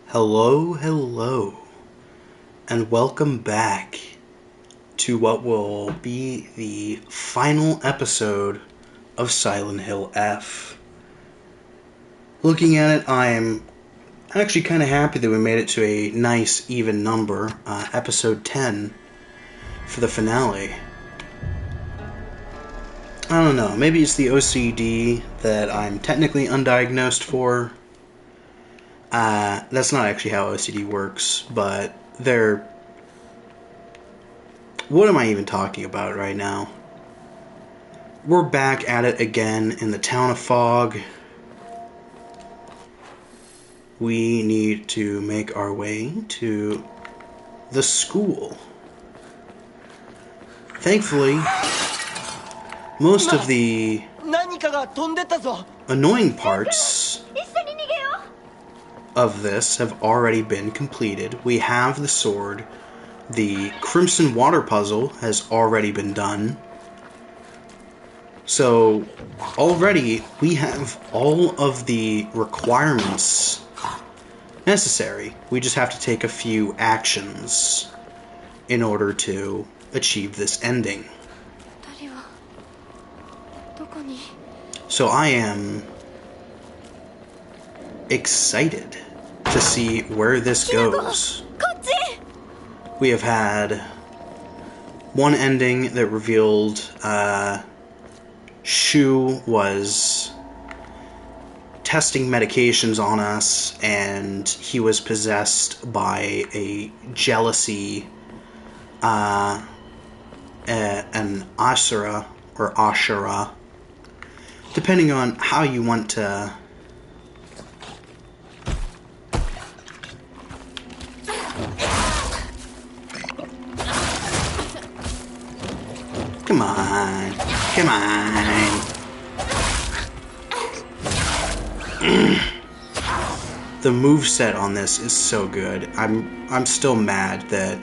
Hello, hello, and welcome back to what will be the final episode of Silent Hill F. Looking at it, I'm actually kind of happy that we made it to a nice, even number, episode 10 for the finale. I don't know, maybe it's the OCD that I'm technically undiagnosed for. That's not actually how OCD works, but what am I even talking about right now? We're back at it again in the town of Fog. We need to make our way to the school. Thankfully, most of the annoying parts of this have already been completed. We have the sword. The Crimson Water puzzle has already been done. So, already we have all of the requirements necessary. We just have to take a few actions in order to achieve this ending. So I am excited to see where this goes. We have had one ending that revealed Shu was testing medications on us, and he was possessed by a jealousy, an Asura, or Ashura, depending on how you want to Come on. Come on. The moveset on this is so good. I'm still mad that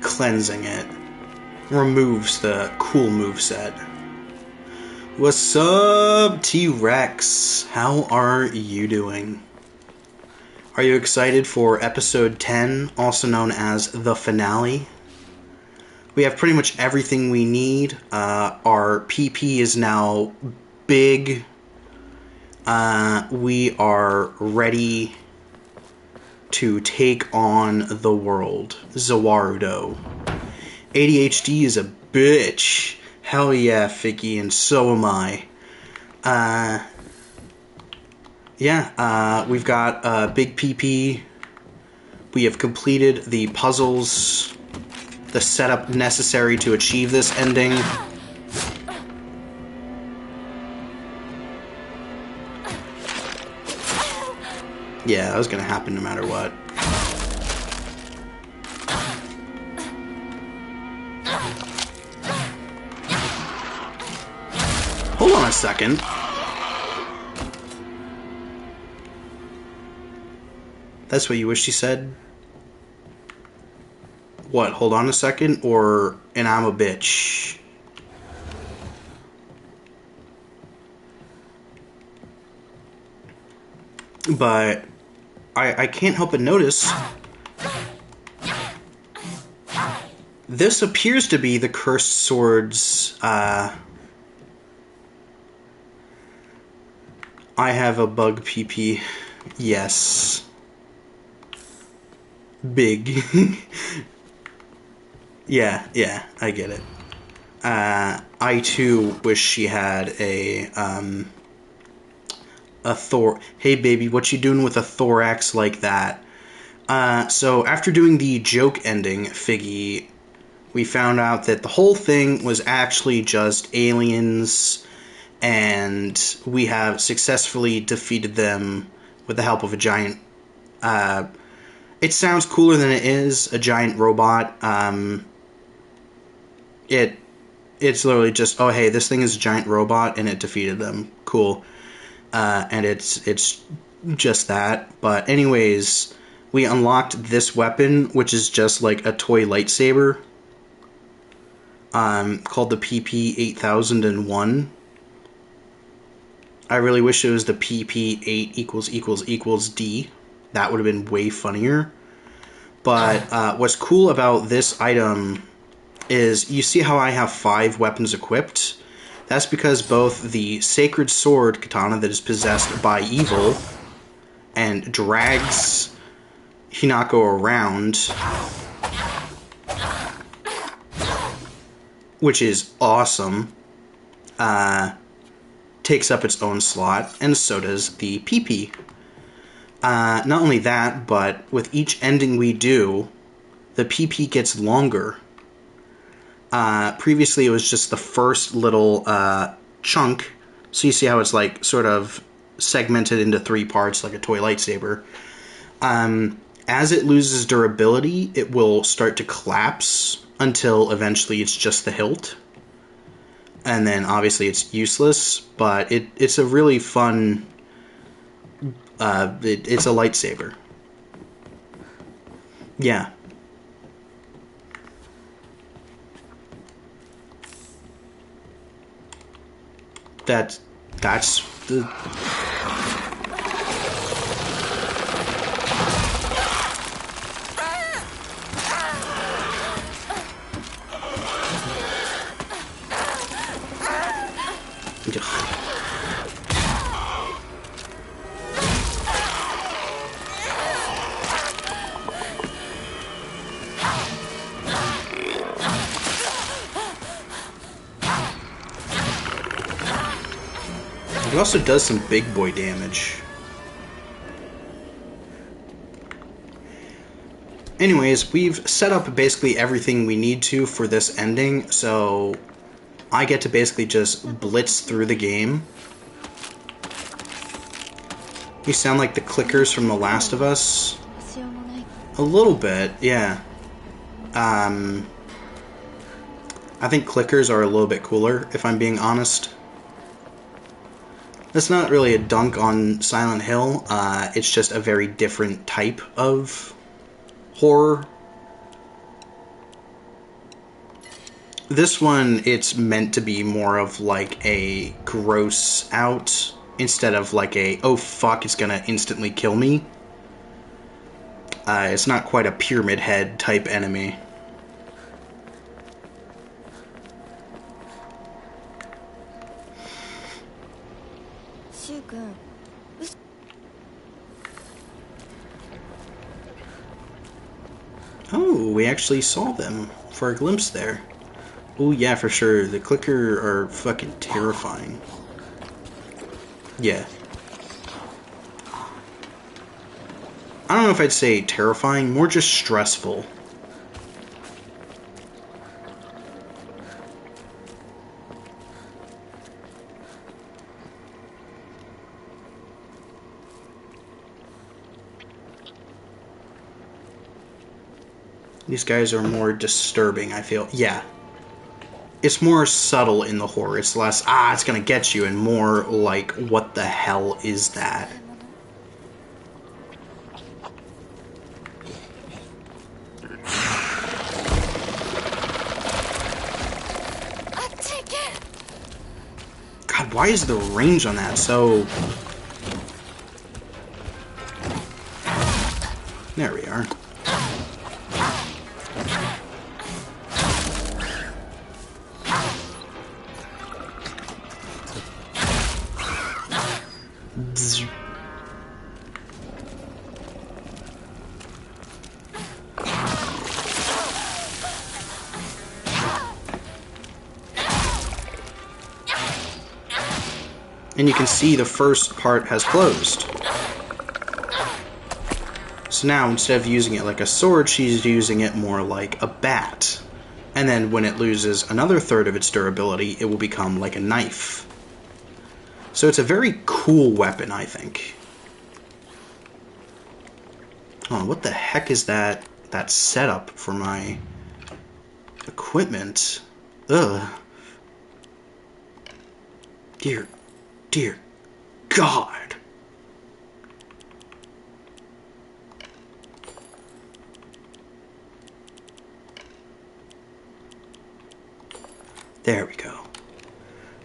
cleansing it removes the cool moveset. What's up, T-Rex? How are you doing? Are you excited for episode 10, also known as the finale? We have pretty much everything we need. Our PP is now big. We are ready to take on the world. Zawarudo. ADHD is a bitch. Hell yeah, Ficky, and so am I. We've got big PP. We have completed the puzzles, the setup necessary to achieve this ending. Yeah, that was gonna happen no matter what. Hold on a second. That's what you wish she said? What, hold on a second, or and I'm a bitch? But I can't help but notice this appears to be the Cursed Sword's I have a bug PP. Yes. Big. Yeah, I get it. I too wish she had a Hey baby, what you doing with a thorax like that? So after doing the joke ending, Figgy, we found out that the whole thing was actually just aliens, and we have successfully defeated them with the help of a giant, it sounds cooler than it is, a giant robot. It's literally just, oh hey, this thing is a giant robot and it defeated them. Cool. And it's just that. But anyways, we unlocked this weapon, which is just like a toy lightsaber, called the PP-8001. I really wish it was the PP8 equals D. That would have been way funnier. But what's cool about this item is you see how I have 5 weapons equipped? That's because both the Sacred Sword katana that is possessed by evil and drags Hinako around, which is awesome, takes up its own slot, and so does the PP. Not only that, but with each ending we do, the PP gets longer. Previously it was just the first little chunk, so you see how it's like sort of segmented into 3 parts like a toy lightsaber. As it loses durability, it will start to collapse until eventually it's just the hilt. And then obviously it's useless, but it's a really fun... it's a lightsaber. Yeah. That's the... It also does some big boy damage. Anyways, we've set up basically everything we need to for this ending, so I get to basically just blitz through the game. You sound like the clickers from The Last of Us. A little bit, yeah. I think clickers are a little bit cooler, if I'm being honest. That's not really a dunk on Silent Hill, it's just a very different type of horror. This one, it's meant to be more of like a gross out, instead of like a, oh fuck, it's gonna instantly kill me. It's not quite a pyramid head type enemy. Oh, we actually saw them for a glimpse there. Oh yeah, for sure. The clicker are fucking terrifying. Yeah. I don't know if I'd say terrifying, more just stressful. These guys are more disturbing, I feel. Yeah. It's more subtle in the horror. It's less, it's gonna get you, and more like, what the hell is that? God, why is the range on that so... There we are. And you can see the first part has closed. So now, instead of using it like a sword, she's using it more like a bat. And then when it loses another third of its durability, it will become like a knife. So it's a very cool weapon, I think. Oh, what the heck is that setup for my equipment? Ugh. Dear God. There we go.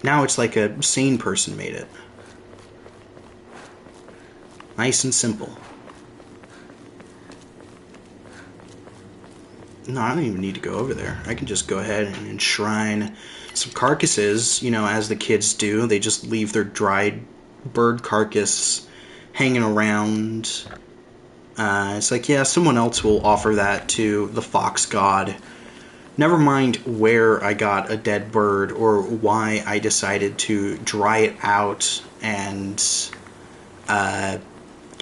Now it's like a sane person made it. Nice and simple. No, I don't even need to go over there. I can just go ahead and enshrine some carcasses, you know, as the kids do. They just leave their dried bird carcass hanging around. It's like, yeah, someone else will offer that to the fox god. Never mind where I got a dead bird or why I decided to dry it out and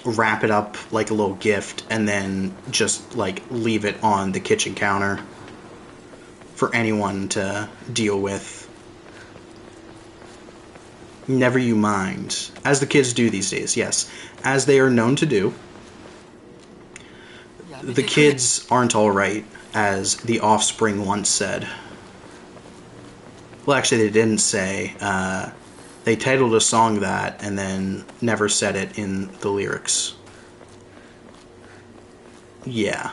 wrap it up like a little gift and then just like leave it on the kitchen counter for anyone to deal with. Never you mind. As the kids do these days, yes. As they are known to do. The kids aren't alright, as the offspring once said. Well, actually, they didn't say. They titled a song that and then never said it in the lyrics. Yeah.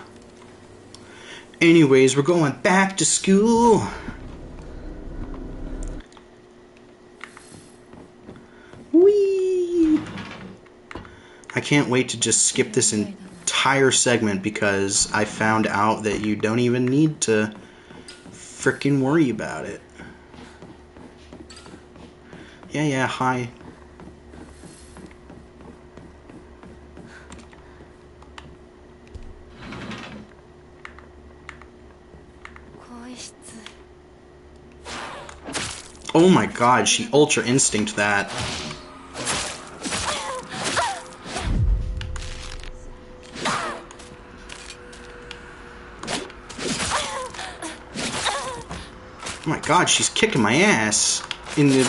Anyways, we're going back to school. Whee! I can't wait to just skip this entire segment because I found out that you don't even need to frickin' worry about it. Yeah, hi. Oh my god, she Ultra Instinct that. Oh my god, she's kicking my ass in the...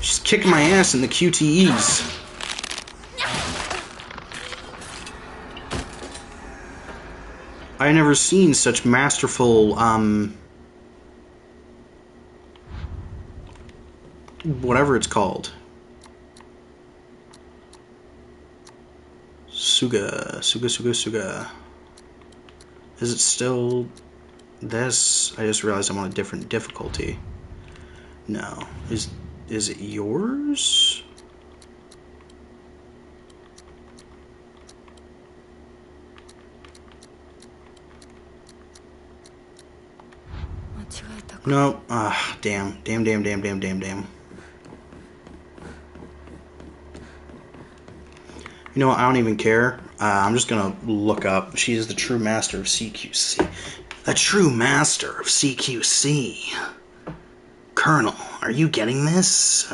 She's kicking my ass in the QTEs. I never seen such masterful, whatever it's called. Suga. Is it still this? I just realized I'm on a different difficulty. No. Is it yours? No. Ah, damn. Damn. You know what? I don't even care. I'm just gonna look up. She is the true master of CQC. The true master of CQC. Colonel, are you getting this?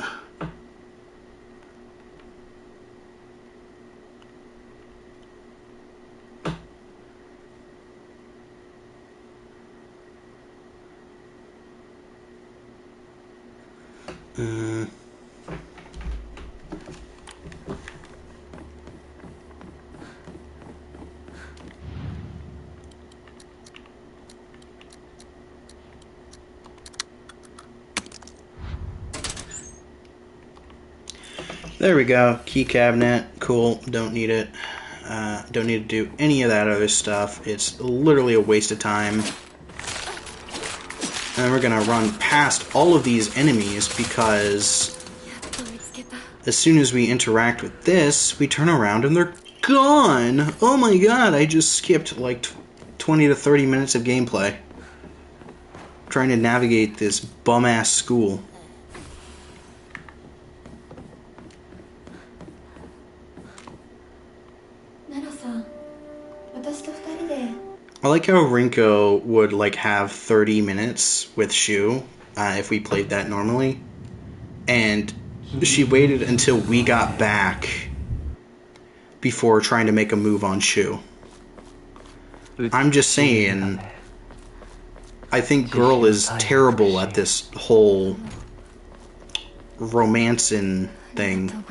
There we go. Key cabinet. Cool. Don't need it. Don't need to do any of that other stuff. It's literally a waste of time. And we're gonna run past all of these enemies because as soon as we interact with this, we turn around and they're gone! Oh my god, I just skipped like 20 to 30 minutes of gameplay trying to navigate this bum-ass school. I like how Rinko would like have 30 minutes with Shu if we played that normally, and she waited until we got back before trying to make a move on Shu. I'm just saying, I think Girl is terrible at this whole romancing thing.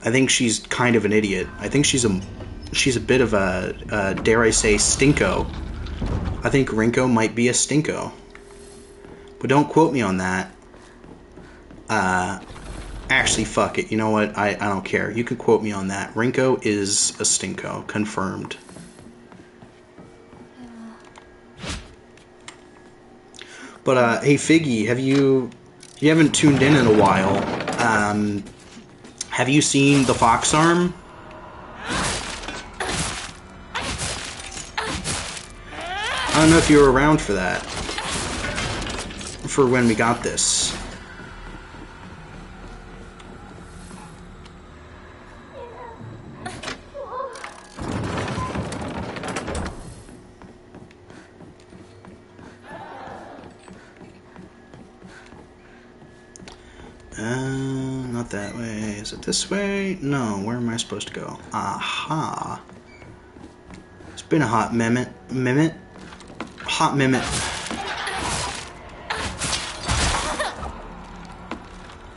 I think she's kind of an idiot. I think she's a bit of a dare I say, stinko. I think Rinko might be a stinko. But don't quote me on that. Actually, fuck it. You know what? I don't care. You can quote me on that. Rinko is a stinko. Confirmed. But, hey Figgy, you haven't tuned in a while. Have you seen the fox arm? I don't know if you were around for that. For when we got this. Not that way. Is it this way? No, where am I supposed to go? Aha. It's been a hot minute. Hot minute.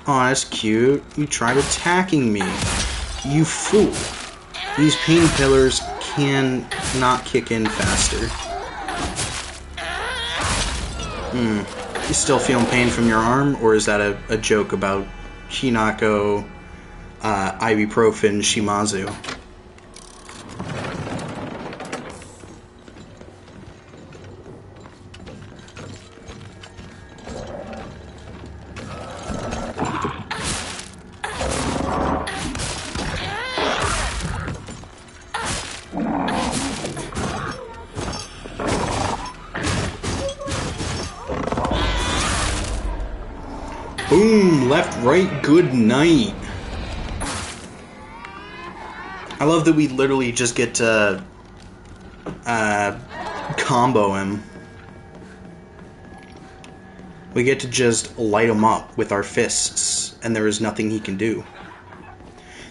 Oh, that's cute. You tried attacking me. You fool. These painkillers can not kick in faster. You still feeling pain from your arm, or is that a joke about Hinako, ibuprofen, Shimazu? Boom! Left, right, good night. I love that we literally just get to combo him. We get to just light him up with our fists, and there is nothing he can do.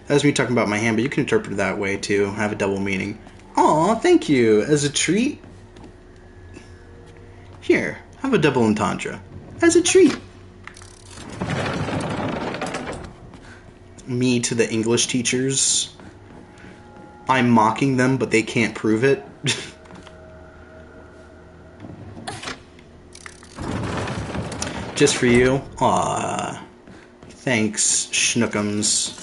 That's me talking about my hand, but you can interpret it that way too. Have a double meaning. Aw, thank you. As a treat? Here, have a double entendre. As a treat. Me to the English teachers. I'm mocking them, but they can't prove it. Just for you. Aww. Thanks, Schnookums.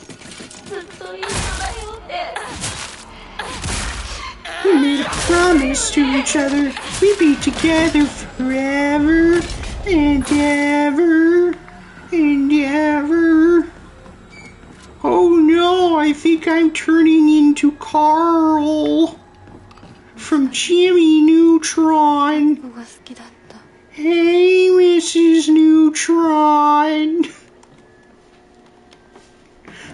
We made a promise to each other. We'd be together forever and ever and ever. Oh no, I think I'm turning into Carl from Jimmy Neutron. Hey, Mrs. Neutron.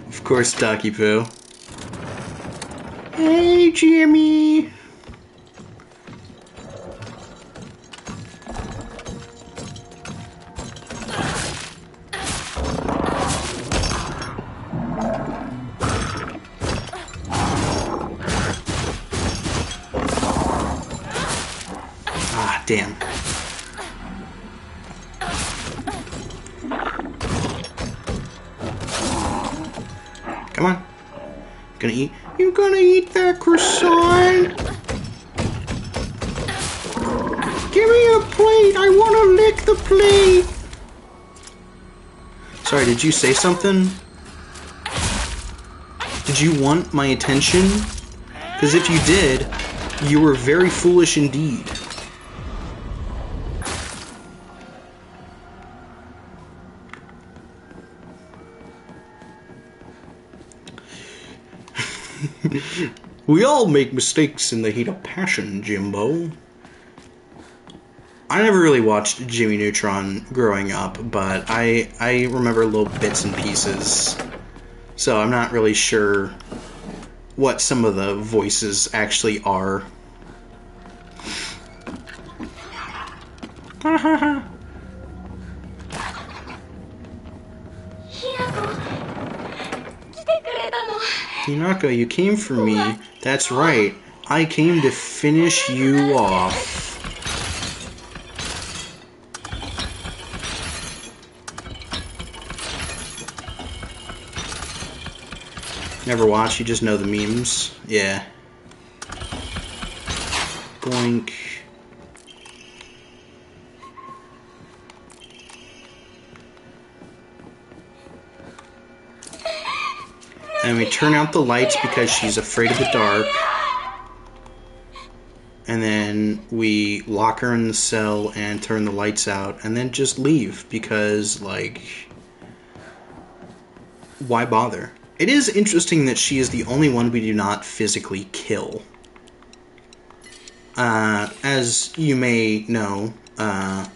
Of course, Ducky Poo. Hey, Jimmy. Damn. Come on. Gonna eat. You gonna eat that croissant? Give me a plate. I wanna lick the plate. Sorry, did you say something? Did you want my attention? Because if you did, you were very foolish indeed. We all make mistakes in the heat of passion, Jimbo. I never really watched Jimmy Neutron growing up, but I remember little bits and pieces. So I'm not really sure what some of the voices actually are. Hinako, you came for me. That's right. I came to finish you off. Never watch, you just know the memes. Yeah. Boink. And we turn out the lights because she's afraid of the dark. And then we lock her in the cell and turn the lights out. And then just leave because, like, why bother? It is interesting that she is the only one we do not physically kill. As you may know,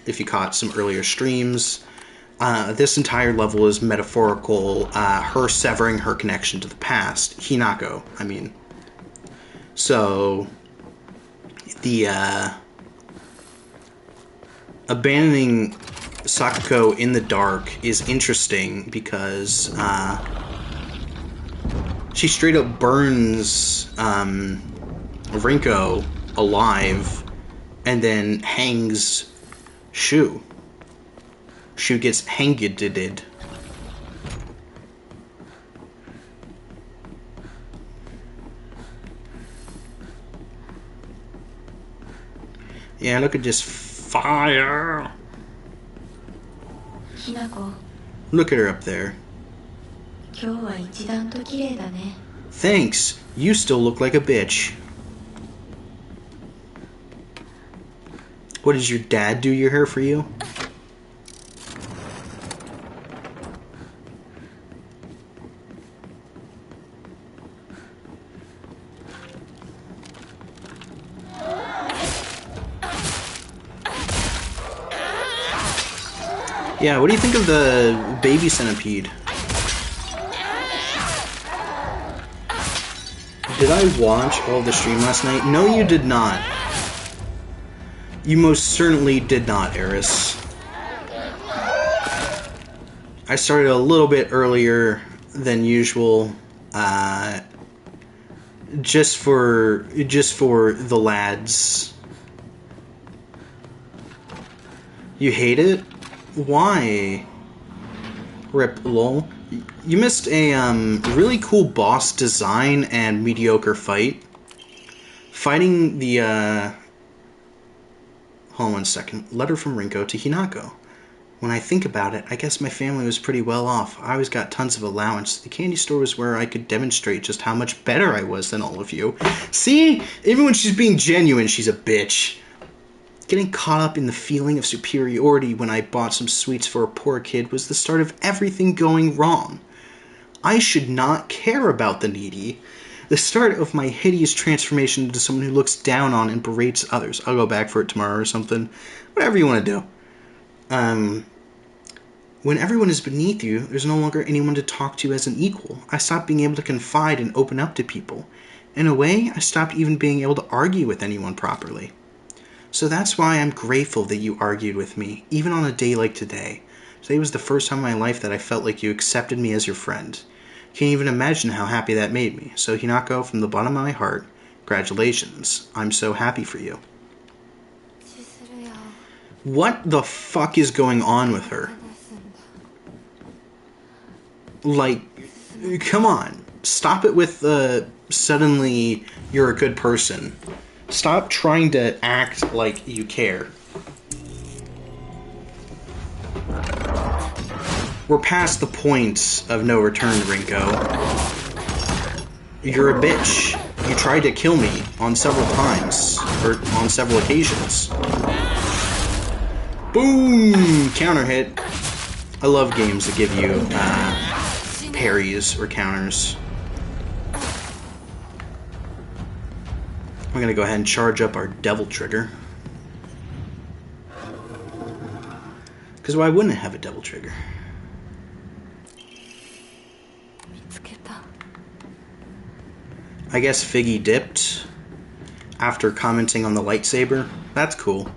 if you caught some earlier streams, this entire level is metaphorical, her severing her connection to the past. Hinako, I mean. So, the, abandoning Sakuko in the dark is interesting because, she straight up burns, Rinko alive and then hangs Shu. Shu gets hanged. Yeah, look at this fire. Hinako. Look at her up there. Thanks. You still look like a bitch. What, does your dad do your hair for you? Yeah, what do you think of the baby centipede? Did I watch all the stream last night? No, you did not. You most certainly did not, Eris. I started a little bit earlier than usual, just for the lads. You hate it? Why? Rip lol. You missed a really cool boss design and mediocre fight. Fighting the hold on 1 second. Letter from Rinko to Hinako. When I think about it, I guess my family was pretty well off. I always got tons of allowance. The candy store was where I could demonstrate just how much better I was than all of you. See? Even when she's being genuine, she's a bitch. Getting caught up in the feeling of superiority when I bought some sweets for a poor kid was the start of everything going wrong. I should not care about the needy. The start of my hideous transformation into someone who looks down on and berates others. I'll go back for it tomorrow or something. Whatever you want to do. When everyone is beneath you, there's no longer anyone to talk to as an equal. I stopped being able to confide and open up to people. In a way, I stopped even being able to argue with anyone properly. So that's why I'm grateful that you argued with me, even on a day like today. Today was the first time in my life that I felt like you accepted me as your friend. Can't even imagine how happy that made me. So Hinako, from the bottom of my heart, congratulations. I'm so happy for you. What the fuck is going on with her? Like, come on. Stop it with suddenly you're a good person. Stop trying to act like you care. We're past the point of no return, Rinko. You're a bitch. You tried to kill me on several times, or on several occasions. Boom! Counter hit. I love games that give you parries or counters. I'm gonna go ahead and charge up our devil trigger. Because why wouldn't it have a devil trigger? I guess Figgy dipped after commenting on the lightsaber. That's cool.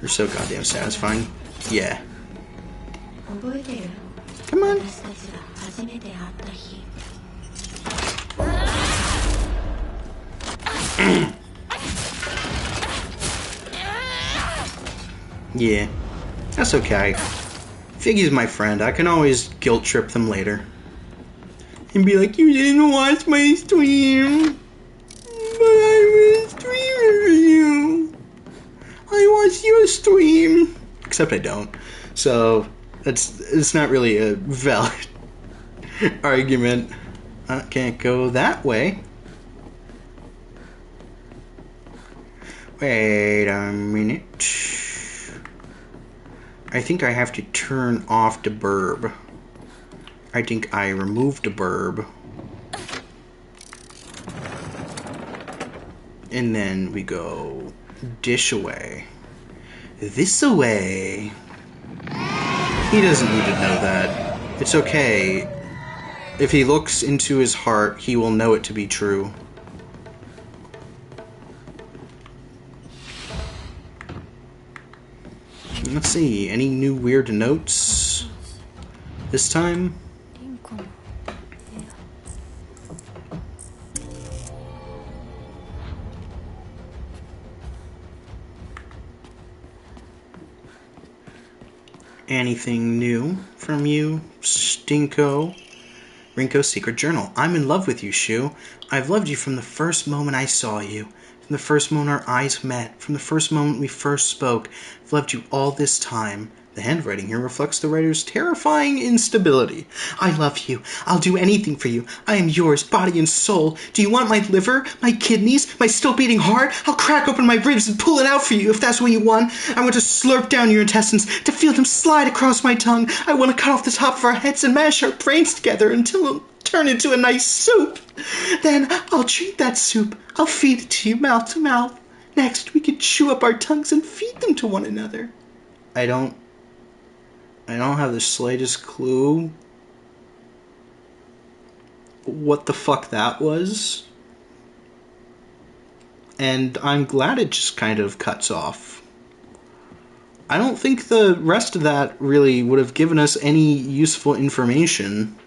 You're so goddamn satisfying. Yeah. Come on. Yeah, that's okay. Figgy's my friend. I can always guilt trip them later. And be like, you didn't watch my stream. But I was streaming for you. I watched your stream. Except I don't. So, it's not really a valid argument. I can't go that way. Wait a minute. I think I have to turn off the burb. I think I removed the burb. And then we go dish away. This away. He doesn't need to know that. It's okay. If he looks into his heart, he will know it to be true. Let's see, any new weird notes this time? Anything new from you, Stinko? Rinko's secret journal. I'm in love with you, Shu. I've loved you from the first moment I saw you. From the first moment our eyes met. From the first moment we first spoke. I've loved you all this time. The handwriting here reflects the writer's terrifying instability. I love you. I'll do anything for you. I am yours, body and soul. Do you want my liver, my kidneys, my still beating heart? I'll crack open my ribs and pull it out for you if that's what you want. I want to slurp down your intestines, to feel them slide across my tongue. I want to cut off the top of our heads and mash our brains together until they'll turn into a nice soup. Then I'll drink that soup. I'll feed it to you mouth to mouth. Next, we can chew up our tongues and feed them to one another. I don't have the slightest clue what the fuck that was. And I'm glad it just kind of cuts off. I don't think the rest of that really would have given us any useful information.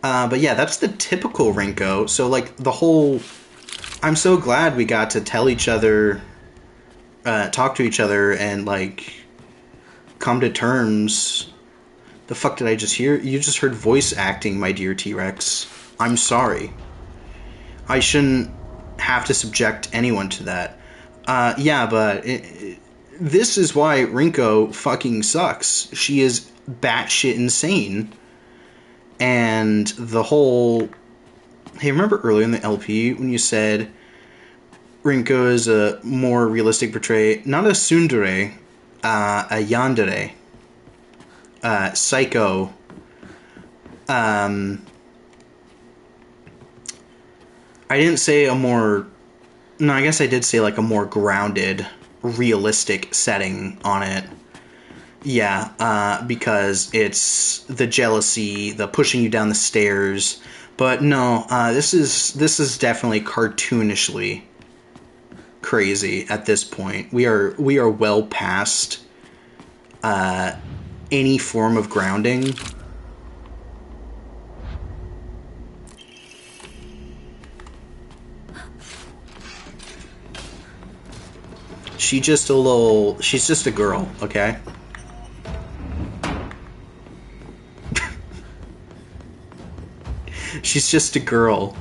But yeah, that's the typical Rinko. So like the whole... I'm so glad we got to tell each other, talk to each other and like... come to terms. The fuck did I just hear? You just heard voice acting, my dear T-Rex. I'm sorry. I shouldn't have to subject anyone to that. Yeah, but this is why Rinko fucking sucks. She is batshit insane. And the whole... Hey, remember earlier in the LP when you said Rinko is a more realistic portray... Not a tsundere, a yandere, psycho, I didn't say a more, no, I guess I did say like a more grounded, realistic setting on it. Yeah, because it's the jealousy, the pushing you down the stairs, but no, this is definitely cartoonishly crazy at this point. We are well past any form of grounding. She's just a girl, okay? She's just a girl.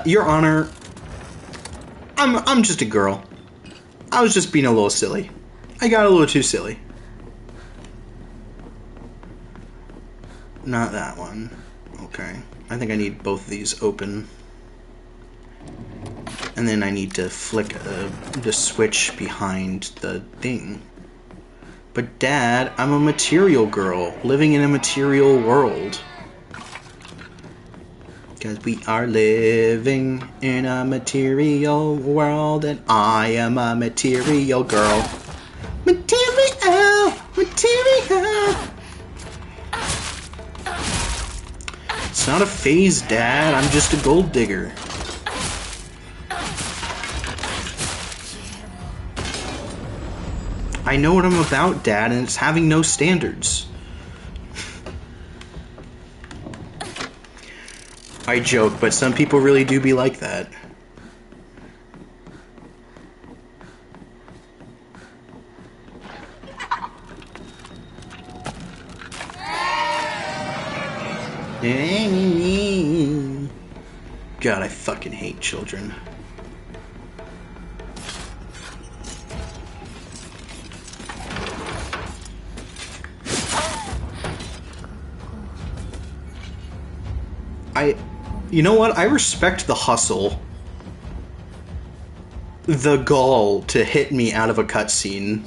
Your Honor, I'm just a girl. I was just being a little silly. I got a little too silly. Not that one. Okay. I think I need both of these open. And then I need to flick the switch behind the thing. But Dad, I'm a material girl, living in a material world. Because we are living in a material world, and I am a material girl. Material, material. It's not a phase, Dad. I'm just a gold digger. I know what I'm about, Dad, and it's having no standards. I joke, but some people really do be like that. God, I fucking hate children. You know what? I respect the hustle. the gall to hit me out of a cutscene.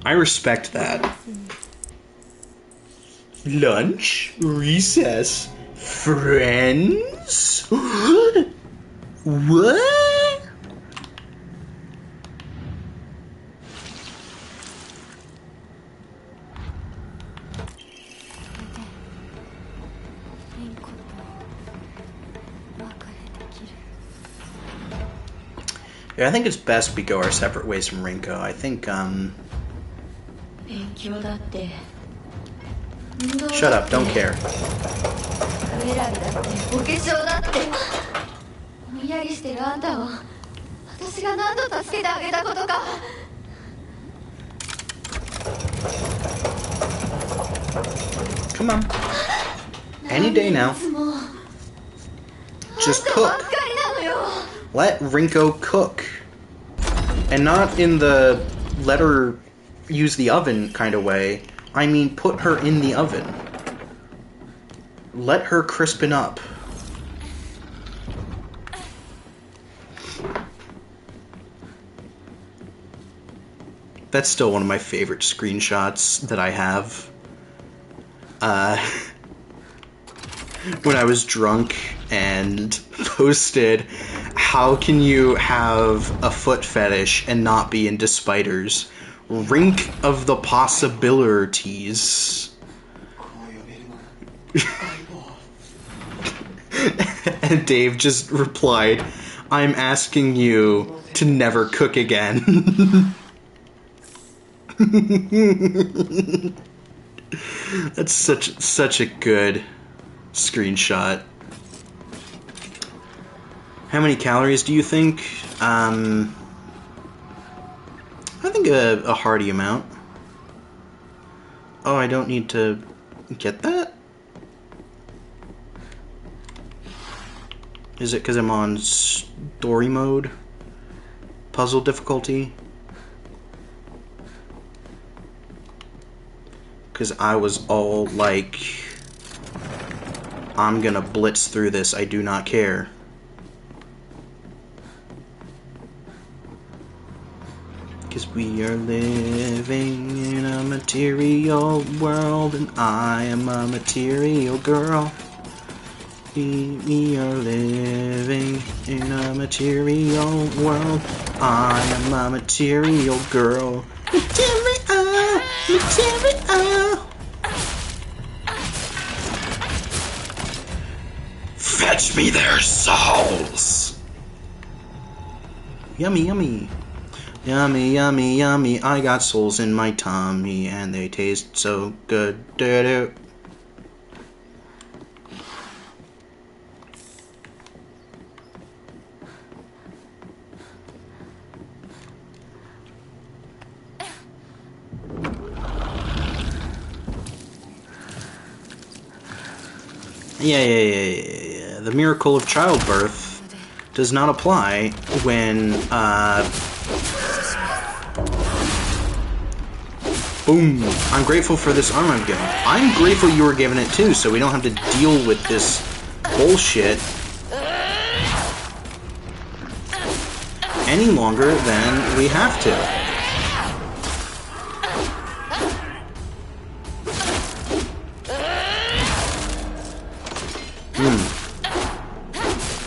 I respect that. Lunch? Recess? Friends? What? Yeah, I think it's best we go our separate ways from Rinko. I think, Shut up, don't care. Come on. Any day now. Just cook. Let Rinko cook. And not in the let her use the oven kind of way. I mean, put her in the oven. Let her crispen up. That's still one of my favorite screenshots that I have. When I was drunk and posted, how can you have a foot fetish and not be into spiders? Rink of the possibilities. And Dave just replied, I'm asking you to never cook again. That's such a good screenshot. How many calories do you think? I think a hearty amount. Oh, I don't need to get that? Is it because I'm on story mode? Puzzle difficulty? Because I was all like, I'm gonna blitz through this, I do not care. Because we are living in a material world, and I am a material girl. We are living in a material world. I am a material girl. Material, material. Fetch me their souls. Yummy, yummy. Yummy, yummy, yummy. I got souls in my tummy, and they taste so good. Do-do. Yeah. The miracle of childbirth does not apply when, boom. I'm grateful for this arm I'm given. I'm grateful you were given it too, so we don't have to deal with this bullshit any longer than we have to.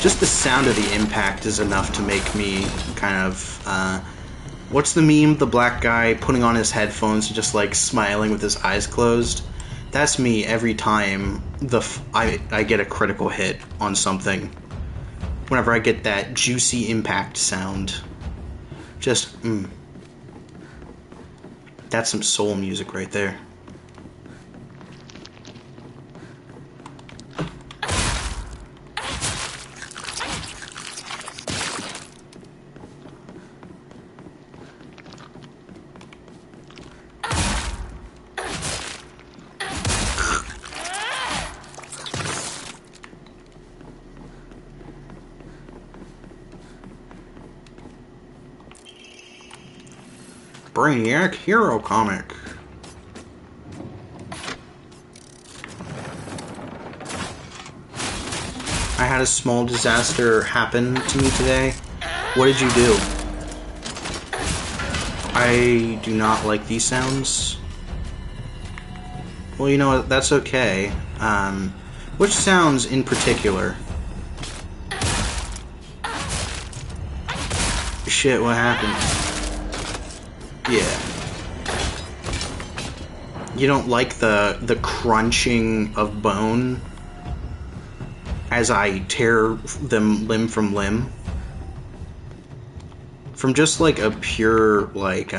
Just the sound of the impact is enough to make me kind of, what's the meme? The black guy putting on his headphones and just like smiling with his eyes closed. That's me every time I get a critical hit on something. Whenever I get that juicy impact sound. Just, That's some soul music right there. Brainiac Hero Comic. I had a small disaster happen to me today. What did you do? I do not like these sounds. Well, you know what? That's okay. Which sounds in particular? Shit, what happened? Yeah. You don't like the crunching of bone as I tear them limb from limb? From just like a pure, like,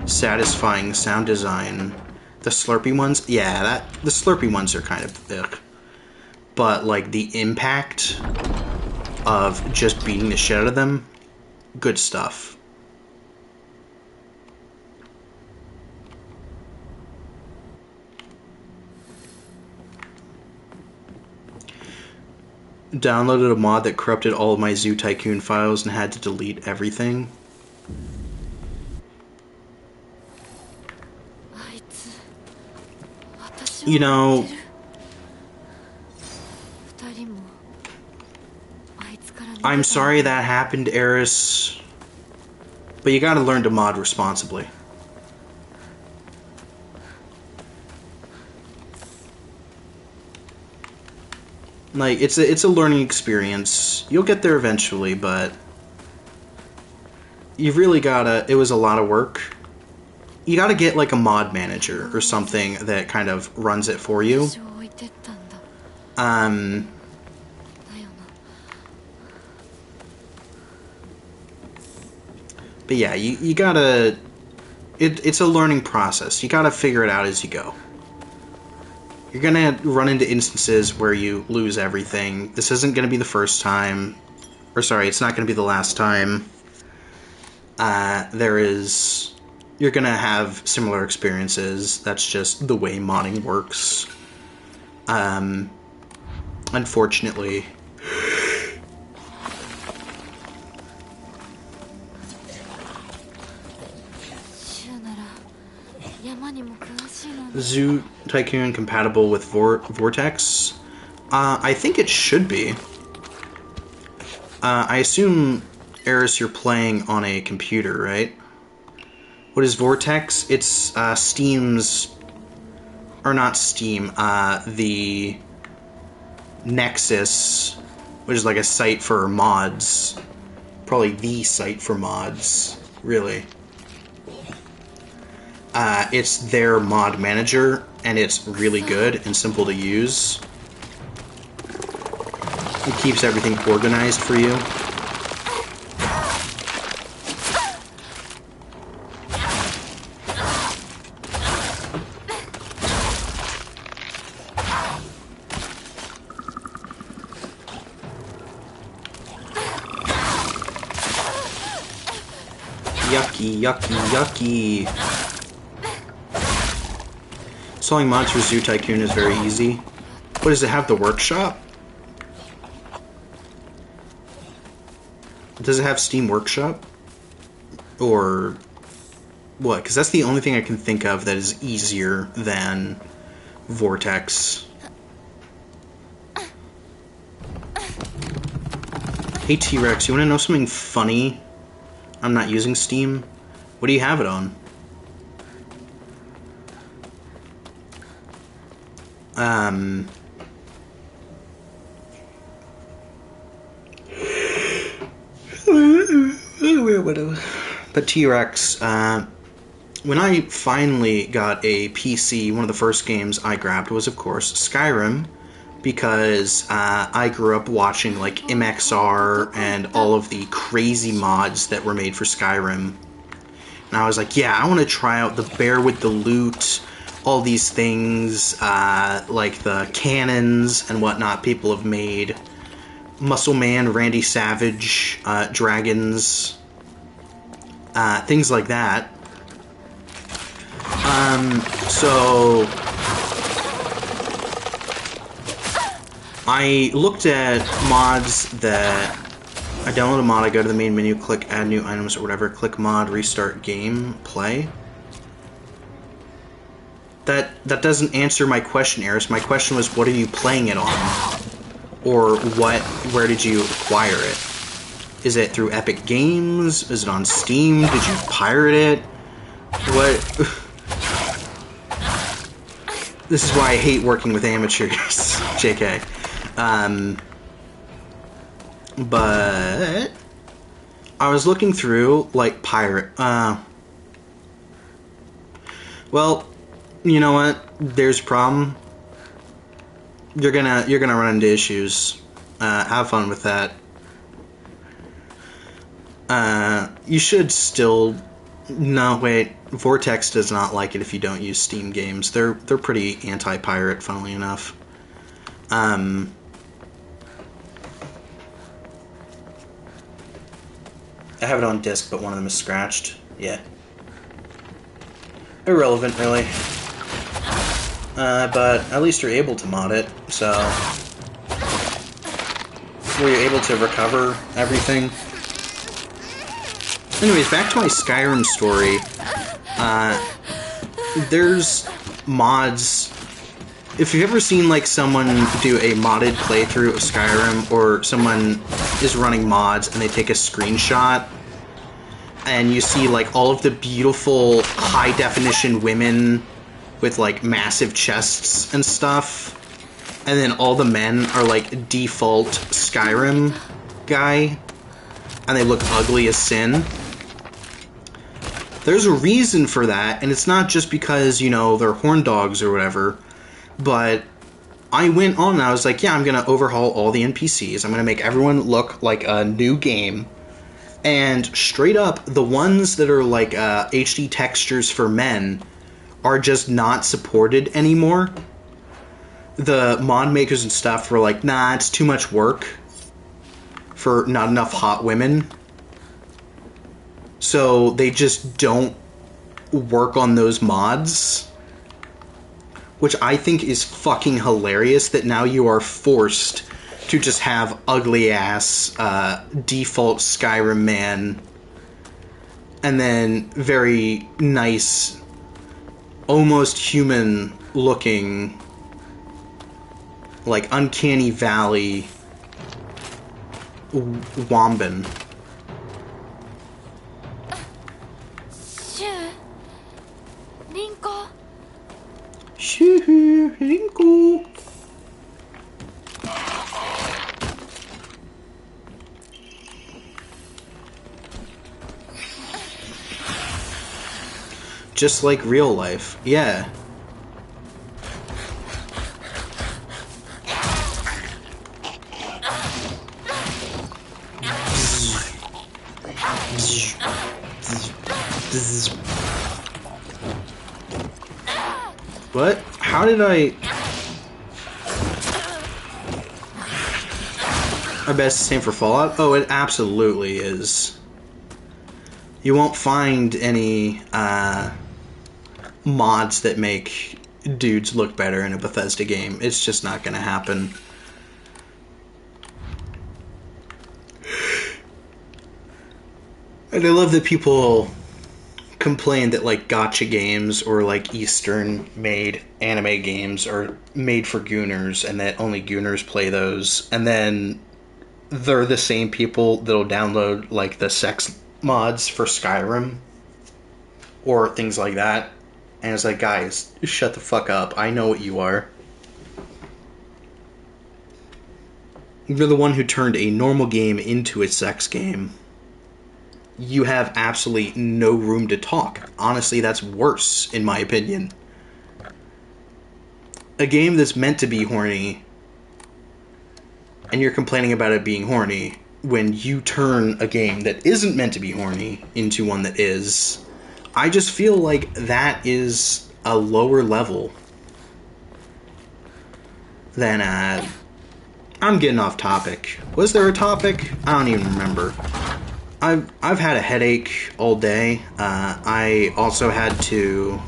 satisfying sound design, the Slurpee ones, yeah, the Slurpee ones are kind of ugh. But, like, the impact of just beating the shit out of them, good stuff. Downloaded a mod that corrupted all of my Zoo Tycoon files and had to delete everything. You know, I'm sorry that happened, Eris, but you gotta learn to mod responsibly. Like, it's a learning experience. You'll get there eventually, but you've really gotta... It was a lot of work. You gotta get, like, a mod manager or something that kind of runs it for you. But yeah, you gotta... It's a learning process. You gotta figure it out as you go. You're gonna run into instances where you lose everything. This isn't gonna be the first time. Or sorry, it's not gonna be the last time. You're gonna have similar experiences. That's just the way modding works. Unfortunately. Zoo Tycoon compatible with Vortex? I think it should be. I assume, Eris, you're playing on a computer, right? What is Vortex? It's Steam's... Or not Steam, the Nexus, which is like a site for mods. Probably the site for mods, really. It's their mod manager, and it's really good and simple to use. It keeps everything organized for you. Yucky, yucky, yucky. Installing mods for Zoo Tycoon is very easy. What, does it have the workshop? Does it have Steam Workshop? Or what? Because that's the only thing I can think of that is easier than Vortex. Hey T-Rex, you want to know something funny? I'm not using Steam. What do you have it on? But T-Rex, when I finally got a PC, one of the first games I grabbed was, of course, Skyrim, because I grew up watching, like, MXR and all of the crazy mods that were made for Skyrim. And I was like, yeah, I want to try out the Bear with the Loot, all these things, like the cannons and whatnot people have made. Muscle Man, Randy Savage, dragons, things like that. So I looked at mods that I download a mod, I go to the main menu, click add new items or whatever, click mod, restart game, play. That doesn't answer my question, Eris. My question was, what are you playing it on? Or where did you acquire it? Is it through Epic Games? Is it on Steam? Did you pirate it? What? This is why I hate working with amateurs, JK. But I was looking through, like, pirate. Well, you know what? There's a problem. You're gonna run into issues. Have fun with that. You should still... No, wait. Vortex does not like it if you don't use Steam games. They're pretty anti-pirate, funnily enough. I have it on disc, but one of them is scratched. Yeah. Irrelevant, really. But at least you're able to mod it, so... Were you able to recover everything? Anyways, back to my Skyrim story. There's mods. If you've ever seen, like, someone do a modded playthrough of Skyrim, or someone is running mods and they take a screenshot, and you see, like, all of the beautiful high-definition women with, like, massive chests and stuff, and then all the men are, like, default Skyrim guy, and they look ugly as sin. There's a reason for that, and it's not just because, you know, they're horn dogs or whatever, but I went on and I was like, yeah, I'm going to overhaul all the NPCs. I'm going to make everyone look like a new game. And straight up, the ones that are like HD textures for men are just not supported anymore. The mod makers and stuff were like, nah, it's too much work for not enough hot women. So they just don't work on those mods, which I think is fucking hilarious that now you are forced to just have ugly-ass default Skyrim man and then very nice, almost human-looking, like, Uncanny Valley Womban. Rinko. Just like real life, yeah. What? How did I bet it's the same for Fallout? Oh, it absolutely is. You won't find any mods that make dudes look better in a Bethesda game. It's just not gonna happen. And I love that people complain that, like, gacha games or, like, Eastern-made anime games are made for gooners and that only gooners play those. And then they're the same people that'll download, like, the sex mods for Skyrim or things like that. And it's like, guys, shut the fuck up. I know what you are. You're the one who turned a normal game into a sex game. You have absolutely no room to talk. Honestly, that's worse, in my opinion. A game that's meant to be horny, and you're complaining about it being horny, when you turn a game that isn't meant to be horny into one that is, I just feel like that is a lower level than, I'm getting off topic. Was there a topic? I don't even remember. I've had a headache all day. I also had to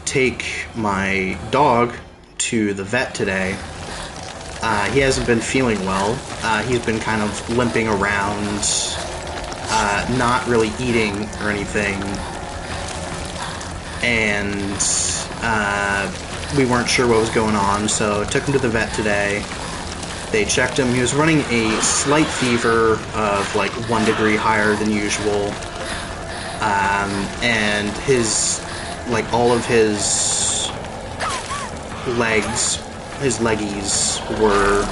take my dog to the vet today. He hasn't been feeling well. He's been kind of limping around, not really eating or anything. And we weren't sure what was going on, so I took him to the vet today. They checked him. He was running a slight fever of like 1 degree higher than usual. And his, like, all of his legs, his leggies were,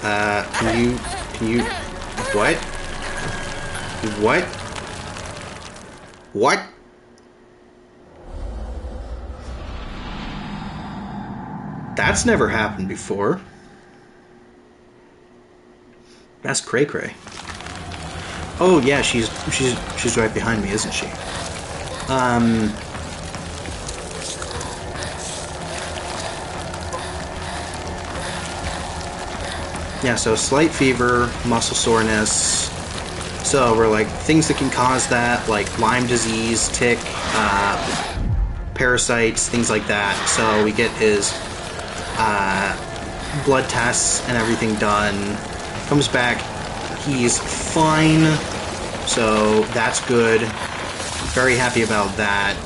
can you, what? What? What? That's never happened before. That's cray cray. Oh yeah, she's right behind me, isn't she? Yeah, so slight fever, muscle soreness. So we're like, things that can cause that, like Lyme disease, tick, parasites, things like that. So we get his blood tests and everything done. Comes back, he's fine, so that's good. Very happy about that.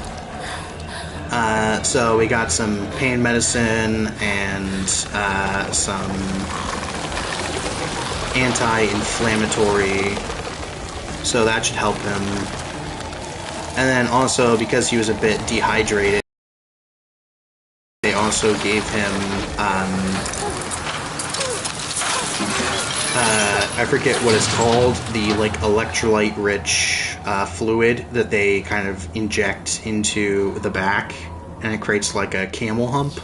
So we got some pain medicine and some anti-inflammatory, so that should help him. And then also, because he was a bit dehydrated, they also gave him I forget what it's called, the like electrolyte-rich fluid that they kind of inject into the back, and it creates like a camel hump.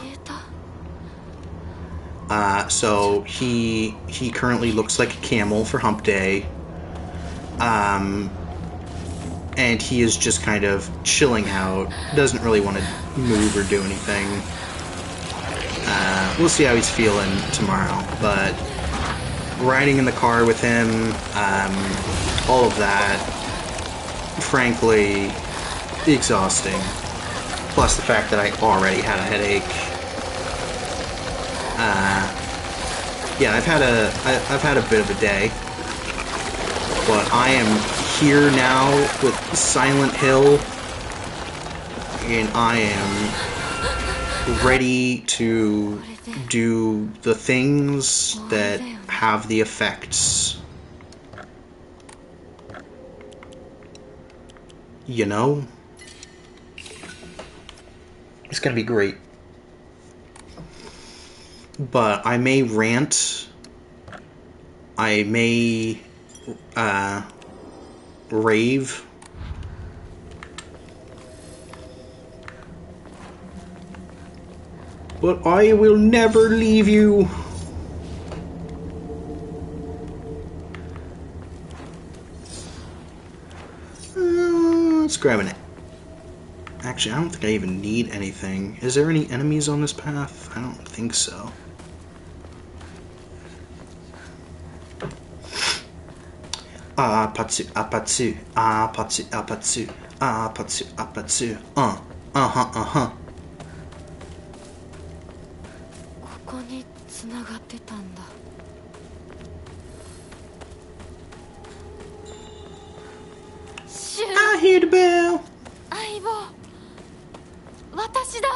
So he currently looks like a camel for hump day. And he is just kind of chilling out, doesn't really want to move or do anything. We'll see how he's feeling tomorrow, but riding in the car with him, all of that, frankly, exhausting. Plus the fact that I already had a headache. Yeah, I've had a bit of a day, but I am here now with Silent Hill, and I am ready to do the things that have the effects. You know? It's gonna be great. But I may rant. I may rave. But I will never leave you. Let's grab an... Actually, I don't think I even need anything. Is there any enemies on this path? I don't think so. Apatsu, apatsu, apatsu, apatsu, apatsu, apatsu, uh-huh. ここに繋がってたんだ。I hear the bell. 相棒、私だ。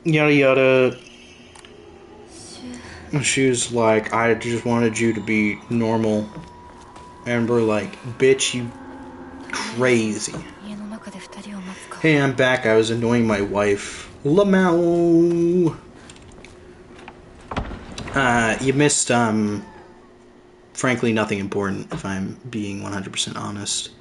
Yada yada. She was like, I just wanted you to be normal. And we're like, bitch, you crazy. Hey, I'm back. I was annoying my wife. Lamau. You missed, frankly, nothing important, if I'm being 100% honest.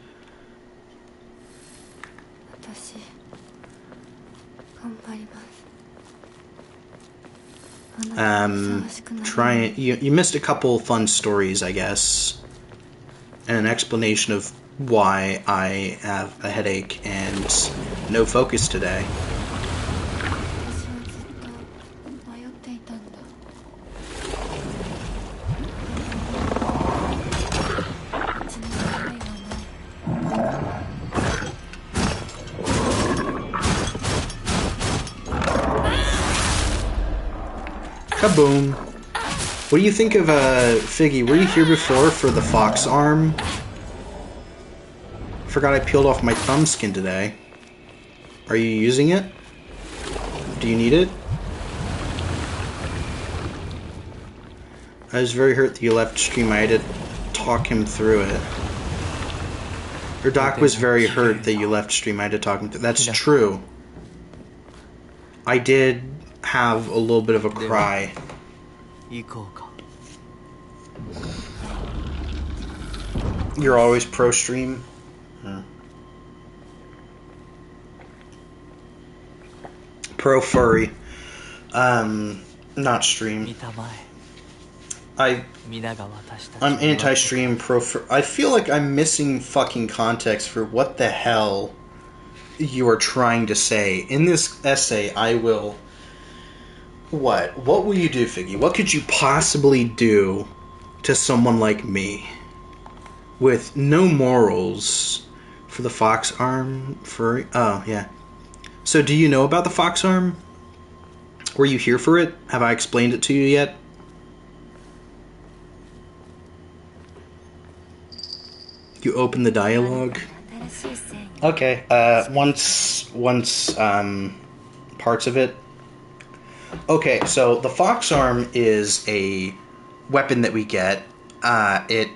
You missed a couple fun stories, I guess, and an explanation of why I have a headache and no focus today. Kaboom. What do you think of, Figgy? Were you here before for the fox arm? Forgot I peeled off my thumb skin today. Are you using it? Do you need it? I was very hurt that you left stream. I had to talk him through it. Or Doc was very hurt that you left stream. I had to talk him through. That's true. I did have a little bit of a cry. You're always pro stream? Pro furry. Not stream. I'm anti-stream, pro furry. I feel like I'm missing fucking context for what the hell you are trying to say. In this essay, I will... What? What will you do, Figgy? What could you possibly do to someone like me? With no morals for the fox arm furry? Oh, yeah. So do you know about the fox arm? Were you here for it? Have I explained it to you yet? You open the dialogue? Okay, once parts of it. Okay, so the fox arm is a weapon that we get. It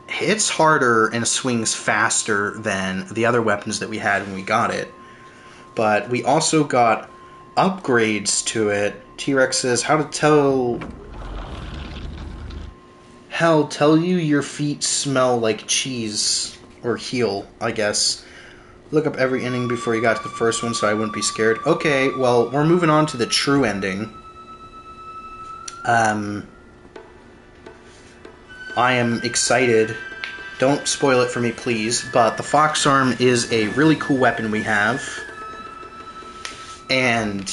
hits harder and swings faster than the other weapons that we had when we got it. But we also got upgrades to it. T-Rex says, how to tell... Hell, tell you your feet smell like cheese. Or heel, I guess. Look up every ending before you got to the first one so I wouldn't be scared. Okay, well, we're moving on to the true ending. I am excited. Don't spoil it for me, please. But the fox arm is a really cool weapon we have. And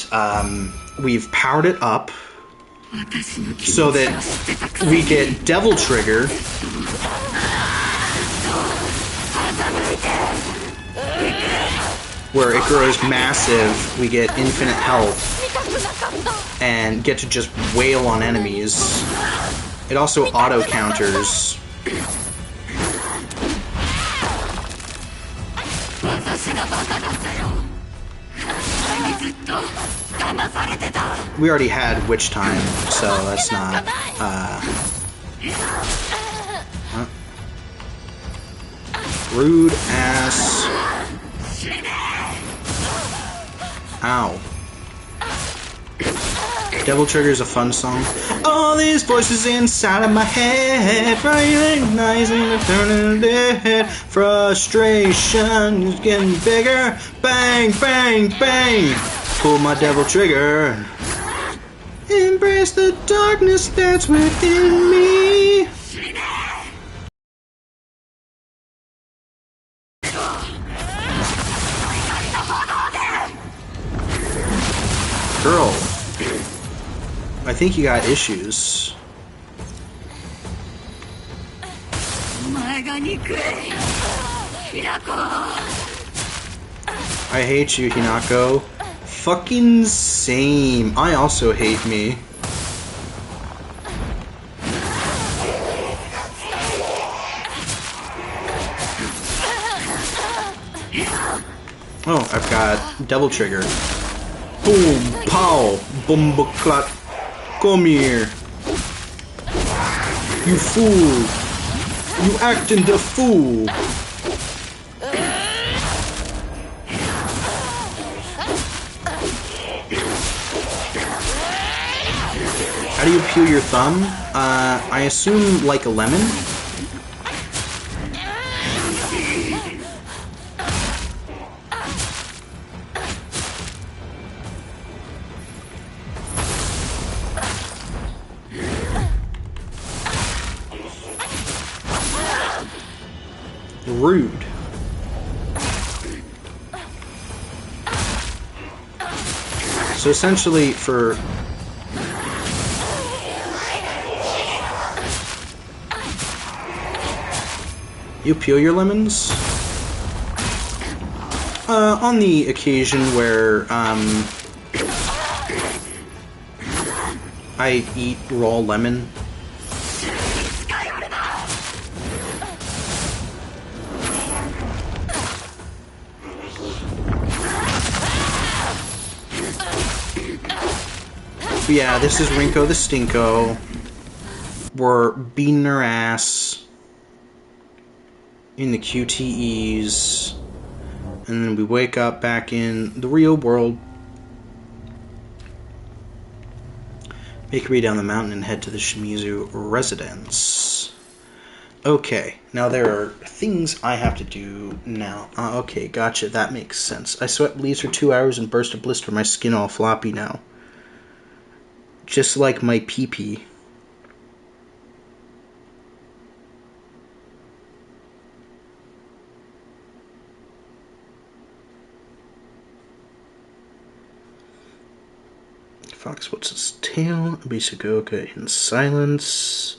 we've powered it up so that we get Devil Trigger. Where it grows massive, we get infinite health and get to just wail on enemies. It also auto-counters. We already had Witch Time, so that's not... Rude ass... Ow. Devil Trigger is a fun song. All these voices inside of my head, recognizing the turning of the head. Frustration is getting bigger. Bang, bang, bang. Pull my Devil Trigger. Embrace the darkness that's within me. Girl, I think you got issues. I hate you, Hinako. Fucking same. I also hate me. Oh, I've got Devil Trigger. Boom, pow, bumbaclat. Come here. You fool. You acting the fool. How do you peel your thumb? I assume like a lemon? Rude. So essentially for... You peel your lemons? On the occasion where, I eat raw lemon But yeah, this is Rinko the Stinko. We're beating her ass in the QTEs. And then we wake up back in the real world. Make our way down the mountain and head to the Shimizu residence. Okay, now there are things I have to do now. Okay, gotcha, that makes sense. I sweat bleeds for 2 hours and burst a blister, my skin all floppy now. Just like my pee-pee. Fox, what's his tail? Bisagoka in silence.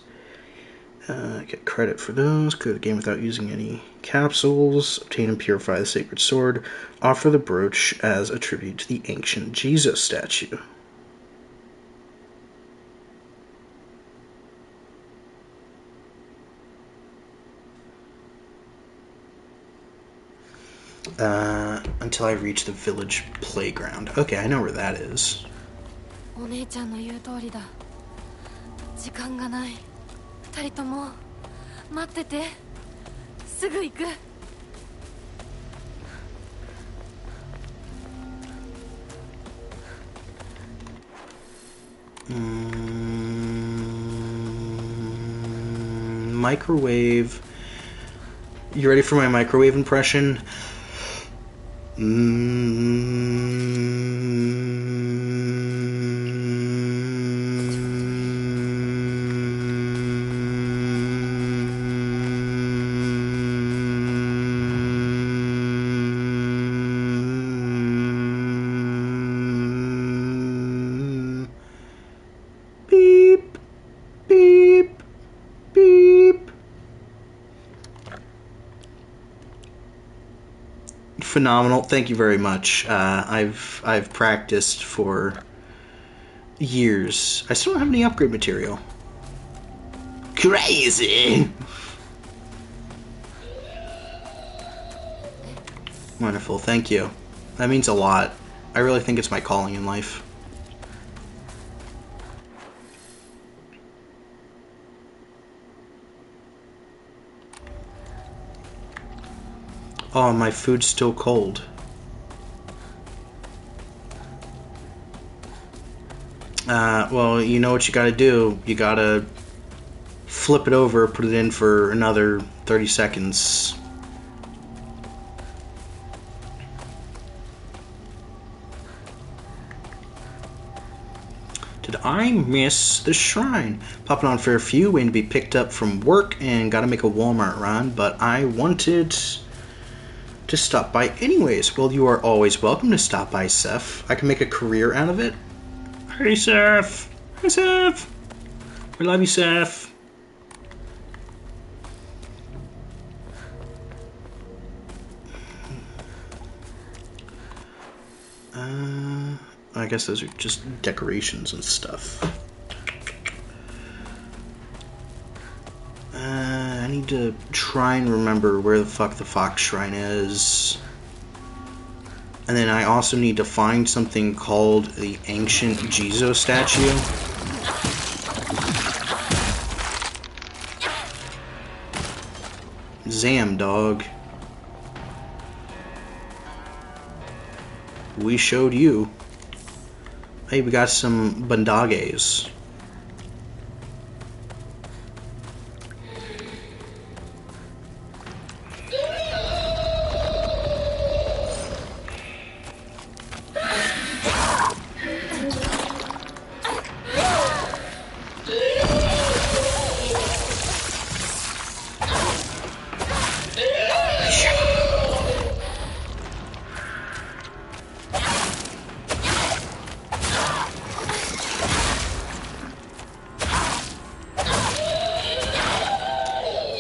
Get credit for those. Clear the game without using any capsules. Obtain and purify the sacred sword. Offer the brooch as a tribute to the ancient Jesus statue. Until I reach the village playground. Okay, I know where that is. お姉ちゃんの言う通りだ。時間がない。二人とも待ってて。すぐ行く。Microwave. You ready for my microwave impression? Beep, beep, beep. Phenomenal. Thank you very much. I've practiced for years. I still don't have any upgrade material. Crazy. Wonderful. Thank you. That means a lot. I really think it's my calling in life. Oh, my food's still cold. Well, you know what you gotta do. You gotta flip it over, put it in for another 30 seconds. Did I miss the shrine? Popping on for a few, waiting to be picked up from work, and gotta make a Walmart run, but I wanted to stop by anyways. Well, you are always welcome to stop by, Seth. I can make a career out of it. Hey, Seth. Hey, Seth. We love you, Seth. I guess those are just decorations and stuff. I need to try and remember where the fuck the Fox Shrine is. And then I also need to find something called the Ancient Jizo statue. Zam, dog. We showed you. Hey, we got some bandages.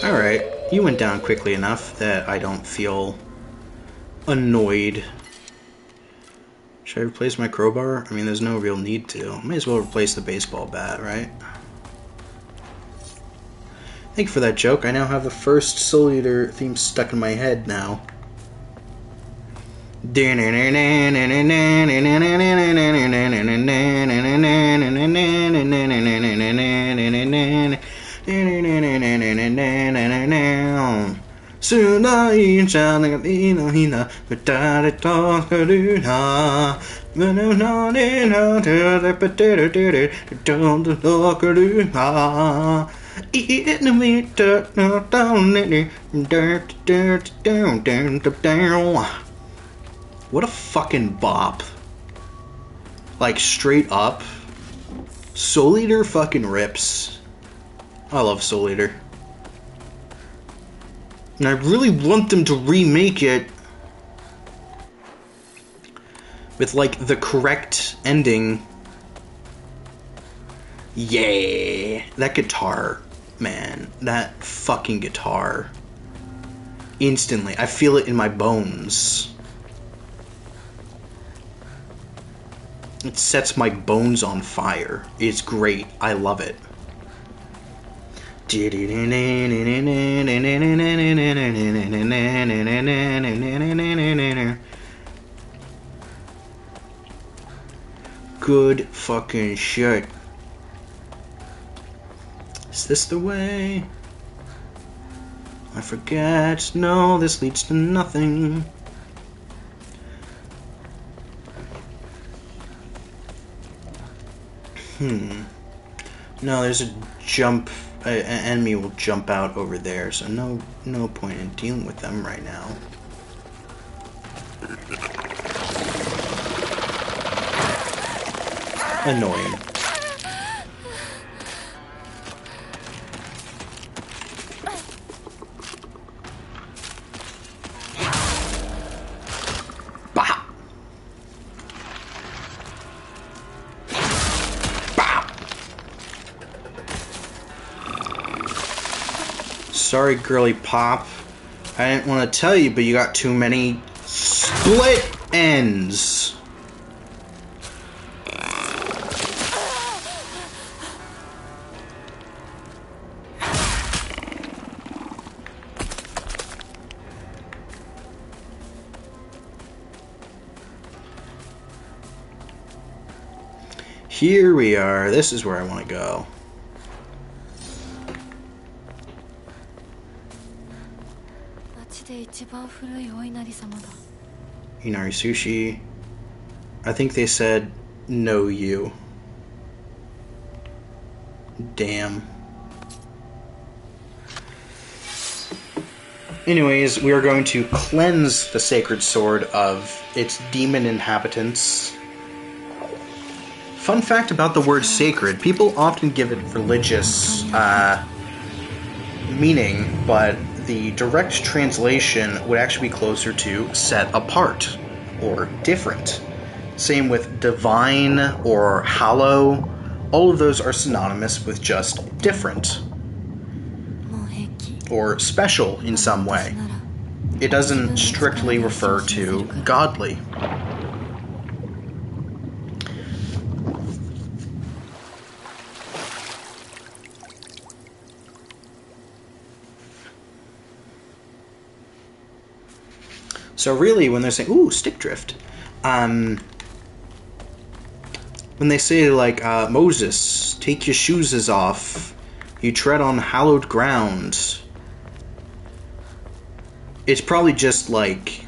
Alright, you went down quickly enough that I don't feel annoyed. Should I replace my crowbar? I mean, there's no real need to. May as well replace the baseball bat, right? Thank you for that joke. I now have the first Soul Eater theme stuck in my head now. What a fucking bop. Like, straight up. Soul Eater fucking rips. I love Soul Eater. And I really want them to remake it with, like, the correct ending. Yeah! That guitar, man. That fucking guitar. Instantly. I feel it in my bones. It sets my bones on fire. It's great. I love it. Good fucking shit. Is this the way? I forget. No, this leads to nothing. No, there's a jump. An enemy will jump out over there, so no point in dealing with them right now. Annoying. Sorry, girly pop. I didn't want to tell you, but you got too many split ends. Here we are. This is where I want to go. Inari Sushi. I think they said no you. Damn. Anyways, we are going to cleanse the sacred sword of its demon inhabitants. Fun fact about the word sacred, people often give it religious meaning, but the direct translation would actually be closer to set apart or different. Same with divine or hallow. All of those are synonymous with just different or special in some way. It doesn't strictly refer to godly. So really, when they're saying, ooh, stick drift, when they say, like, Moses, take your shoes off, you tread on hallowed ground, it's probably just, like,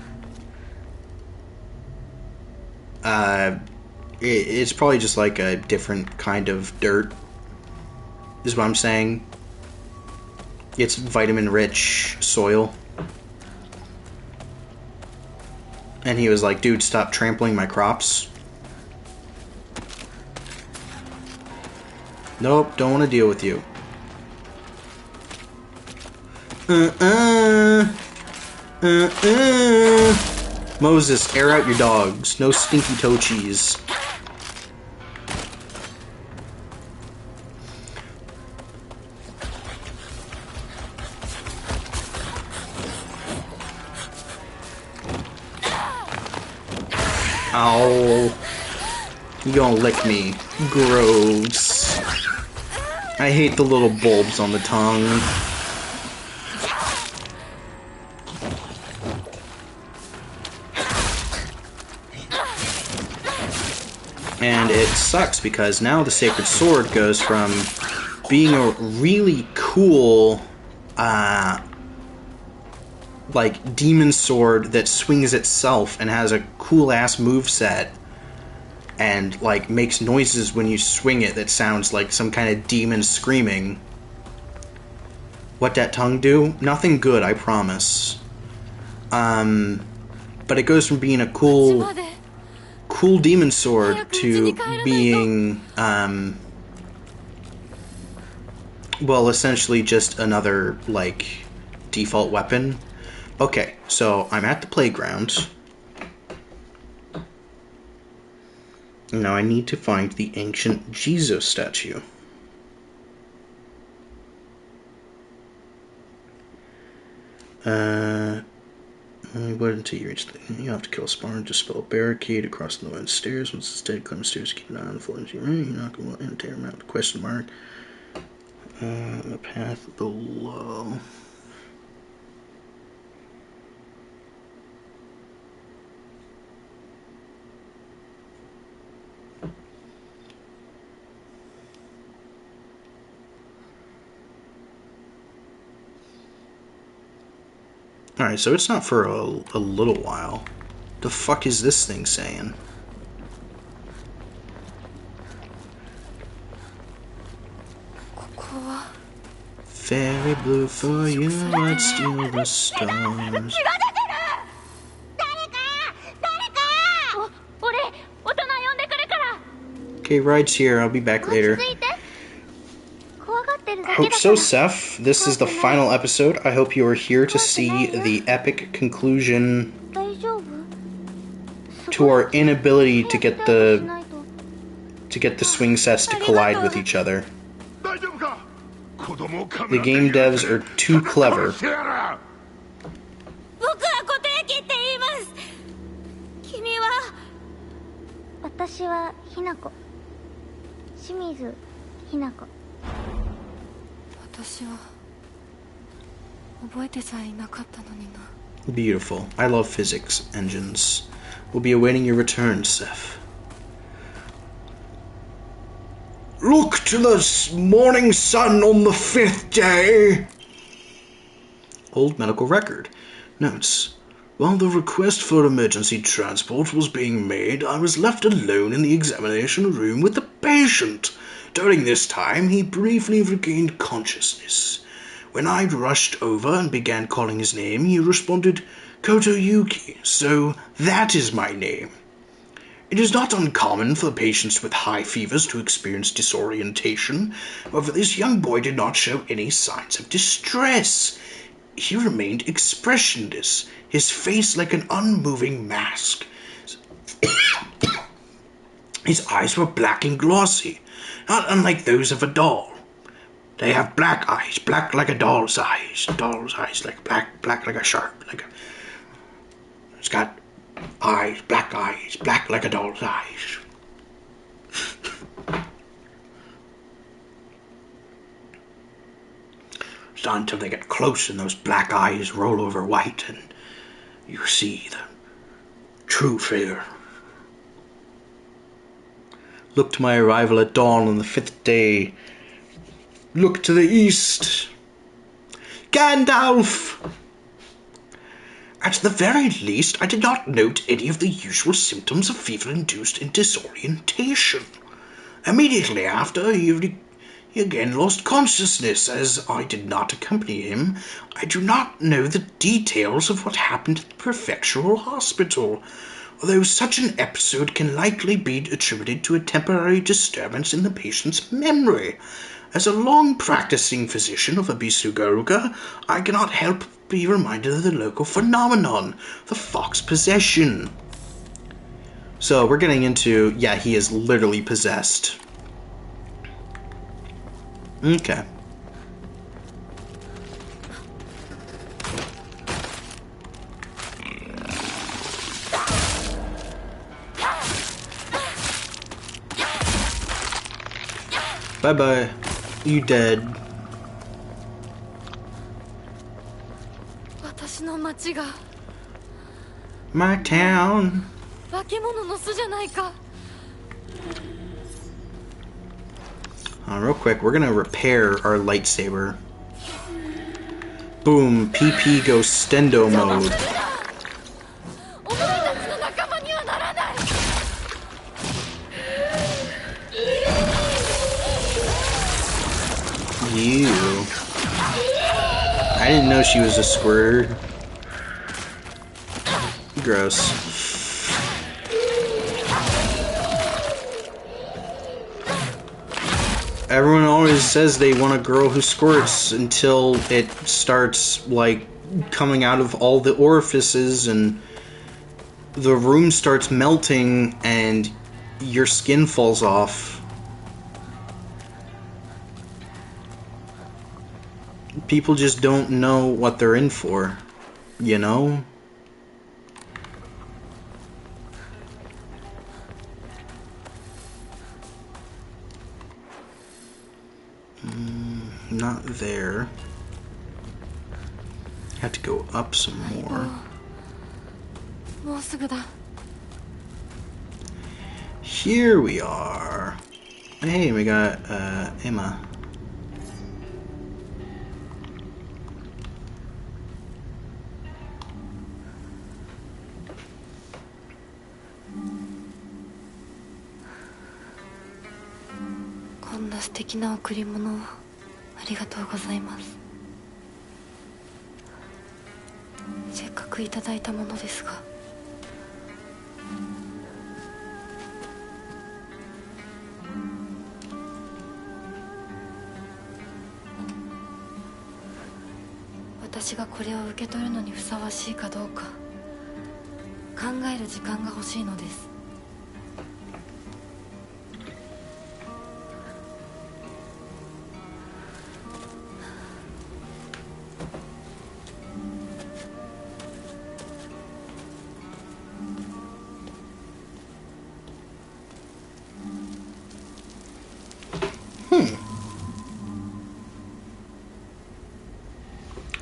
it's probably just, like, a different kind of dirt, is what I'm saying. It's vitamin-rich soil. And he was like, dude, stop trampling my crops. Nope, don't want to deal with you. Moses, air out your dogs. No stinky toe cheese. Ow. You gonna lick me. Gross. I hate the little bulbs on the tongue. And it sucks because now the Sacred Sword goes from being a really cool like demon sword that swings itself and has a cool ass move set and like makes noises when you swing it that sounds like some kind of demon screaming. What that tongue do? Nothing good, I promise. But it goes from being a cool demon sword to being, well, essentially just another, like, default weapon. Okay, so I'm at the playground. Now I need to find the ancient Jizo statue. Wait until you reach the... You have to kill a spawn, dispel a barricade across the wooden stairs. Once it's dead, climb the stairs, keep an eye on the floor. You're not going to enter him out. Question mark. The path below. Alright, so it's not for a little while. The fuck is this thing saying? Fairy blue for you, I'd steal the stars. Okay, ride's here. I'll be back later. Hope so, Seth. This is the final episode. I hope you are here to see the epic conclusion to our inability to get the swing sets to collide with each other. The game devs are too clever. Beautiful. I love physics engines. We'll be awaiting your return, Seth. Look to the morning sun on the 5th day. Old medical record. Notes. While the request for emergency transport was being made, I was left alone in the examination room with the patient. During this time, he briefly regained consciousness. When I rushed over and began calling his name, he responded, Kotoyuki, so that is my name. It is not uncommon for patients with high fevers to experience disorientation. However, this young boy did not show any signs of distress. He remained expressionless, his face like an unmoving mask. His eyes were black and glossy, not unlike those of a doll. They have black eyes, black like a doll's eyes like black like a shark, it's got eyes, black like a doll's eyes. It's not until they get close and those black eyes roll over white and you see the true figure. Look to my arrival at dawn on the 5th day. Look to the east. Gandalf! At the very least, I did not note any of the usual symptoms of fever-induced disorientation. Immediately after, he again lost consciousness. As I did not accompany him, I do not know the details of what happened at the prefectural hospital, although such an episode can likely be attributed to a temporary disturbance in the patient's memory. As a long-practicing physician of Abisu Garuga, I cannot help be reminded of the local phenomenon, the fox possession. So we're getting into, yeah, he is literally possessed. Okay. Bye-bye. You dead. My town. Real quick, we're gonna repair our lightsaber. Boom, PP goes stendo mode. You. I didn't know she was a squirter. Gross. Everyone always says they want a girl who squirts until it starts, like, coming out of all the orifices and the room starts melting and your skin falls off. People just don't know what they're in for, you know? Not there. Have to go up some more. Here we are. Hey, we got Emma.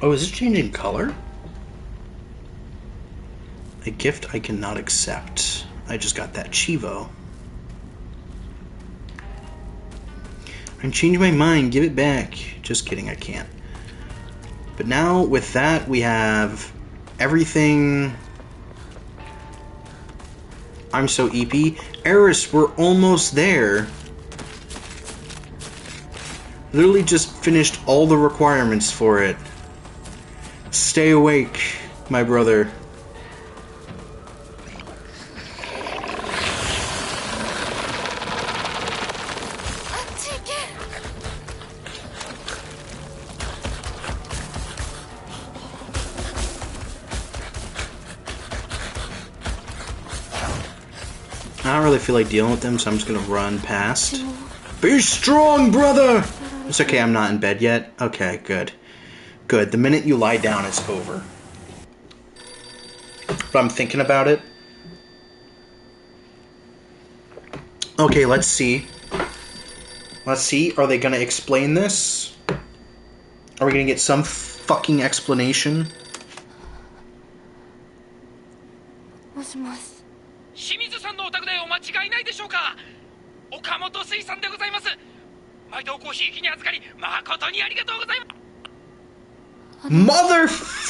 Oh, is it changing color? A gift I cannot accept. I just got that Chivo. I'm changing my mind. Give it back. Just kidding, I can't. But now, with that, we have everything. I'm so EP. Eris, we're almost there. Literally just finished all the requirements for it. Stay awake, my brother. I don't really feel like dealing with them, so I'm just gonna run past. Be strong, brother! It's okay, I'm not in bed yet. Okay, good. Good. The minute you lie down, it's over. But I'm thinking about it. Okay, let's see. Let's see. Are they gonna explain this? Are we gonna get some fucking explanation? もしもし。清水さんのお宅でお間違いないでしょうか。岡本水産でございます。毎度ごひいきに預かり誠にありがとうございます。 Motherfucker!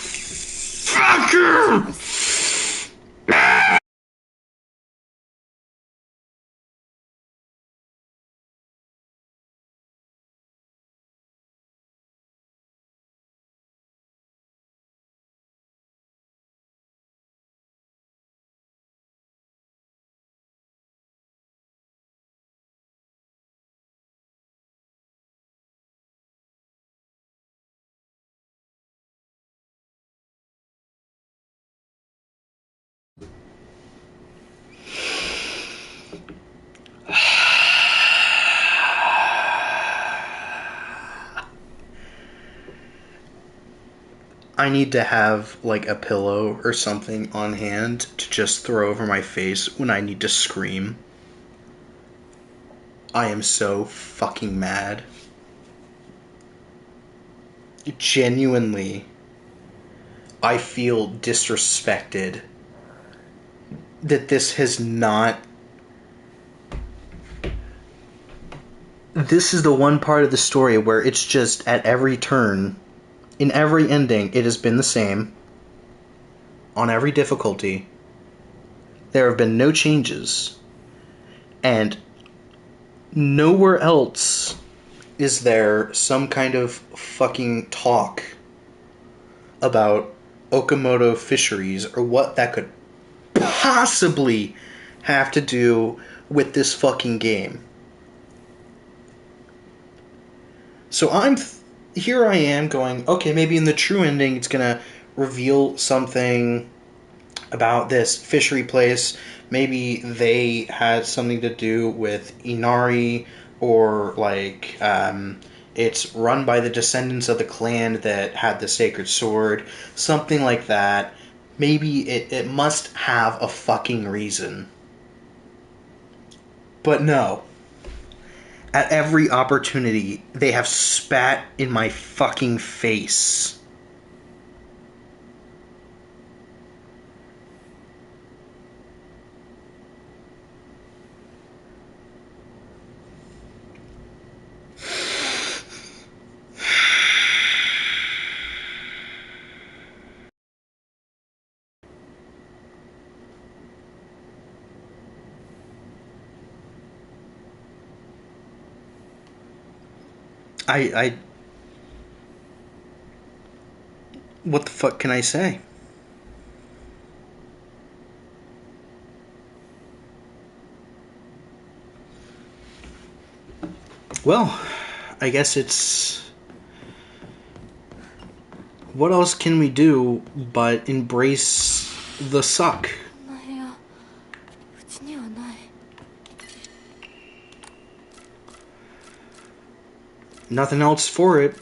I need to have, like, a pillow or something on hand to just throw over my face when I need to scream. I am so fucking mad. Genuinely, I feel disrespected that this has not... This is the one part of the story where it's just, at every turn, In every ending, it has been the same. On every difficulty. There have been no changes. And nowhere else is there some kind of fucking talk about Okamoto fisheries or what that could possibly have to do with this fucking game. So here I am going, okay, maybe in the true ending it's gonna reveal something about this fishery place. Maybe they had something to do with Inari, or like it's run by the descendants of the clan that had the sacred sword, something like that. Maybe it must have a fucking reason. But no. At every opportunity, they have spat in my fucking face. What the fuck can I say? Well, I guess it's... What else can we do but embrace the suck? Nothing else for it.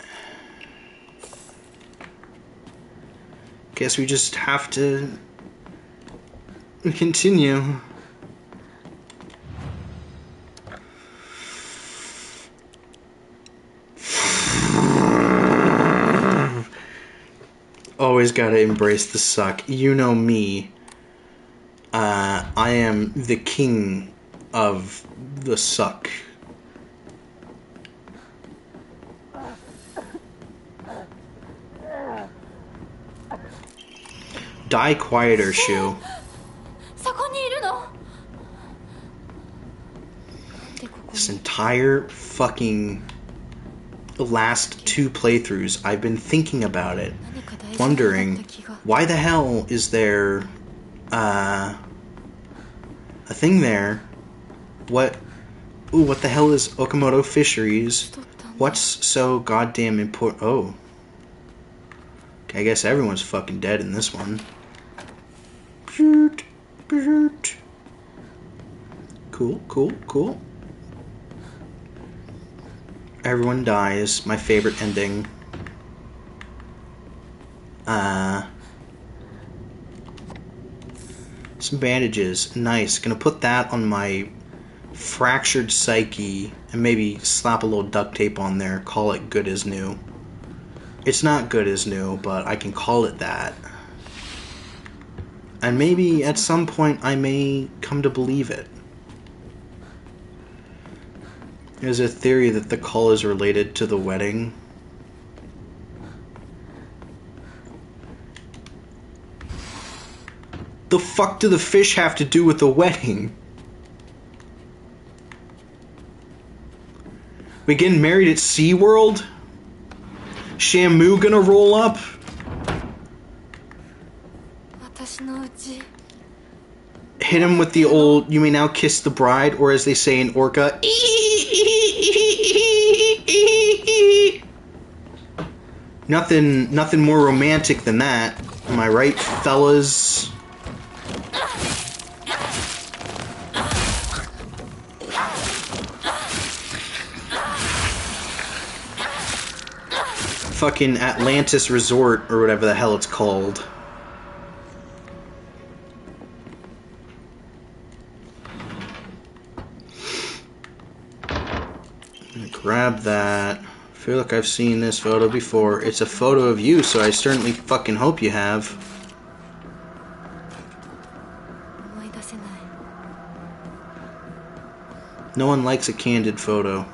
Guess we just have to continue. Always gotta embrace the suck. You know me. I am the king of the suck. Die quieter, Shu. This entire fucking last 2 playthroughs, I've been thinking about it, wondering why the hell is there a thing there? What the hell is Okamoto Fisheries? What's so goddamn important? Oh, okay, I guess everyone's fucking dead in this one. Cool. Everyone dies. My favorite ending. Some bandages. Nice. Gonna put that on my fractured psyche and maybe slap a little duct tape on there. Call it good as new. It's not good as new, but I can call it that. And maybe at some point I may come to believe it. There's a theory that the call is related to the wedding. The fuck do the fish have to do with the wedding? We getting married at SeaWorld? Shamu gonna roll up? Hit him with the old, you may now kiss the bride, or as they say in Orca, Nothing more romantic than that. Am I right, fellas? Fucking Atlantis Resort, or whatever the hell it's called. Grab that. I feel like I've seen this photo before. It's a photo of you, so I certainly fucking hope you have. No one likes a candid photo.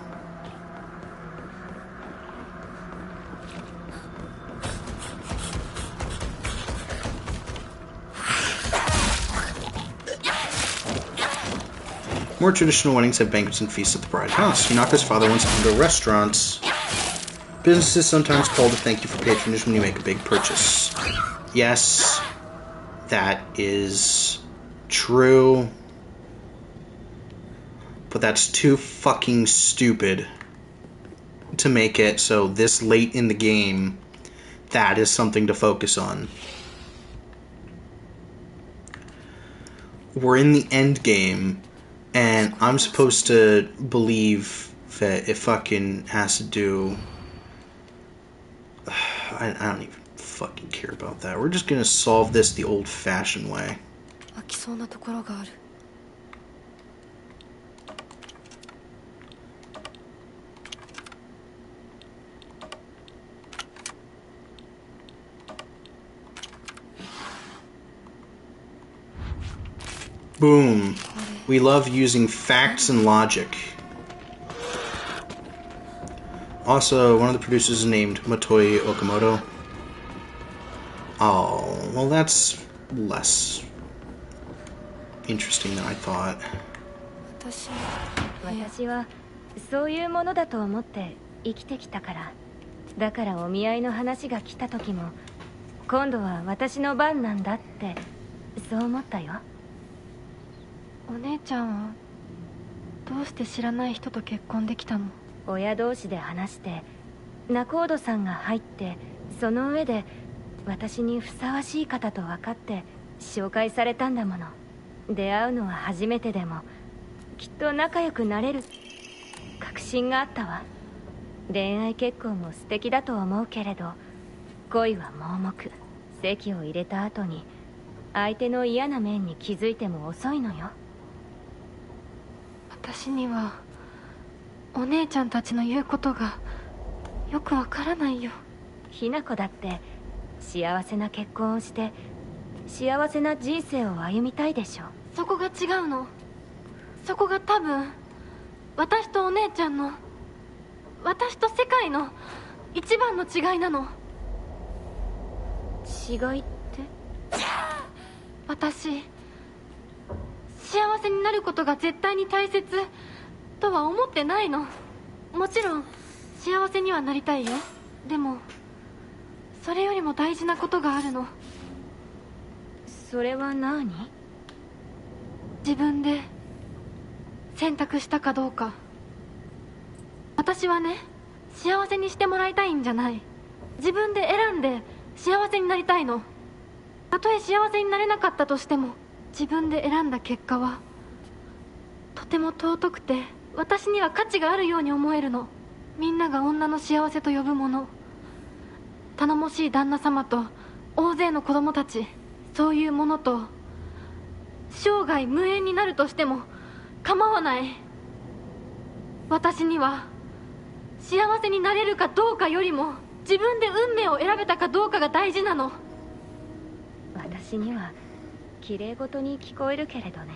More traditional weddings have banquets and feasts at the bride's house. Hinako's father once owned a restaurant. Businesses sometimes call to thank you for patronage when you make a big purchase. Yes, that is true. But that's too fucking stupid to make it so this late in the game that is something to focus on. We're in the end game, and I'm supposed to believe that it fucking has to do... I don't even fucking care about that. We're just gonna solve this the old-fashioned way. Boom. We love using facts and logic. Also, one of the producers is named Motoi Okamoto. Oh, well that's less interesting than I thought. 私はそういうものだと思って生きてきたから。だからお見合いの話が来た時も今度は私の番なんだってそう思ったよ。お姉ちゃんはどうして知らない人と結婚できたの？親同士で話して仲人さんが入ってその上で私にふさわしい方と分かって紹介されたんだもの。出会うのは初めてでもきっと仲良くなれる確信があったわ。恋愛結婚も素敵だと思うけれど恋は盲目。籍を入れた後に相手の嫌な面に気づいても遅いのよ。私にはお姉ちゃんたちの言うことがよくわからないよ。ひな子だって幸せな結婚をして幸せな人生を歩みたいでしょ。そこが違うの。そこが多分私とお姉ちゃんの私と世界の一番の違いなの。違いって？私幸せになることが絶対に大切とは思ってないの。もちろん幸せにはなりたいよ。でもそれよりも大事なことがあるの。それは何？自分で選択したかどうか。私はね、幸せにしてもらいたいんじゃない。自分で選んで幸せになりたいの。たとえ幸せになれなかったとしても自分で選んだ結果はとても尊くて私には価値があるように思えるの。みんなが女の幸せと呼ぶもの、頼もしい旦那様と大勢の子供たち、そういうものと生涯無縁になるとしても構わない。私には幸せになれるかどうかよりも自分で運命を選べたかどうかが大事なの。私には綺麗事に聞こえるけれどね。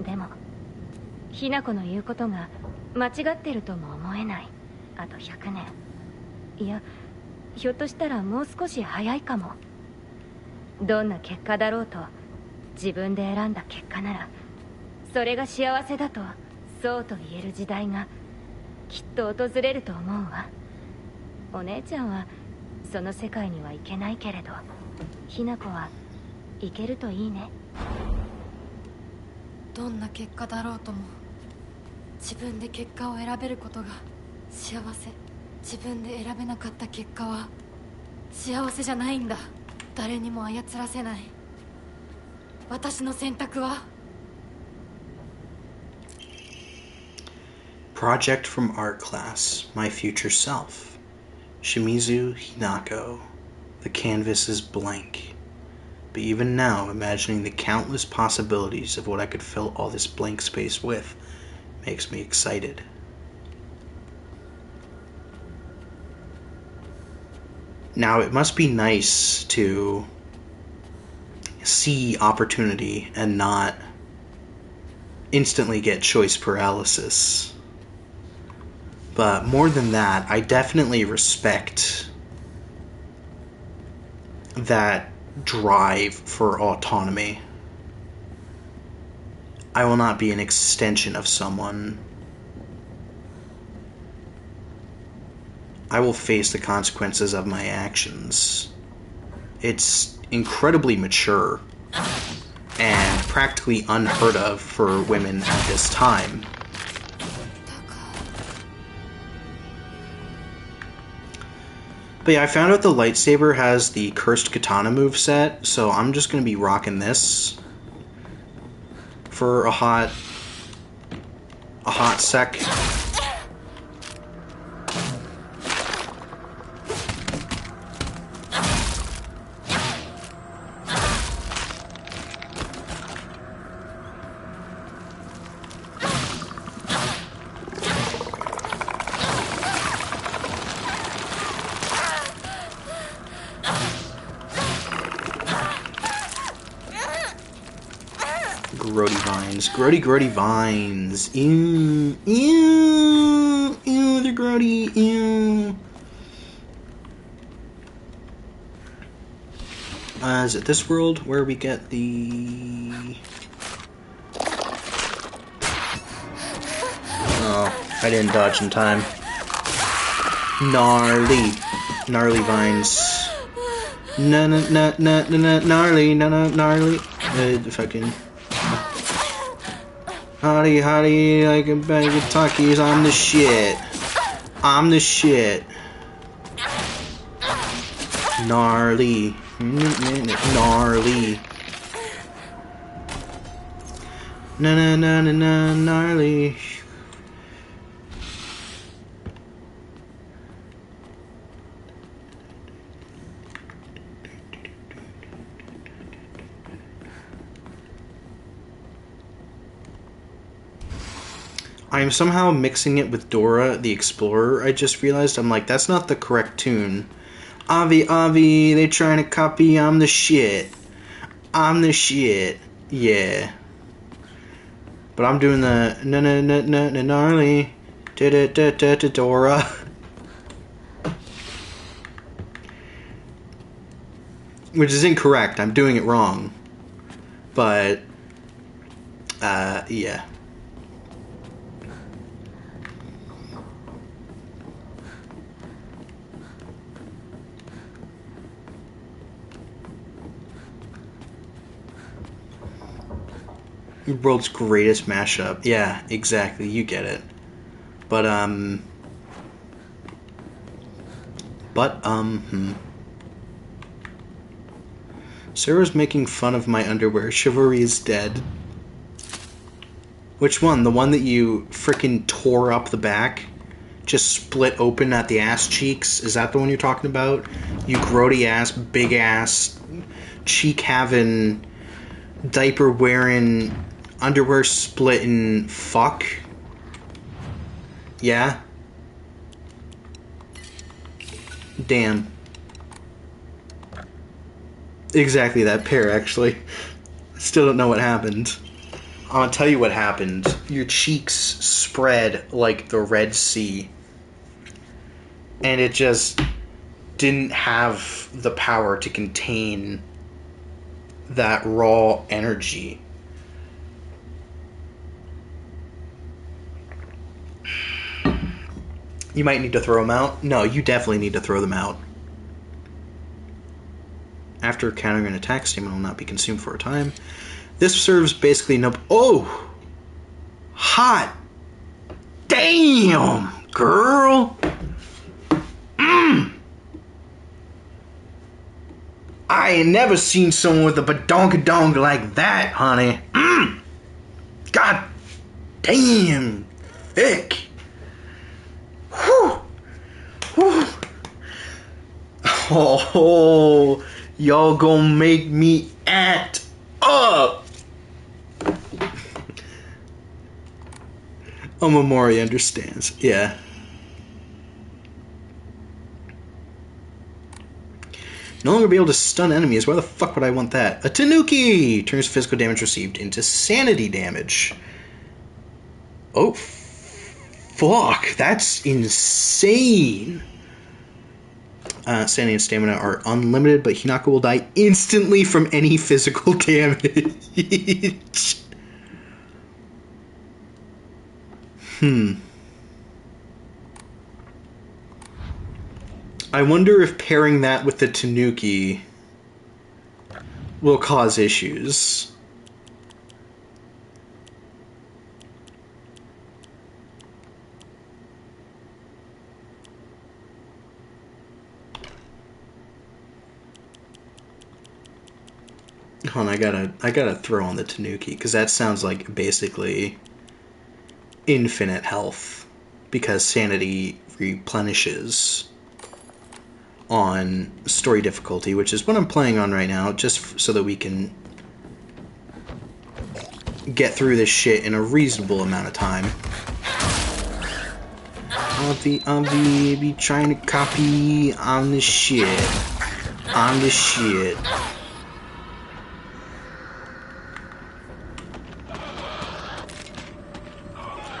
でもひな子の言うことが間違ってるとも思えない。あと100年、いやひょっとしたらもう少し早いかも。どんな結果だろうと自分で選んだ結果ならそれが幸せだとそうと言える時代がきっと訪れると思うわ。お姉ちゃんはその世界には行けないけれどひな子は行けるといいね。どんな結果だろうとも自分で結果を選べることが幸せ。自分で選べなかった結果は幸せじゃないんだ。誰にも操らせない。私の選択は。 Project from art class, my future self. Shimizu Hinako. The canvas is blank. But even now, imagining the countless possibilities of what I could fill all this blank space with makes me excited. Now, it must be nice to see opportunity and not instantly get choice paralysis. But more than that, I definitely respect that drive for autonomy. I will not be an extension of someone. I will face the consequences of my actions. It's incredibly mature and practically unheard of for women at this time. But yeah, I found out the lightsaber has the Cursed Katana moveset, so I'm just going to be rocking this for a hot sec. Grody vines. Grody vines. Ew. Ew. Ew, they're grody. Ew. Is it this world where we get the... Oh, I didn't dodge in time. Gnarly. Gnarly vines. Gnarly. Gnarly. Fucking... Hottie, like a bag of Takis, I'm the shit. I'm the shit. Gnarly. Gnarly. Gnarly. I'm somehow mixing it with Dora the Explorer. I just realized, I'm like, that's not the correct tune. Avi, they trying to copy, I'm the shit. I'm the shit. Yeah. But I'm doing the gnarly Dora. Which is incorrect. I'm doing it wrong. But, yeah. World's greatest mashup. Yeah, exactly. You get it. But, Sarah's making fun of my underwear. Chivalry is dead. Which one? The one that you frickin' tore up the back? Just split open at the ass cheeks? Is that the one you're talking about? You grody ass, big ass, cheek having, diaper wearing, underwear splitting fuck? Yeah? Damn. Exactly that pair, actually. Still don't know what happened. I'll tell you what happened. Your cheeks spread like the Red Sea. And it just didn't have the power to contain that raw energy. You might need to throw them out. No, you definitely need to throw them out. After countering an attack, stamina will not be consumed for a time. This serves basically no... Oh! Hot! Damn, girl! I ain't never seen someone with a badonkadonk like that, honey. God damn, thick. Whew. Whew. Oh, y'all gonna make me act up. Omamori understands. Yeah. No longer be able to stun enemies. Why the fuck would I want that? A Tanuki! Turns physical damage received into sanity damage. Oh, fuck. That's insane. Sanity and stamina are unlimited, but Hinako will die instantly from any physical damage. I wonder if pairing that with the Tanuki will cause issues. Hold on, I gotta throw on the Tanuki, because that sounds like basically infinite health, because sanity replenishes on story difficulty, which is what I'm playing on right now, just so that we can get through this shit in a reasonable amount of time. I'll be trying to copy on the shit. On the shit.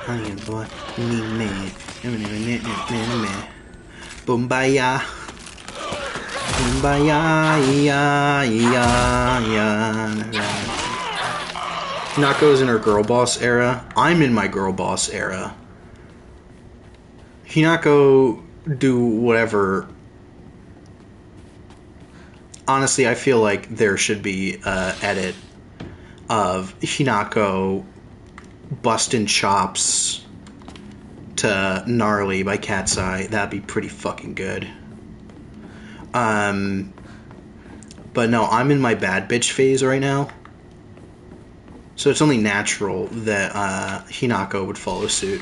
Honey boy, you need man. Bombaya. Bombaya, ya, ya, ya. Hinako's in her girl boss era. I'm in my girl boss era. Hinako do whatever. Honestly, I feel like there should be an edit of Hinako busting chops to Gnarly by Cat's Eye. That'd be pretty fucking good. But no, I'm in my bad bitch phase right now. So it's only natural that Hinako would follow suit,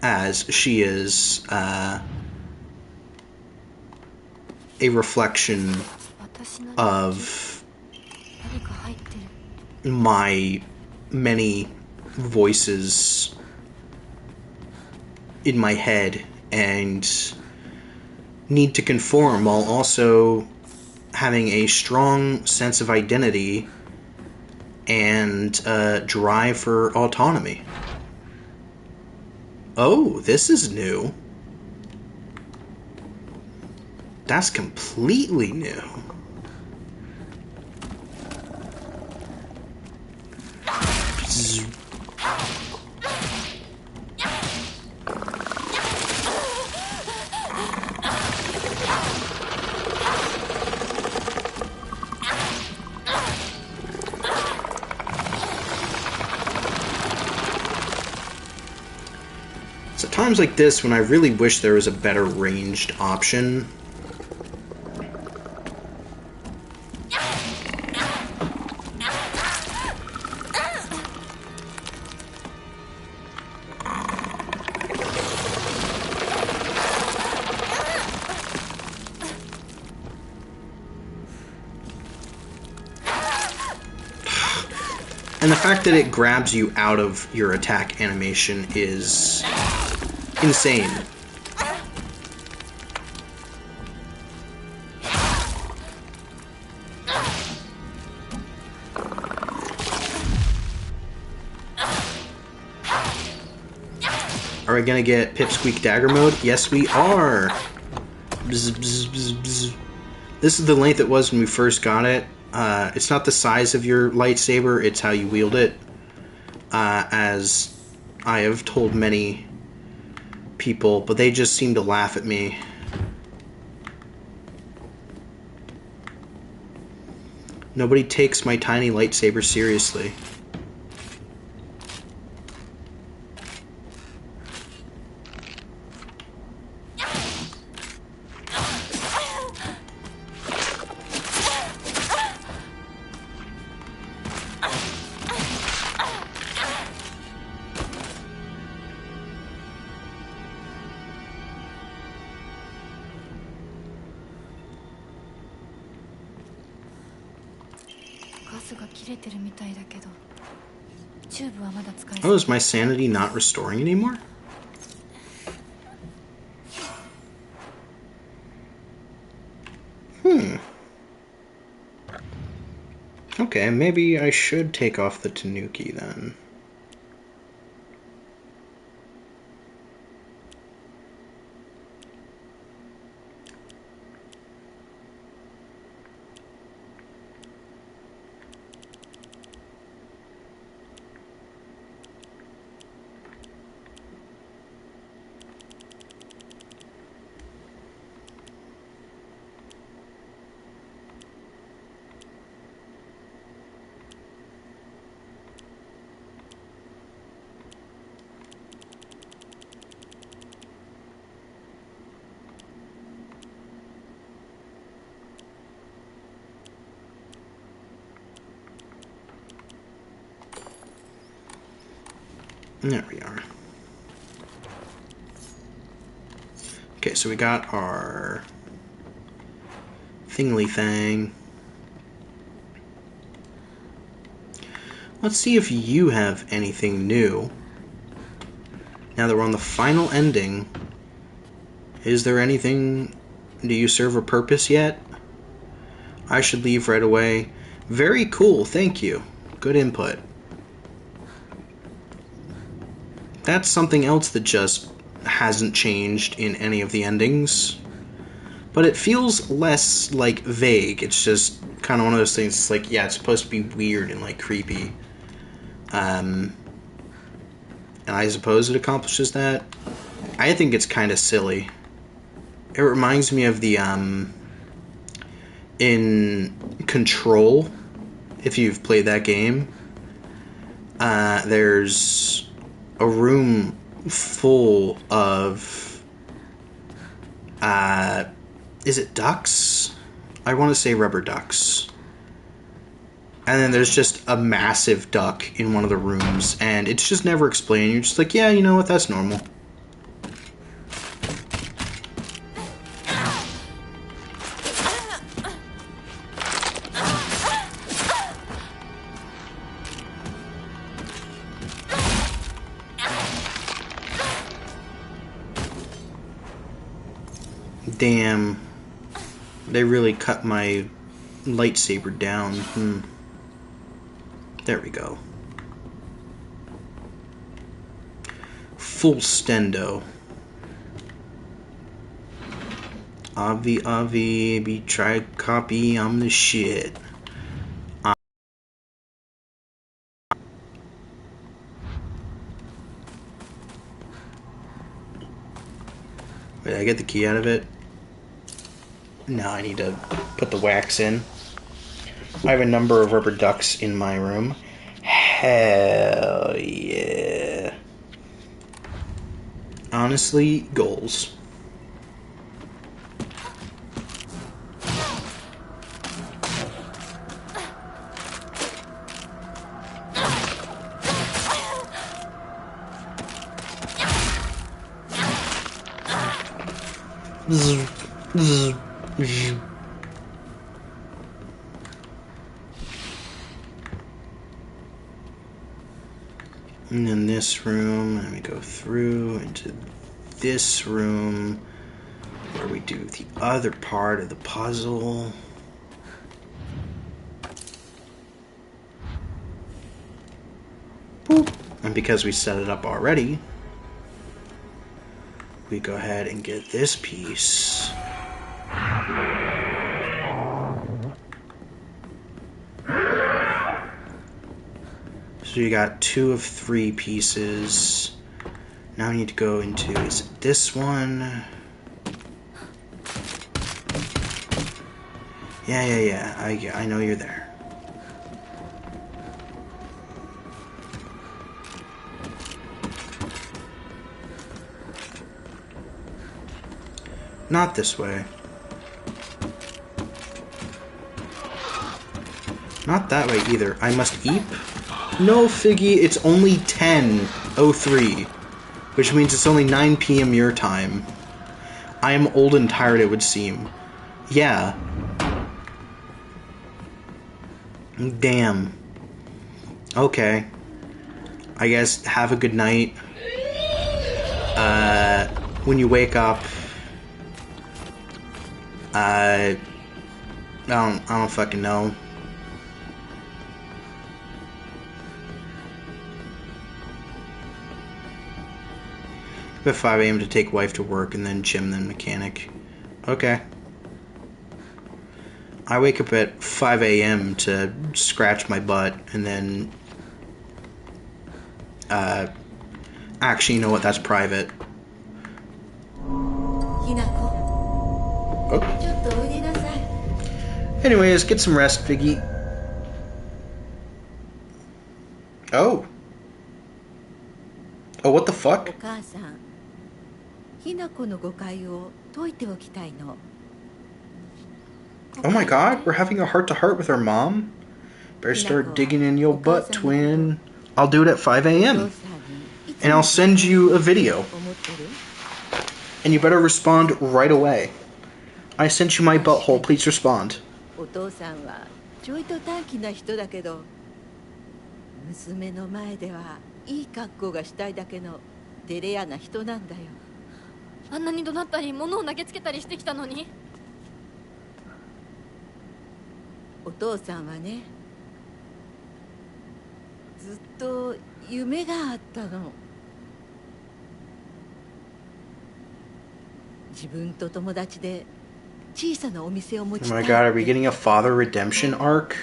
as she is a reflection of my many voices in my head and need to conform while also having a strong sense of identity and drive for autonomy. Oh, this is new. That's completely new. So times like this when I really wish there was a better ranged option. And the fact that it grabs you out of your attack animation is insane. Are we gonna get Pipsqueak Dagger mode? Yes, we are! Bzz, bzz, bzz, bzz. This is the length it was when we first got it. It's not the size of your lightsaber, it's how you wield it. As I have told many people, but they just seem to laugh at me. Nobody takes my tiny lightsaber seriously. Oh, is my sanity not restoring anymore? Okay, maybe I should take off the Tanuki then. There we are. Okay, so we got our thingly thing. Let's see if you have anything new. Now that we're on the final ending, is there anything... Do you serve a purpose yet? I should leave right away. Very cool, thank you. Good input. That's something else that just hasn't changed in any of the endings. But it feels less, like, vague. It's just kind of one of those things, it's like, yeah, it's supposed to be weird and, like, creepy. And I suppose it accomplishes that. I think it's kind of silly. It reminds me of the, in Control, if you've played that game, there's a room full of, is it ducks? I want to say rubber ducks. And then there's just a massive duck in one of the rooms, and it's just never explained. You're just like, yeah, you know what, that's normal. Damn. They really cut my lightsaber down. There we go. Full stendo. Avi, be try copy, I'm the shit. Wait, I get the key out of it? No, I need to put the wax in. I have a number of rubber ducks in my room. Hell yeah. Honestly, goals. And in this room, let me go through into this room where we do the other part of the puzzle. Boop. And because we set it up already, we go ahead and get this piece. So you got 2 of 3 pieces. Now we need to go into, is it this one? Yeah. I know you're there. Not this way. Not that way either. I must eep? No, Figgy, it's only 10:03, which means it's only 9 p.m. your time. I am old and tired, it would seem. Yeah. Damn. Okay. I guess have a good night. When you wake up, I don't fucking know. At 5 a.m. to take wife to work and then Jim, then mechanic. Okay. I wake up at 5 a.m. to scratch my butt and then... actually, you know what? That's private. Oh. Anyways, get some rest, Figgy. Oh. Oh, what the fuck? Oh my god, we're having a heart-to-heart with our mom? Better start digging in your butt, twin. I'll do it at 5 a.m. and I'll send you a video. 思ってる？ And you better respond right away. I sent you my butthole, please respond. お父さんはちょいと短気な人だけど、娘の前ではいい格好がしたいだけの照れ屋な人なんだよ。あんなに怒鳴ったり物を投げつけたりしてきたのに。お父さんはね、ずっと夢があったの。自分と友達で小さなお店を持 Oh ちた my い god, are っ we て。 getting a father redemption arc?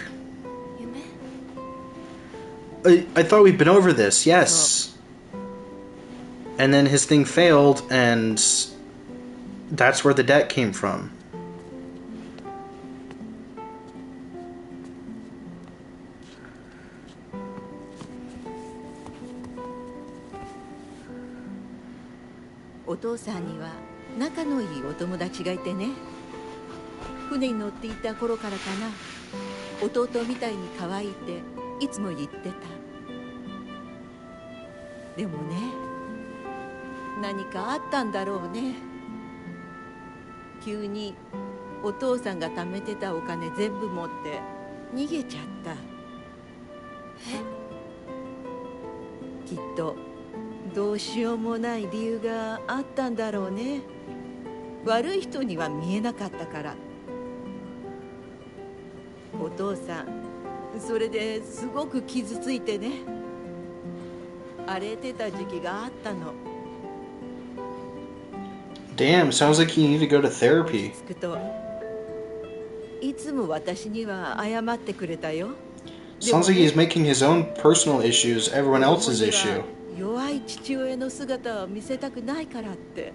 夢？ I thought we'd been over this, yes. And then his thing failed, and that's where the debt came from. お父さんには仲のいいお友達がいてね、船に乗っていた頃からかな、弟みたいに可愛いっていつも言ってた。でもね、何かあったんだろうね。急にお父さんが貯めてたお金全部持って逃げちゃった。きっとどうしようもない理由があったんだろうね。悪い人には見えなかったから。お父さんそれですごく傷ついてね、荒れてた時期があったの。 Damn, sounds like you need to go to therapy. つくといつも私には謝ってくれたよ。 Sounds like he's making his own personal issues everyone else's issue. 弱い父親の姿を見せたくないからって。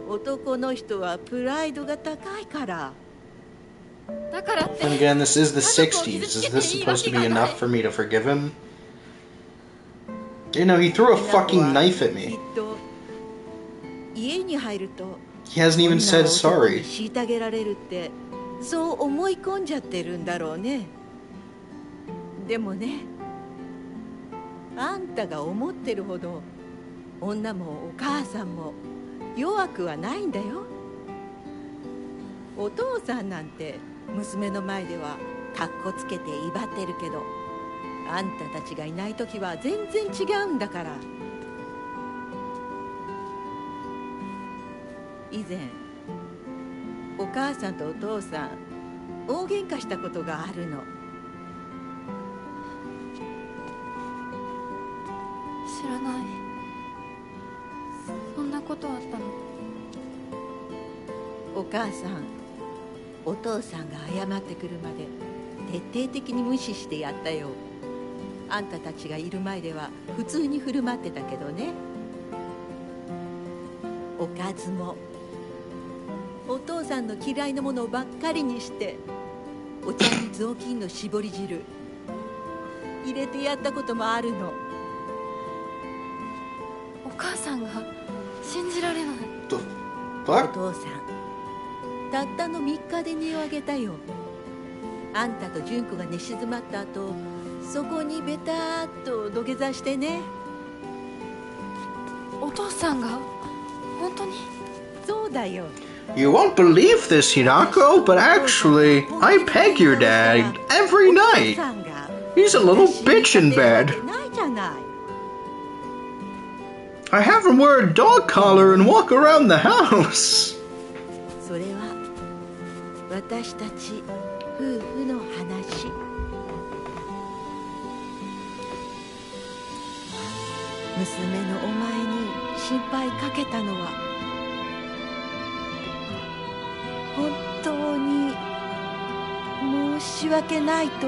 男の人はプライドが高いから。だからって。 And again, this is the 60s. Is this supposed to be enough for me to forgive him? You know, he threw a fucking knife at き me. っと家に入ると He hasn't even said 女の男に sorry. 虐げられるってそう思い込んじゃってるんだろうね。でもね、あんたが思ってるほど女もお母さんも弱くはないんだよ。お父さんなんて娘の前ではカッコつけて威張ってるけど、あんたたちがいない時は全然違うんだから。以前お母さんとお父さん大喧嘩したことがあるの。知らない。そんなことあったの？お母さんお父さんが謝ってくるまで徹底的に無視してやったよ。あんたたちがいる前では普通に振る舞ってたけどね。おかずもお父さんの嫌いなものばっかりにして、お茶に雑巾の絞り汁入れてやったこともあるの。お母さんが信じられない。 The お fuck? 父さんたったの3日で値を上げたよ。あんたと純子が寝静まった後、そこにベターっと土下座してね。お父さんが本当に？そうだよ。 You won't believe this, Hinako, but actually, I peg your dad every お父 night. さんが He's a little bitch in 私に勝 bed. てるわけないじゃない。 I have him wear a dog collar and walk around the house. それは私たち夫婦の話。娘のお前に心配かけたのは本当に申し訳ないと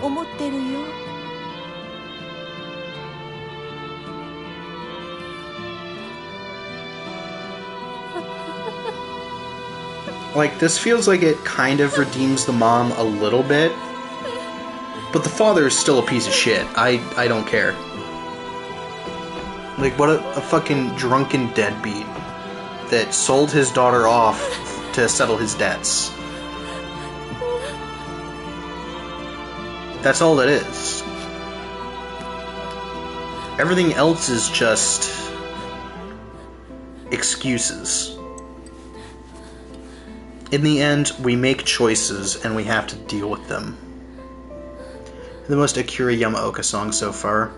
思ってるよ。 Like, this feels like it kind of redeems the mom a little bit, but the father is still a piece of shit. I don't care. Like, what a fucking drunken deadbeat that sold his daughter off to settle his debts. That's all it is. Everything else is just excuses. In the end, we make choices and we have to deal with them. The most Akira Yamaoka song so far.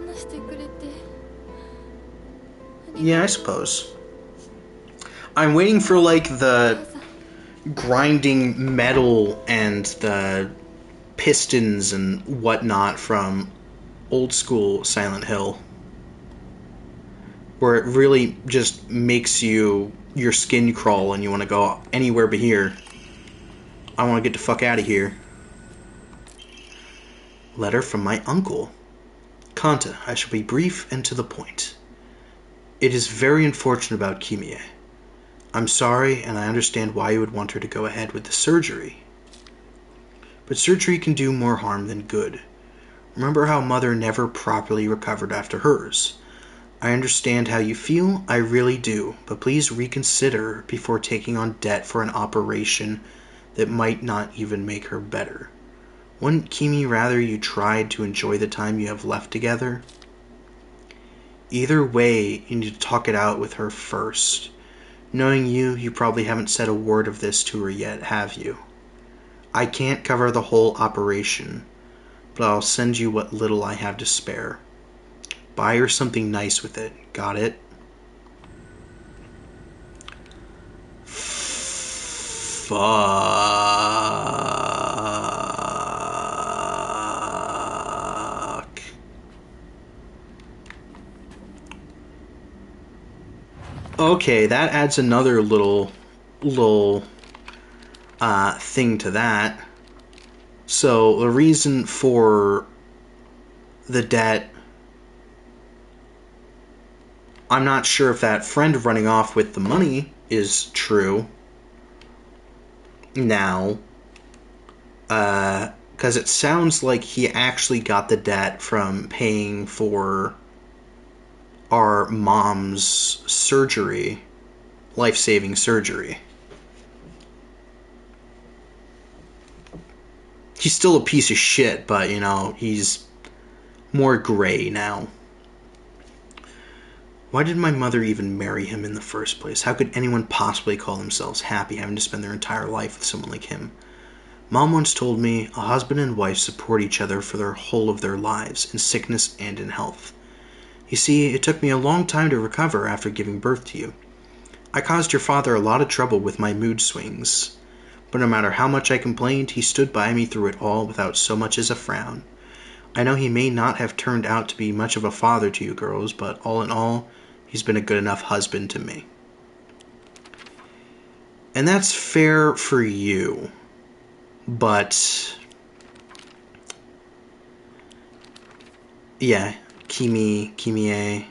Yeah, I suppose. I'm waiting for, like, the grinding metal and the pistons and whatnot from old school Silent Hill, where it really just makes your skin crawl and you want to go anywhere but here. I want to get the fuck out of here. Letter from my uncle. Kanta, I shall be brief and to the point. It is very unfortunate about Kimie. I'm sorry, and I understand why you would want her to go ahead with the surgery. But surgery can do more harm than good. Remember how Mother never properly recovered after hers. I understand how you feel, I really do, but please reconsider before taking on debt for an operation that might not even make her better. Wouldn't Kimie rather you tried to enjoy the time you have left together? Either way, you need to talk it out with her first. Knowing you probably haven't said a word of this to her yet, have you? I can't cover the whole operation, but I'll send you what little I have to spare. Buy her something nice with it. Got it? Fuck. Okay, that adds another little thing to that. So the reason for the debt, I'm not sure if that friend running off with the money is true now, because it sounds like he actually got the debt from paying for our mom's surgery, life-saving surgery. He's still a piece of shit, but, you know, he's more gray now. Why did my mother even marry him in the first place? How could anyone possibly call themselves happy having to spend their entire life with someone like him? Mom once told me a husband and wife support each other for the whole of their lives, in sickness and in health. You see, it took me a long time to recover after giving birth to you. I caused your father a lot of trouble with my mood swings, but no matter how much I complained, he stood by me through it all without so much as a frown. I know he may not have turned out to be much of a father to you girls, but all in all, he's been a good enough husband to me. And that's fair for you, but yeah, Kimie,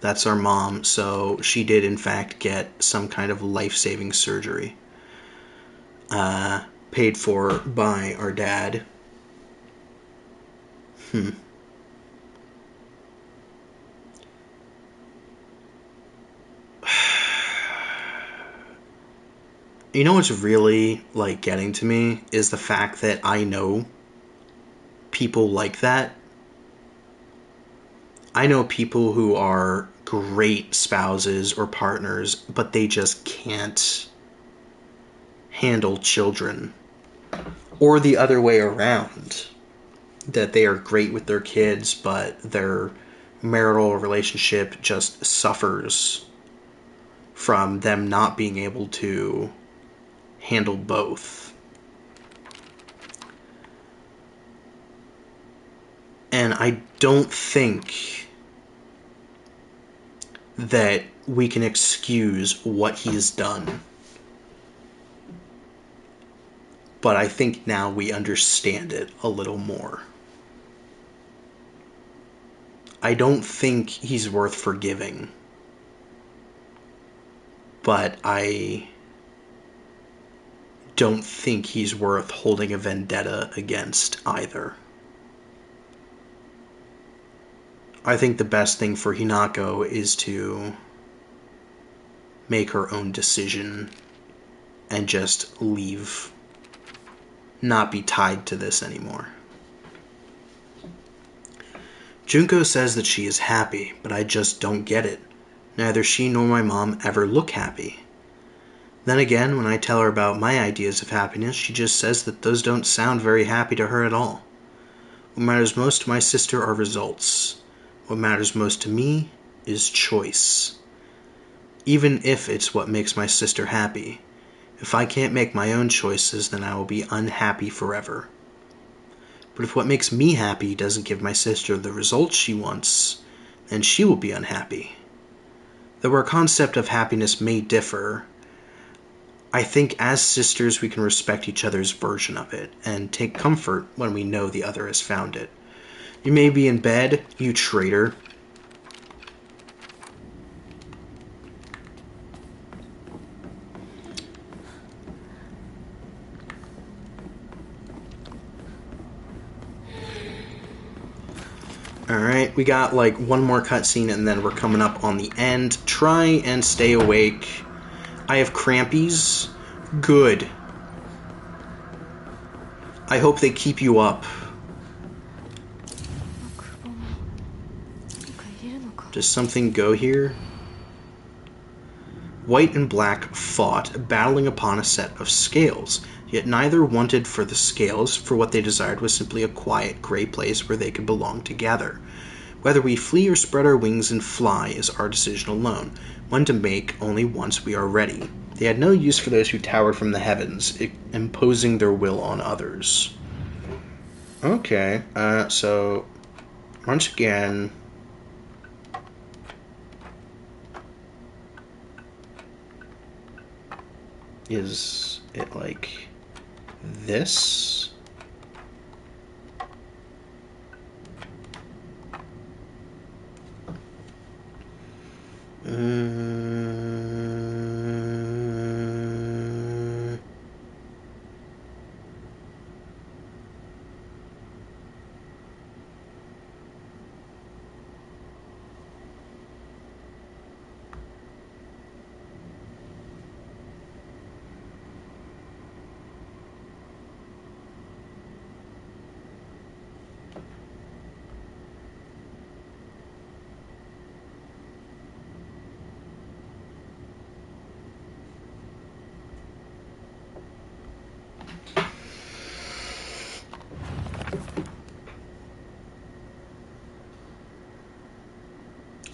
that's our mom, so she did in fact get some kind of life-saving surgery, paid for by our dad. You know what's really, like, getting to me is the fact that I know people like that. I know people who are great spouses or partners, but they just can't handle children. Or the other way around. That they are great with their kids, but their marital relationship just suffers from them not being able to handle both. And I don't think that we can excuse what he's done. But I think now we understand it a little more. I don't think he's worth forgiving. But I don't think he's worth holding a vendetta against either. I think the best thing for Hinako is to make her own decision and just leave. Not be tied to this anymore. Junko says that she is happy, but I just don't get it. Neither she nor my mom ever look happy. Then again, when I tell her about my ideas of happiness, she just says that those don't sound very happy to her at all. What matters most to my sister are results. What matters most to me is choice. Even if it's what makes my sister happy. If I can't make my own choices, then I will be unhappy forever. But if what makes me happy doesn't give my sister the results she wants, then she will be unhappy. Though our concept of happiness may differ, I think as sisters we can respect each other's version of it, and take comfort when we know the other has found it. You may be in bed, you traitor. Alright, we got like one more cutscene and then we're coming up on the end. Try and stay awake. I have crampies. Good. I hope they keep you up. Does something go here? White and black fought, battling upon a set of scales. Yet neither wanted for the scales, for what they desired was simply a quiet, gray place where they could belong together. Whether we flee or spread our wings and fly is our decision alone, one to make only once we are ready. They had no use for those who towered from the heavens, imposing their will on others. Okay, so, once again... Is it like this?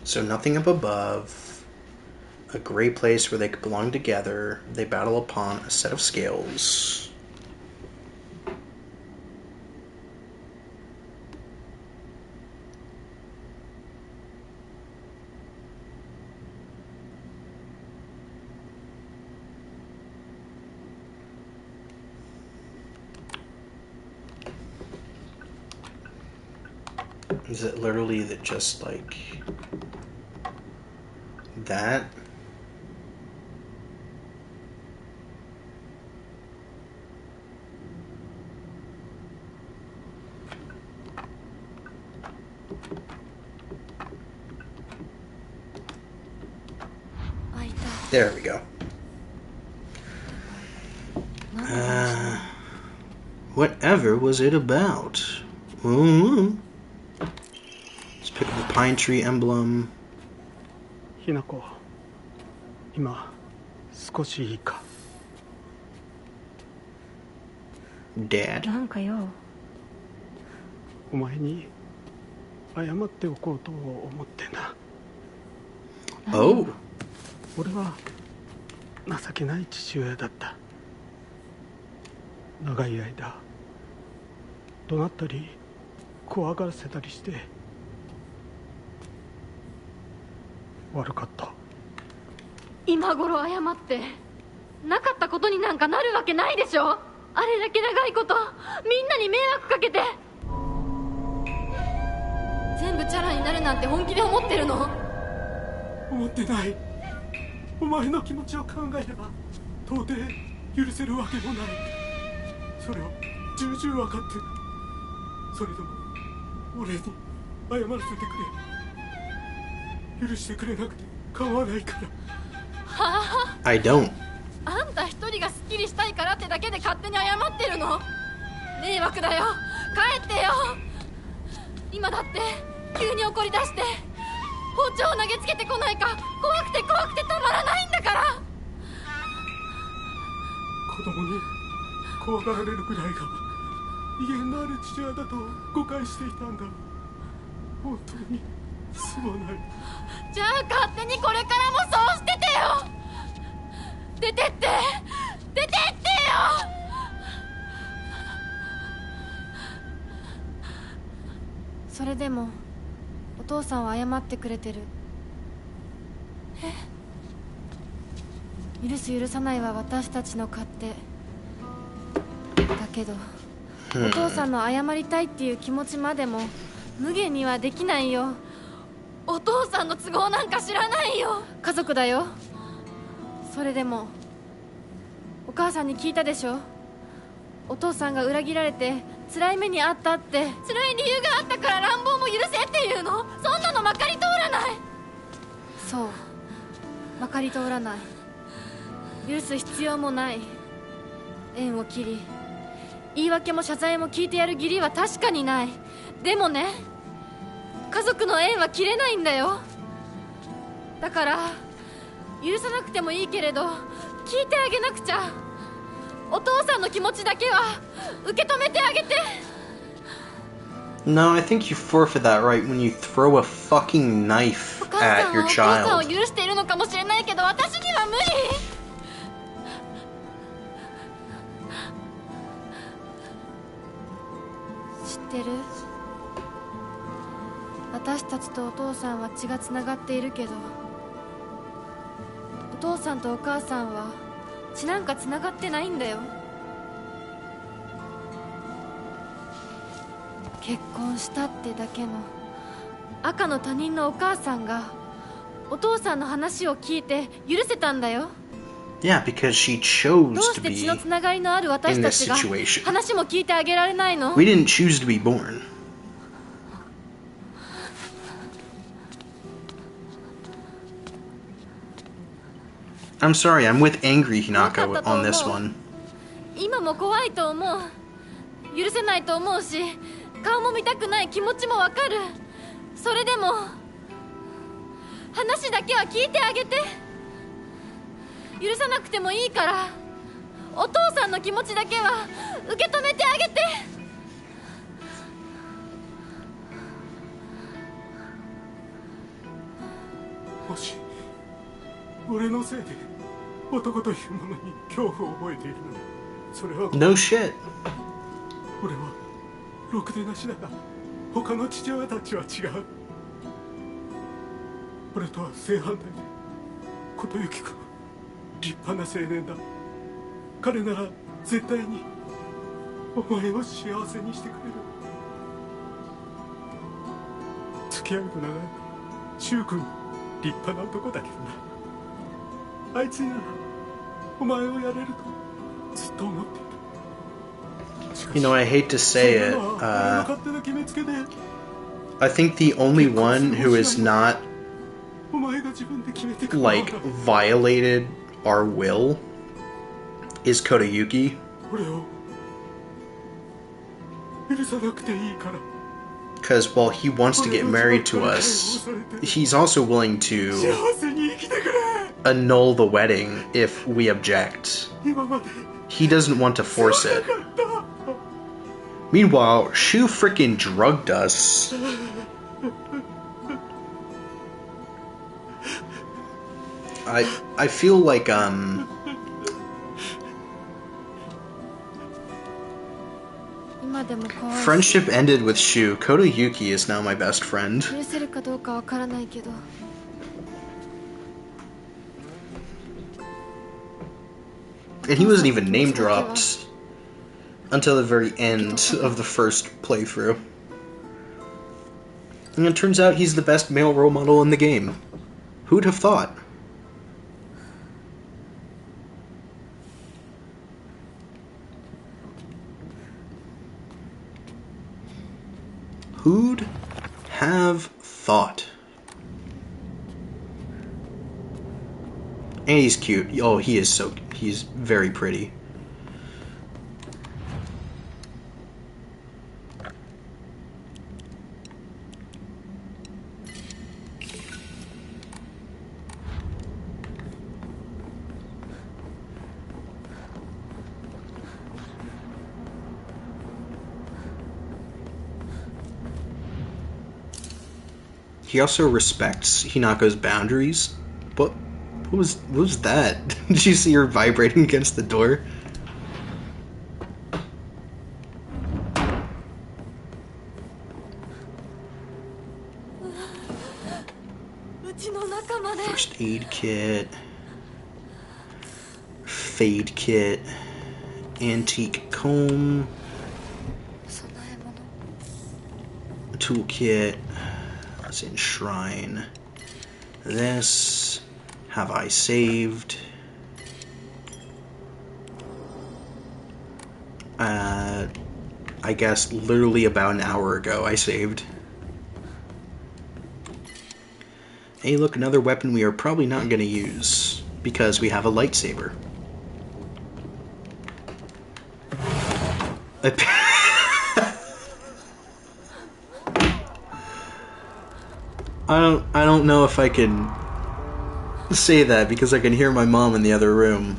So nothing up above, a gray place where they could belong together, they battle upon a set of scales. Is it literally that just like that? There we go. Whatever was it about? Let's pick up the pine tree emblem. ひなこ、今少しいいか? Dad. なんかよ。お前に謝っておこうと思ってな。Oh. 俺は情けない父親だった。長い間怒鳴ったり怖がらせたりして悪かった。今頃謝ってなかったことになんかなるわけないでしょ。あれだけ長いことみんなに迷惑かけて、全部チャラになるなんて本気で思ってるの？思ってない。お前の気持ちを考えれば到底許せるわけもない。それを重々分かってる。それでも俺に謝らせてくれ。許してくれなくて構わないから。はあ、 I don't. あんた一人がスッキリしたいからってだけで勝手に謝ってるの？迷惑だよ。帰ってよ。今だって急に怒り出して包丁を投げつけてこないか怖くてたまらないんだから。子供に怖がられるくらいが威厳のある父親だと誤解していたんだ。本当にすまない。じゃあ勝手にこれからもそうしててよ。出てってよ。それでもお父さんは謝ってくれてる。許す許さないは私たちの勝手だけど、お父さんの謝りたいっていう気持ちまでも無限にはできないよ。お父さんの都合なんか知らないよ。家族だよ。それでもお母さんに聞いたでしょ。お父さんが裏切られて辛い目にあったって。辛い理由があったから乱暴も許せっていうの？そんなのまかり通らない。そう、まかり通らない。許す必要もない。縁を切り言い訳も謝罪も聞いてやる義理は確かにない。でもね、家族の縁は切れないんだよ。だから許さなくてもいいけれど聞いてあげなくちゃ。お父さんの気持ちだけは受け止めてあげて。 No, I think you forfeit that right when you throw a fucking knife お母さ at ん your はお父さんを child. 許しているのかもしれないけど私には無理。知ってる？私たちとお父さんは血がつながっているけど、お父さんとお母さんは血なんかつながってないんだよ。結婚したってだけの赤の他人のお母さんがお父さんの話を聞いて許せたんだよ。 Yeah, because she ど chose う to して血 be. のつながりのある私たちが in this situation. 話も聞いてあげられないの？ We didn't choose to be born. I'm sorry, I'm with angry Hinako on this one. 今も怖いと思う。許せないと思うし顔も見たくない気持ちもわかる。それでも話だけは聞いてあげて。許さなくてもいいからお父さんの気持ちだけは受け止めてあげて。もし俺のせいで男というものに恐怖を覚えているのに、それは No shit. 俺はろくでなしだが他の父親たちは違う。俺とは正反対で、琴行君は立派な青年だ。彼なら絶対にお前を幸せにしてくれる。付き合うの長い柊君、立派な男だけどな。あいつにならお前をやれるとずっと思っていた。 You know, I hate to say it. I think the only one who is not like violated our will is Kodayuki. Because while he wants to get married to us, he's also willing to annul the wedding if we object. He doesn't want to force it. Meanwhile, Shu freaking drugged us. I feel like friendship ended with Shu. Kodayuki is now my best friend. 許せるかどうかわからないけど And he wasn't even name dropped until the very end of the first playthrough. And it turns out he's the best male role model in the game. Who'd have thought? Who'd have thought? And he's cute. Oh, he is so... He's very pretty. He also respects Hinako's boundaries. What was that? Did you see her vibrating against the door? First aid kit. Fade kit. Antique comb. Toolkit. Let's enshrine. This. Have I saved? I guess literally about an hour ago I saved. Hey, look, another weapon we are probably not going to use because we have a lightsaber. I don't know if I can say that because I can hear my mom in the other room.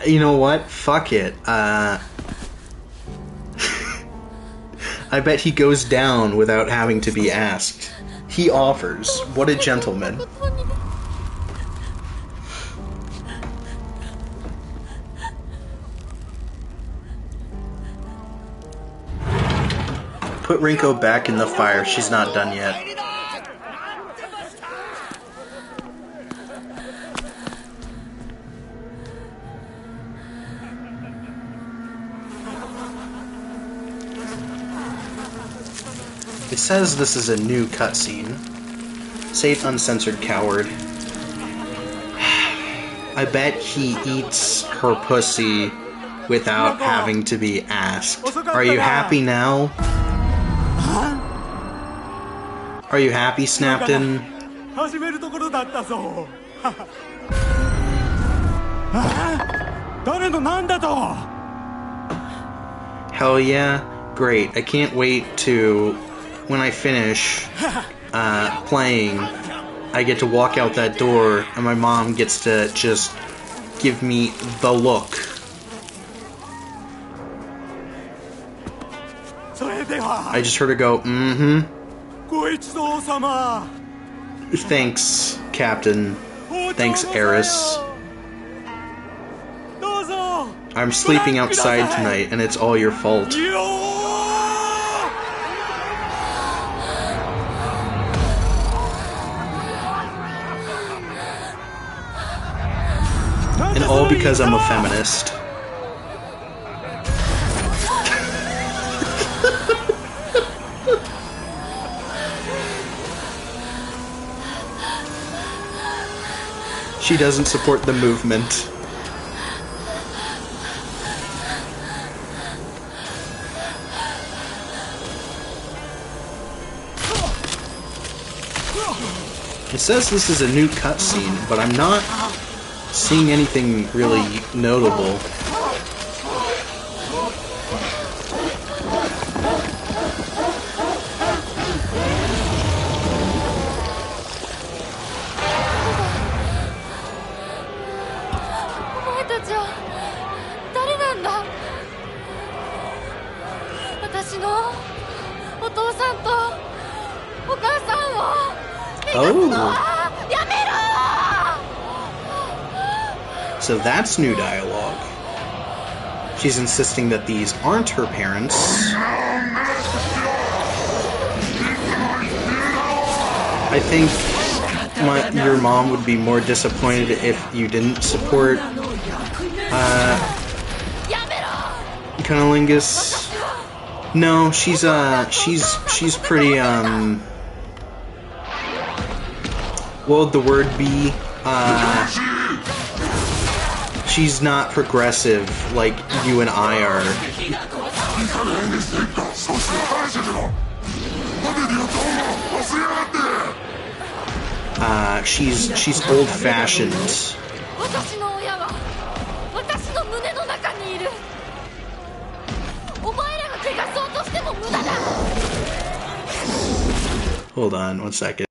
You know what? Fuck it. I bet he goes down without having to be asked. He offers. What a gentleman. Put Rinko back in the fire. She's not done yet. It says this is a new cutscene. Save uncensored coward. I bet he eats her pussy without having to be asked. Are you happy now? Are you happy, Snapton? Hell yeah. Great. I can't wait to, when I finish playing, I get to walk out that door and my mom gets to just give me the look. I just heard her go, mm-hmm. Thanks, Captain. Thanks, Eris. I'm sleeping outside tonight, and it's all your fault. And all because I'm a feminist. She doesn't support the movement. It says this is a new cutscene, but I'm not seeing anything really notable. So that's new dialogue. She's insisting that these aren't her parents. I think your mom would be more disappointed if you didn't support Cunnilingus. No, she's pretty what would the word be? She's not progressive like you and I are. She's old-fashioned. Hold on 1 second.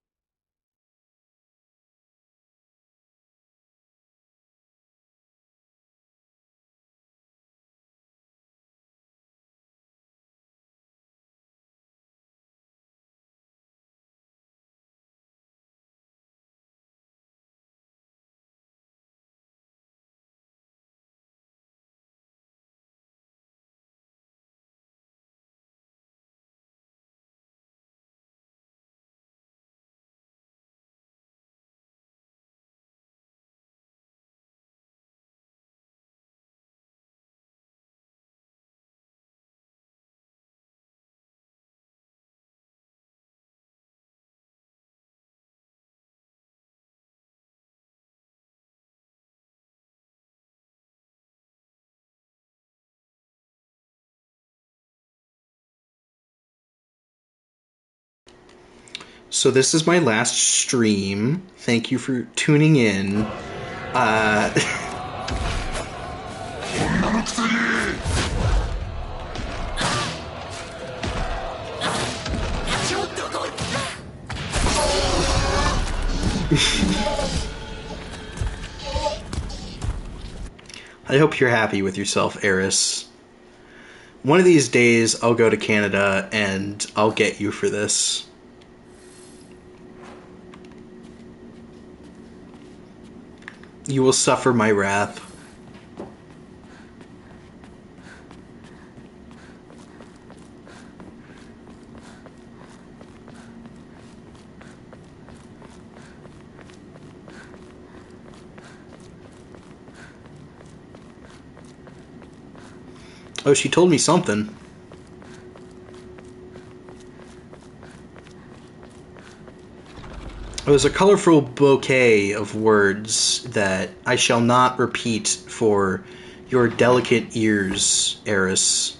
So this is my last stream. Thank you for tuning in. I hope you're happy with yourself, Eris. One of these days, I'll go to Canada and I'll get you for this. You will suffer my wrath. Oh, she told me something. It was a colorful bouquet of words that I shall not repeat for your delicate ears, Eris.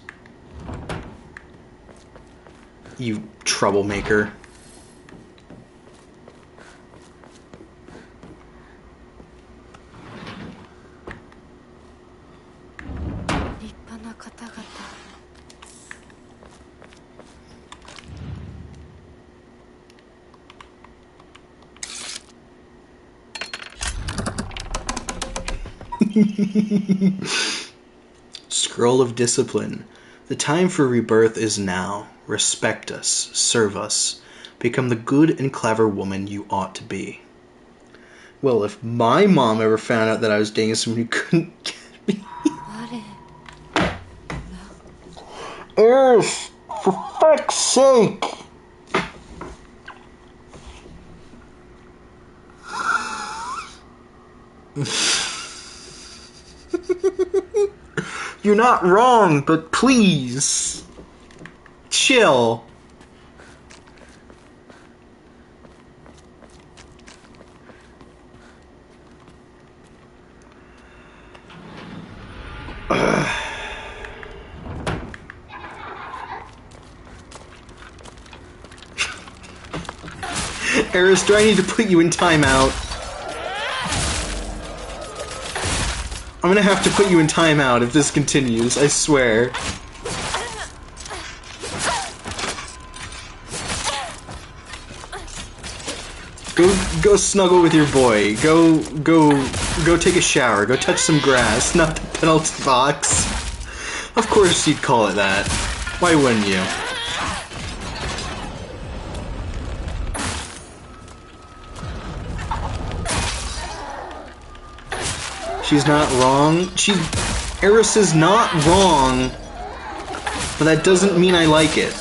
You troublemaker. Scroll of Discipline. The time for rebirth is now. Respect us, serve us, become the good and clever woman you ought to be. Well, if my mom ever found out that I was dating someone who couldn't get me. Earth, for fuck's sake! You're not wrong, but please, chill. Eris, do I need to put you in timeout? I'm gonna have to put you in timeout if this continues, I swear. Go snuggle with your boy. Go take a shower. Go touch some grass, not the penalty box. Of course you'd call it that. Why wouldn't you? She's not wrong. Eris is not wrong, but that doesn't mean I like it.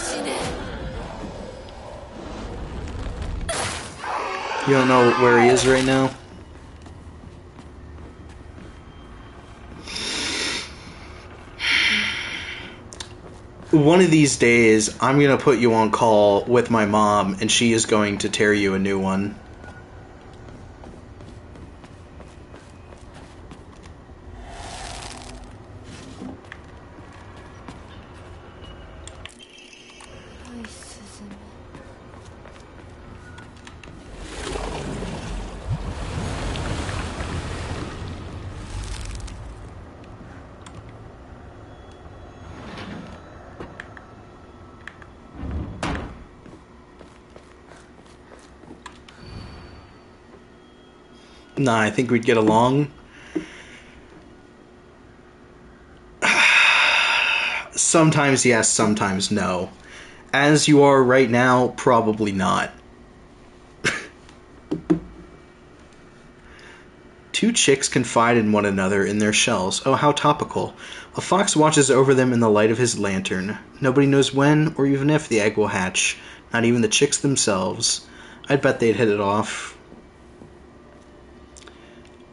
You don't know where he is right now? One of these days, I'm gonna put you on call with my mom, and she is going to tear you a new one. Nah, I think we'd get along. Sometimes yes, sometimes no. As you are right now, probably not. Two chicks confide in one another in their shells. Oh, how topical. A fox watches over them in the light of his lantern. Nobody knows when or even if the egg will hatch. Not even the chicks themselves. I'd bet they'd hit it off.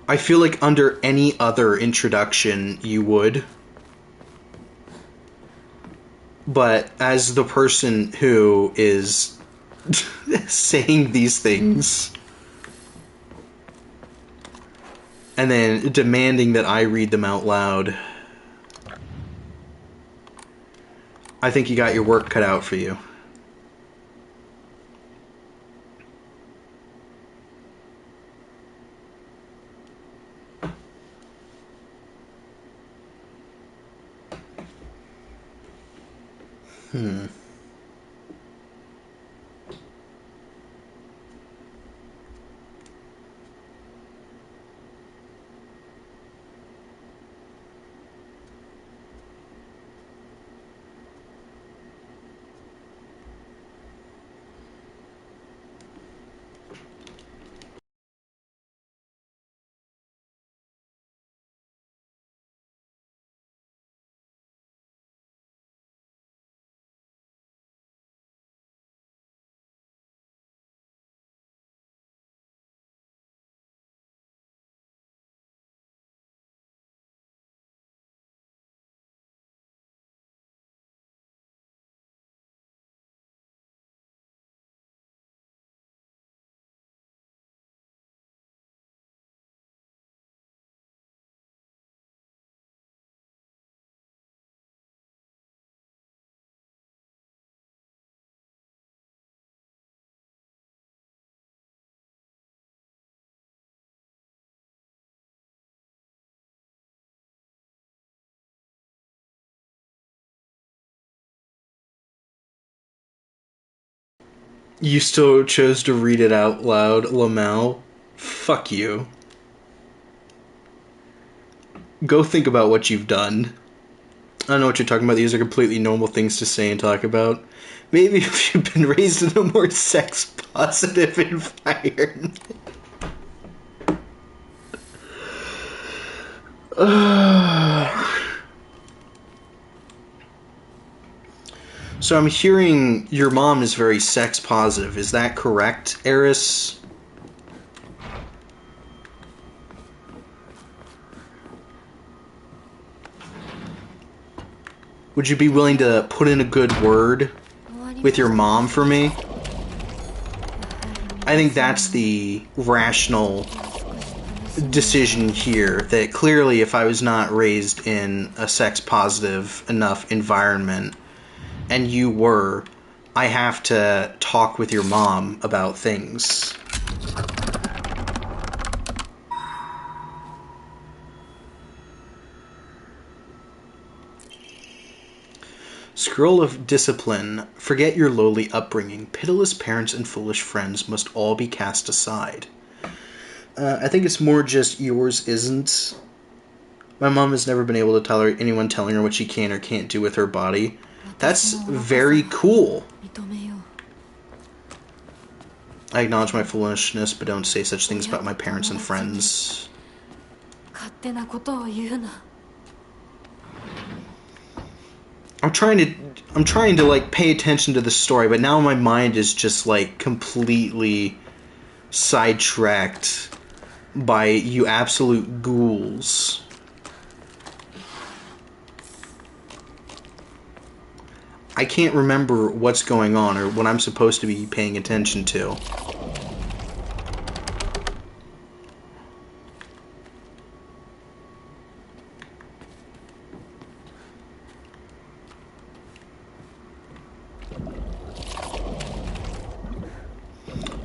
I feel like under any other introduction you would. But as the person who is saying these things and then demanding that I read them out loud, I think you got your work cut out for you. Hmm. You still chose to read it out loud, Lamel? Fuck you. Go think about what you've done. I don't know what you're talking about. These are completely normal things to say and talk about. Maybe if you've been raised in a more sex-positive environment. So I'm hearing your mom is very sex-positive. Is that correct, Eris? Would you be willing to put in a good word with your mom for me? I think that's the rational decision here, that clearly if I was not raised in a sex-positive enough environment, and you were, I have to talk with your mom about things. Scroll of Discipline. Forget your lowly upbringing. Pitiless parents and foolish friends must all be cast aside. I think it's more just yours isn't. My mom has never been able to tolerate anyone telling her what she can or can't do with her body. That's very cool. I acknowledge my foolishness, but don't say such things about my parents and friends. I'm trying to like pay attention to the story, but now my mind is just like completely sidetracked by you absolute ghouls. I can't remember what's going on or what I'm supposed to be paying attention to.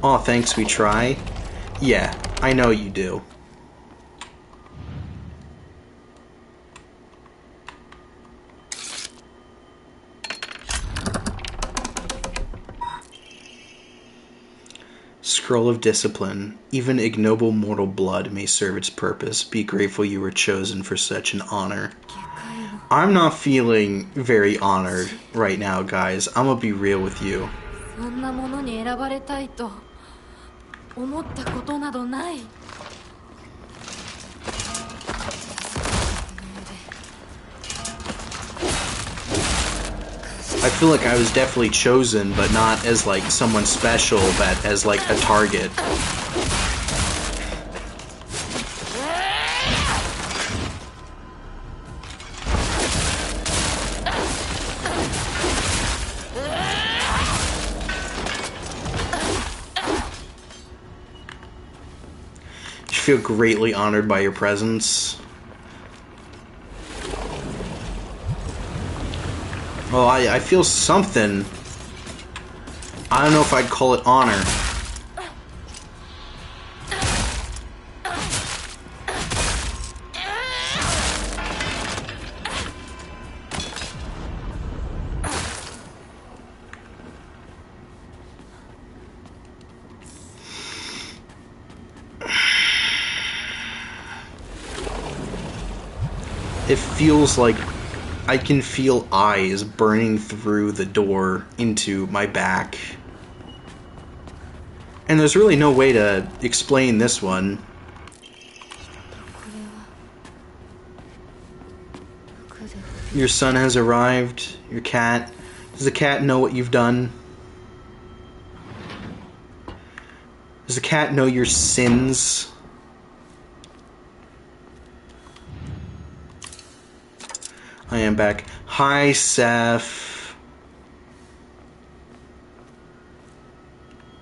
Aw, thanks, we try. Yeah, I know you do. Scroll of Discipline. Even ignoble mortal blood may serve its purpose. Be grateful you were chosen for such an honor. I'm not feeling very honored right now, guys. I'm gonna be real with you. I feel like I was definitely chosen, but not as like someone special, but as like a target. You feel greatly honored by your presence. Well, I feel something. I don't know if I'd call it honor. It feels like I can feel eyes burning through the door into my back. And there's really no way to explain this one. Your son has arrived. Your cat. Does the cat know what you've done? Does the cat know your sins? I am back. Hi, Seth.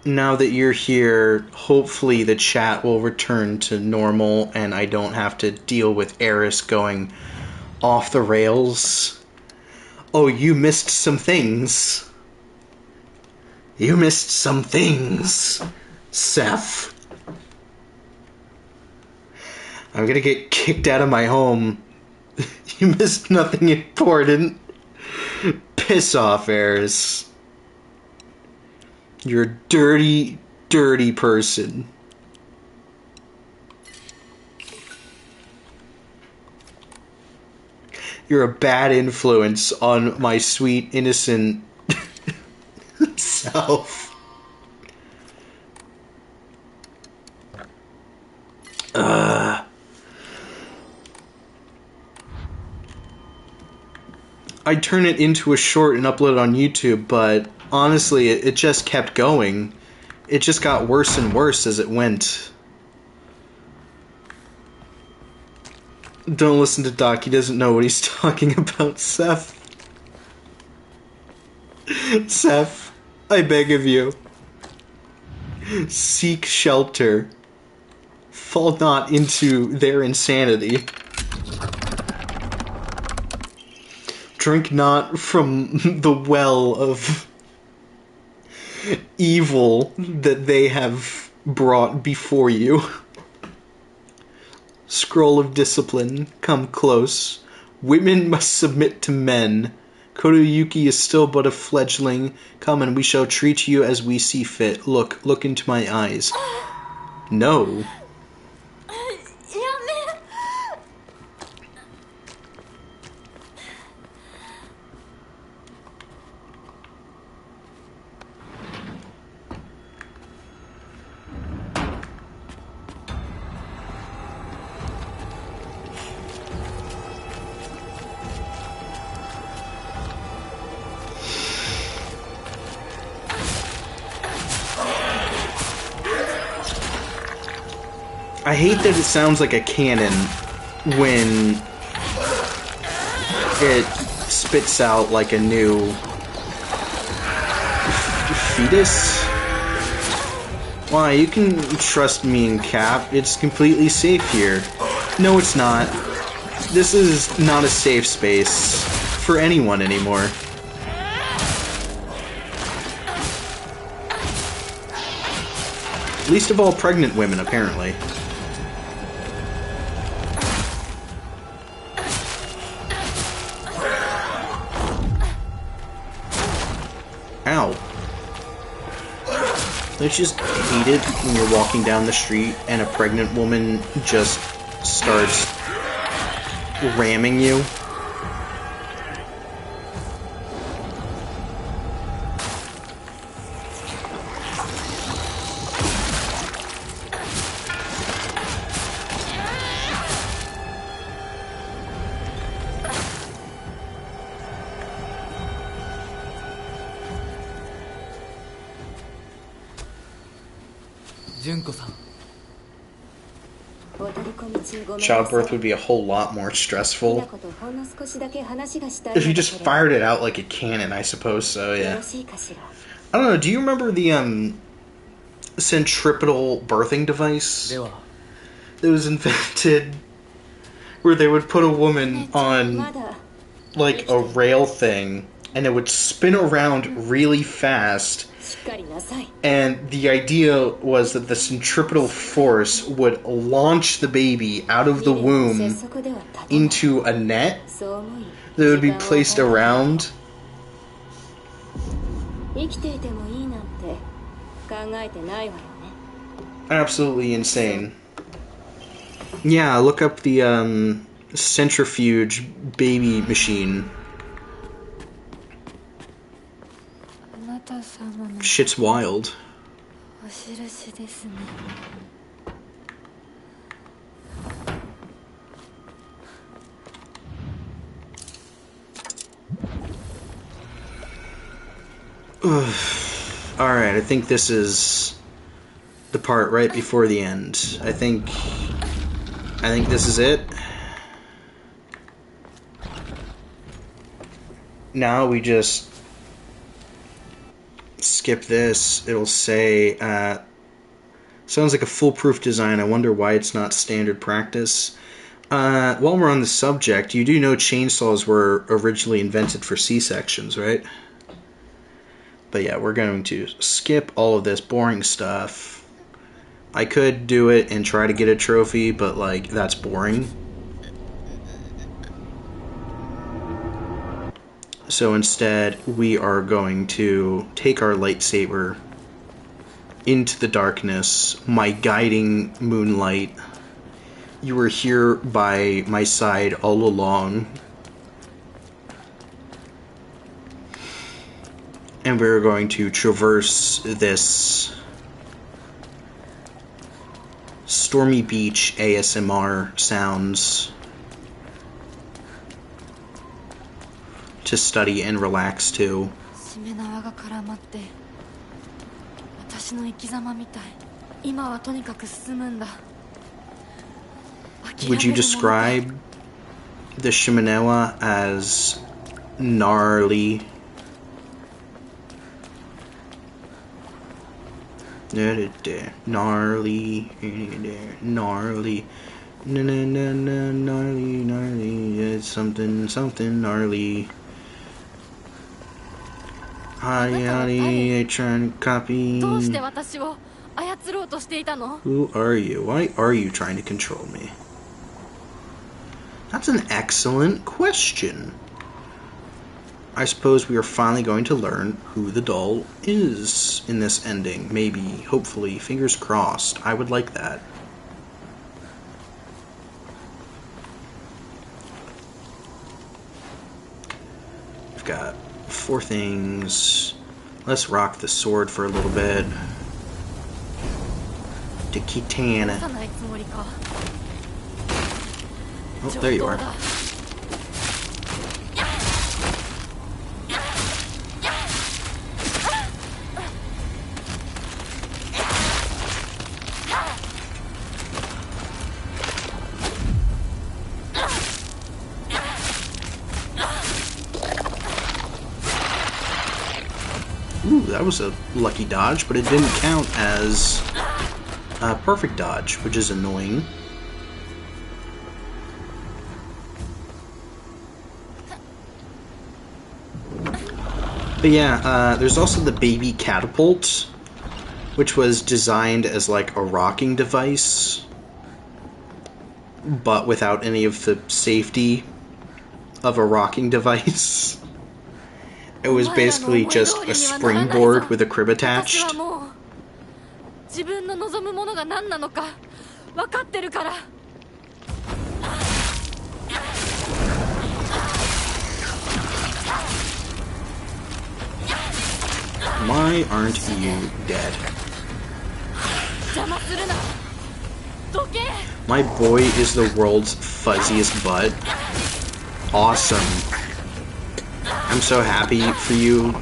Now that you're here, hopefully the chat will return to normal and I don't have to deal with Eris going off the rails. Oh, you missed some things. You missed some things, Seth. I'm gonna get kicked out of my home. You missed nothing important. Piss off, Eris. You're a dirty, dirty person. You're a bad influence on my sweet, innocent self. I'd turn it into a short and upload it on YouTube, but honestly, it just kept going. It just got worse and worse as it went. Don't listen to Doc, he doesn't know what he's talking about, Seth. Seth, I beg of you. Seek shelter. Fall not into their insanity. Drink not from the well of evil that they have brought before you. Scroll of discipline, come close. Women must submit to men. Kotoyuki is still but a fledgling. Come and we shall treat you as we see fit. Look into my eyes. No. I hate that it sounds like a cannon when it spits out like a new fetus. Why, you can trust me and Cap. It's completely safe here. No, it's not. This is not a safe space for anyone anymore. Least of all pregnant women, apparently. Ow. Don't you just hate it when you're walking down the street and a pregnant woman just starts ramming you? Childbirth would be a whole lot more stressful. If you just fired it out like a cannon, I suppose so, yeah. I don't know, do you remember the centripetal birthing device that was invented where they would put a woman on like a rail thing and it would spin around really fast, and the idea was that the centripetal force would launch the baby out of the womb into a net that would be placed around. Absolutely insane. Yeah, look up the centrifuge baby machine. あなた様の Shit's wild. お印ですね。 Alright, I think this is the part right before the end. I think this is it. Now we just skip this. It'll say, sounds like a foolproof design. I wonder why it's not standard practice. While we're on the subject, you do know chainsaws were originally invented for C-sections, right? But yeah, we're going to skip all of this boring stuff. I could do it and try to get a trophy, but like, that's boring. So instead, we are going to take our lightsaber into the darkness, my guiding moonlight. You were here by my side all along. And we're going to traverse this Stormy Beach ASMR sounds to study and relax to. しめ縄が絡まって私の生き様みたい。今はとにかく進むんだ。 Would you describe the Shimenewa as gnarly? Gnarly, gnarly, gnarly, it's something gnarly. Hotty, trying to copy. どうして私を操ろうとしていたの？ Who are you? Why are you trying to control me? That's an excellent question. I suppose we are finally going to learn who the doll is in this ending. Maybe, hopefully, fingers crossed. I would like that. We've got 4 things. Let's rock the sword for a little bit. To Kitana. さないつもりか。 Oh, there you are. 上等だ。 Ooh, that was a lucky dodge, but it didn't count as a perfect dodge, which is annoying. But yeah, there's also the baby catapult, which was designed as like a rocking device, but without any of the safety of a rocking device. It was basically just a springboard with a crib 私 attached. はもう自分の望むものが何なのか分かってるから。 Why aren't you dead? 邪魔するな。どけ。 My boy is the world's fuzziest butt. Awesome. I'm so happy for you,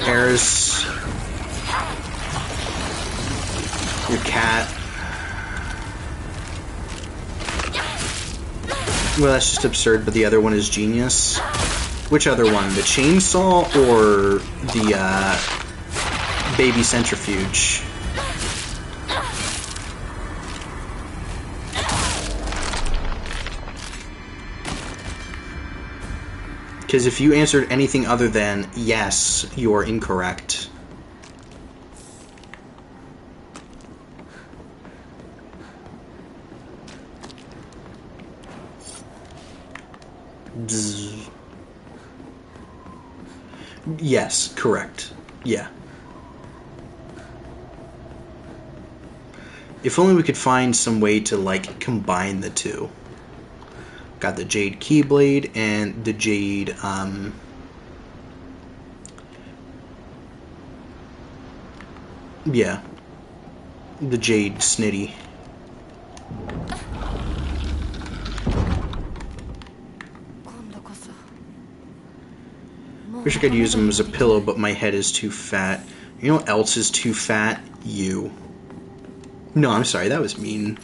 Eris. Your cat. Well, that's just absurd, but the other one is genius. Which other one? The chainsaw or the, baby centrifuge? Because if you answered anything other than yes, you are incorrect. Bzz. Yes, correct. Yeah. If only we could find some way to, like, combine the two. Got the Jade Keyblade and the Jade, yeah, the Jade Snitty. Wish I could use them as a pillow, but my head is too fat. You know what else is too fat? You. No, I'm sorry, that was mean.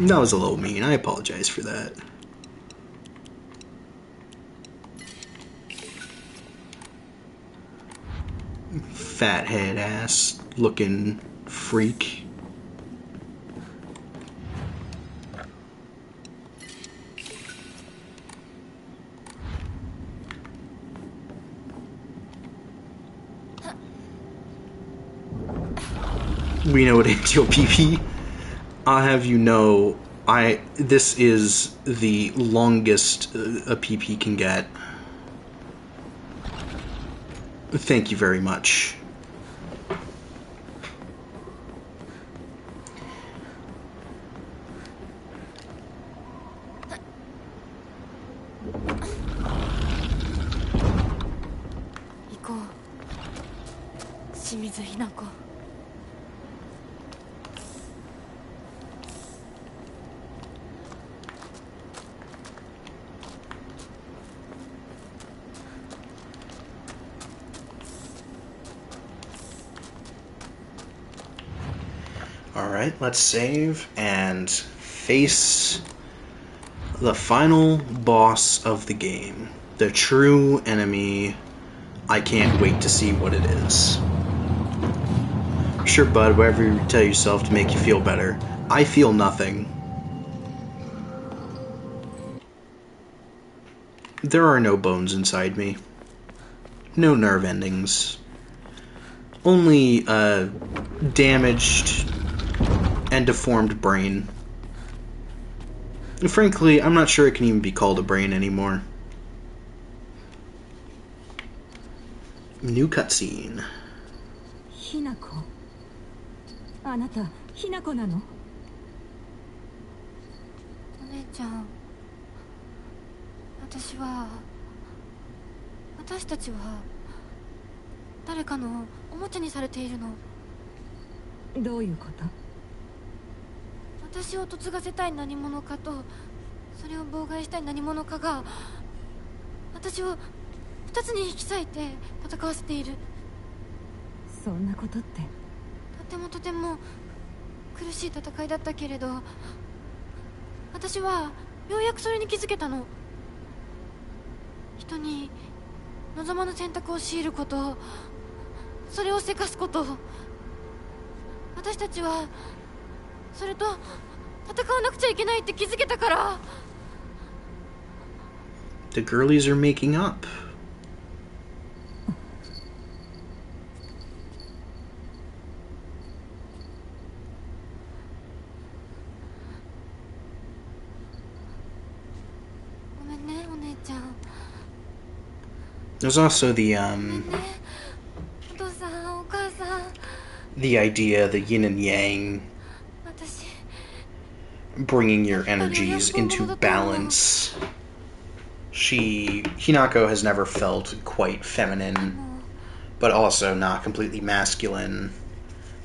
That was a little mean. I apologize for that. Fathead ass looking freak. We know what ATOPP. I'll have you know, this is the longest a PP can get. Thank you very much. Alright, let's save and face the final boss of the game. The true enemy. I can't wait to see what it is. Sure, bud, whatever you tell yourself to make you feel better. I feel nothing. There are no bones inside me. No nerve endings. Only a damaged and deformed brain. And frankly, I'm not sure it can even be called a brain anymore. New cutscene. Hinako. あなた、Hinako なの？お姉ちゃん、私たちは誰かのおもちゃにされているの。どういうこと？私を嫁がせたい何者かと、それを妨害したい何者かが私を二つに引き裂いて戦わせている。そんなことって。とても苦しい戦いだったけれど、私はようやくそれに気づけたの。人に望まぬ選択を強いること、それをせかすこと、私たちはそれと戦わなくちゃいけないって気づけたから。 The girlies are making up. There's also the idea, the yin and yang, bringing your energies into balance. Hinako has never felt quite feminine, but also not completely masculine,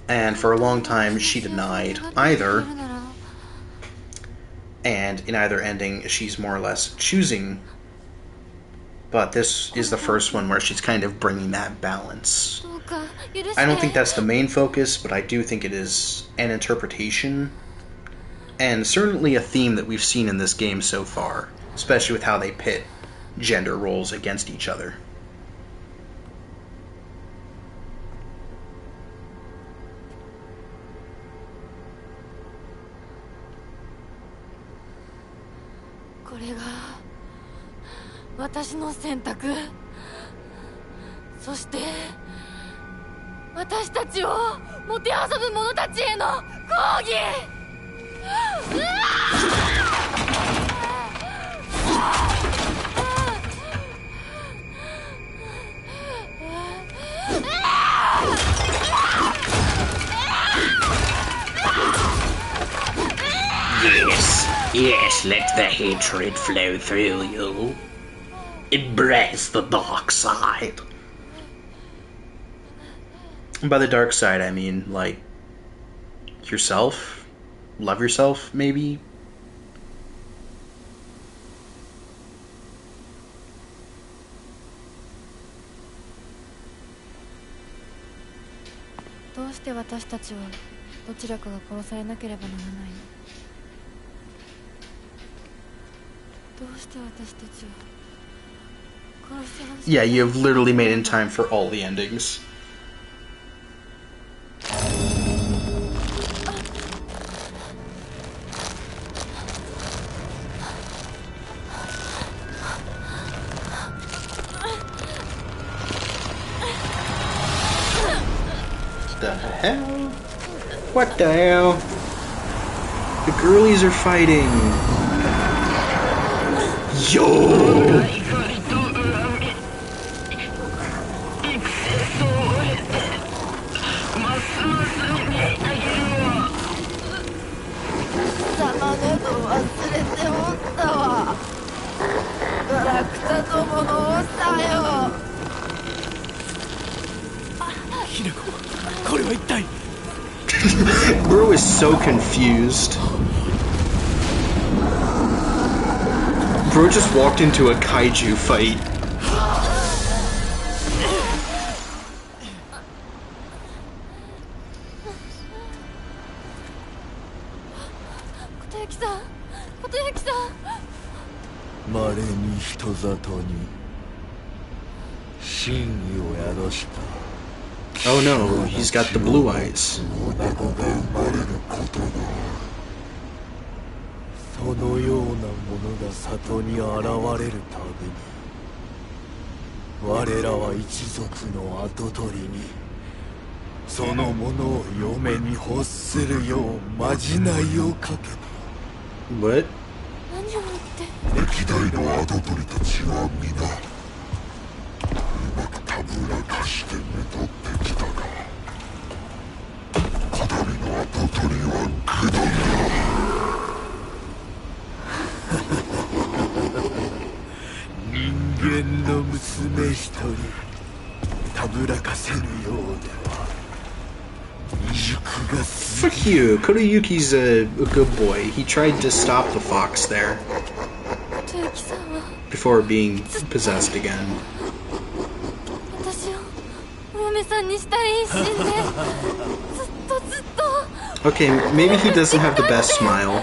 and for a long time she denied either, and in either ending she's more or less choosing. But this is the first one where she's kind of bringing that balance. I don't think that's the main focus, but I do think it is an interpretation, and certainly a theme that we've seen in this game so far, especially with how they pit gender roles against each other. This is 私の選択。そして私たちをもてあそぶ者たちへの抗議。Yes, let the hatred flow through you. Embrace the dark side. And by the dark side, I mean, like, yourself? Love yourself, maybe?どうして私たちはどちらかが殺されなければならないの？どうして私たちは殺し合うし Yeah, you have literally made in time for all the endings. The hell? What the hell? The girlies are fighting. Yo! Bro is so confused. Bro just walked into a kaiju fight. Oh no, he's got the blue eyes. そのようなものが里に現れるたびに我らは一族の跡取りにそのものを嫁に欲するようまじないをかけた。 What? 歴代の跡取りたちは皆うまくたぶらかしてめとってきたがこたびの跡取りは下段だ。人間の娘一人たぶらかせぬようでは未熟が過ぎ Fuck you. Kuruyuki's a good boy. He tried to stop the fox there before being possessed again. Okay, maybe he doesn't have the best smile.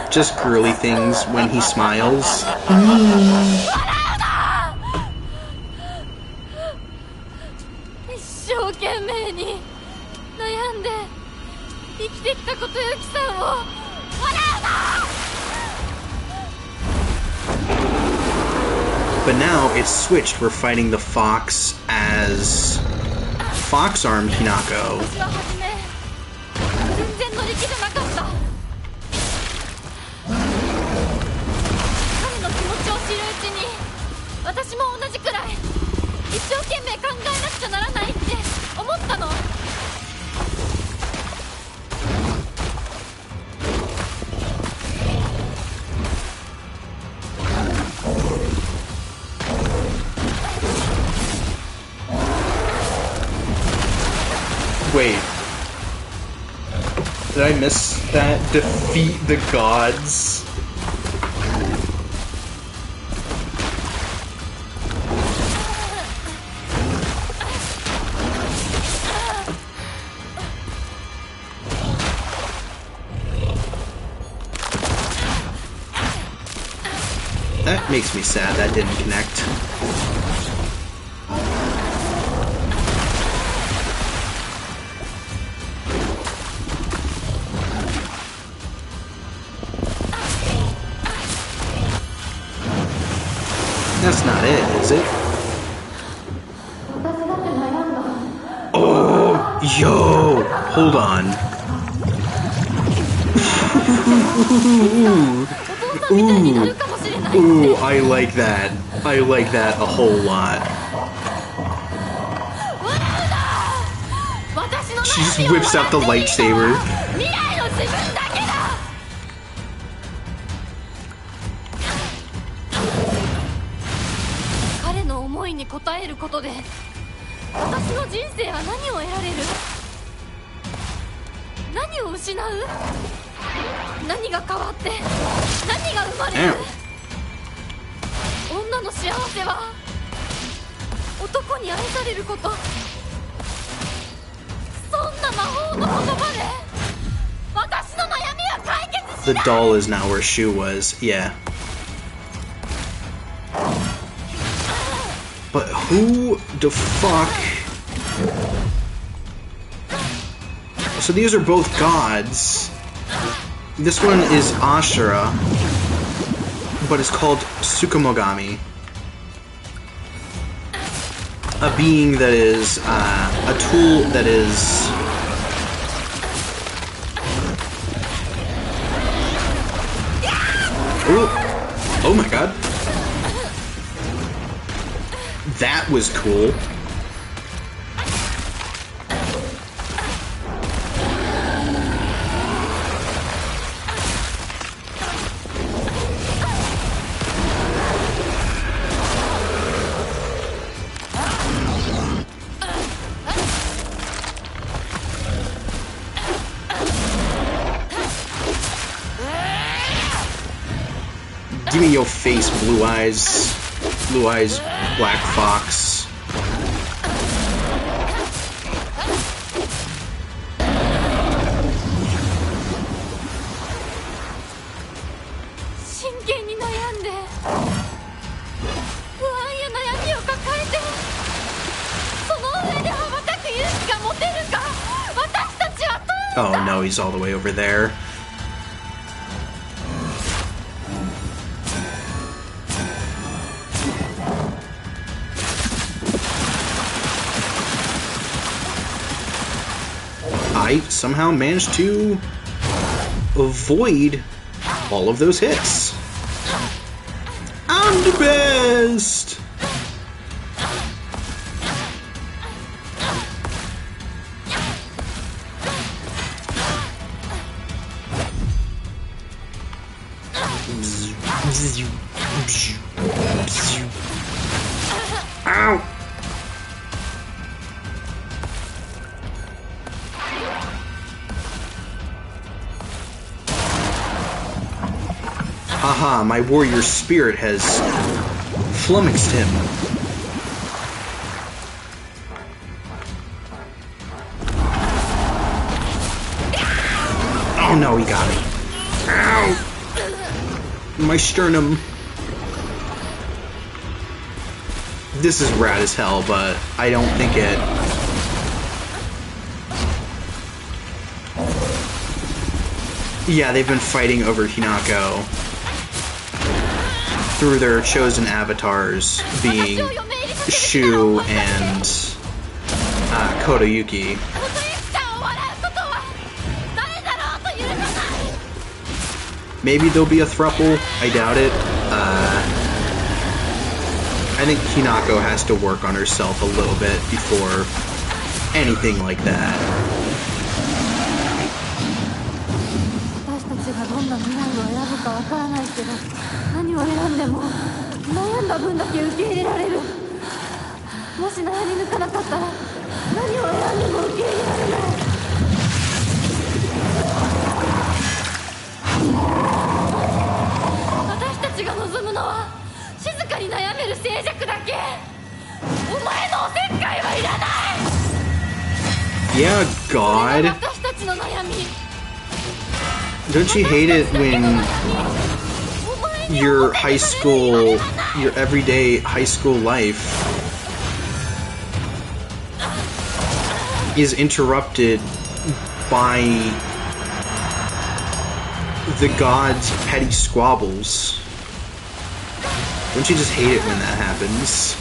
Just girly things when he smiles. 一生懸命に悩んで生きてきたことゆきさんを笑うな。 But now it's switched. We're fighting the fox as fox-armed Hinako. 私は初め全然乗り気じゃなかった。彼の気持ちを知るうちに私も同じくらい一生懸命考えなくちゃならないって思ったの。 Wait. Did I miss that? Defeat the gods. That makes me sad that didn't connect. That's not it, is it? Oh, yo, hold on. Ooh, I like that. I like that a whole lot. She just whips out the lightsaber. に応えることで私の人生は何を得られる？何を失う？何が変わって何が生まれる？女の幸せは男に愛されること。そんな魔法の言葉で私の悩みは解決しない。 The doll is not where Shu was. Yeah. But who the fuck? So these are both gods. This one is Ashura, but it's called Tsukumogami. A being that is a tool that is oh my god. That was cool. Give me your face, Blue Eyes. Blue Eyes, Black Fox. Oh no, he's all the way over there. I somehow managed to avoid all of those hits. I'm the best! Ow! Haha, my warrior spirit has flummoxed him. Oh no, he got me. Ow! My sternum. This is rad as hell, but I don't think it... Yeah, they've been fighting over Hinako through their chosen avatars being Shu and Kotoyuki. Maybe there'll be a throuple. I doubt it. I think Hinako has to work on herself a little bit before anything like that. 私たちがどんな未来を選ぶかわからないけど、何を選んでも悩んだ分だけ受け入れられる。もし悩み抜かなかったら何を選んでも受け入れられない。私たちが望むのは静かに悩める静寂だけ。お前のおせっかいはいらない。 Yeah, God. 私たちの悩み。 Don't you hate it when your high school, your everyday high school life is interrupted by the gods' petty squabbles? Don't you just hate it when that happens?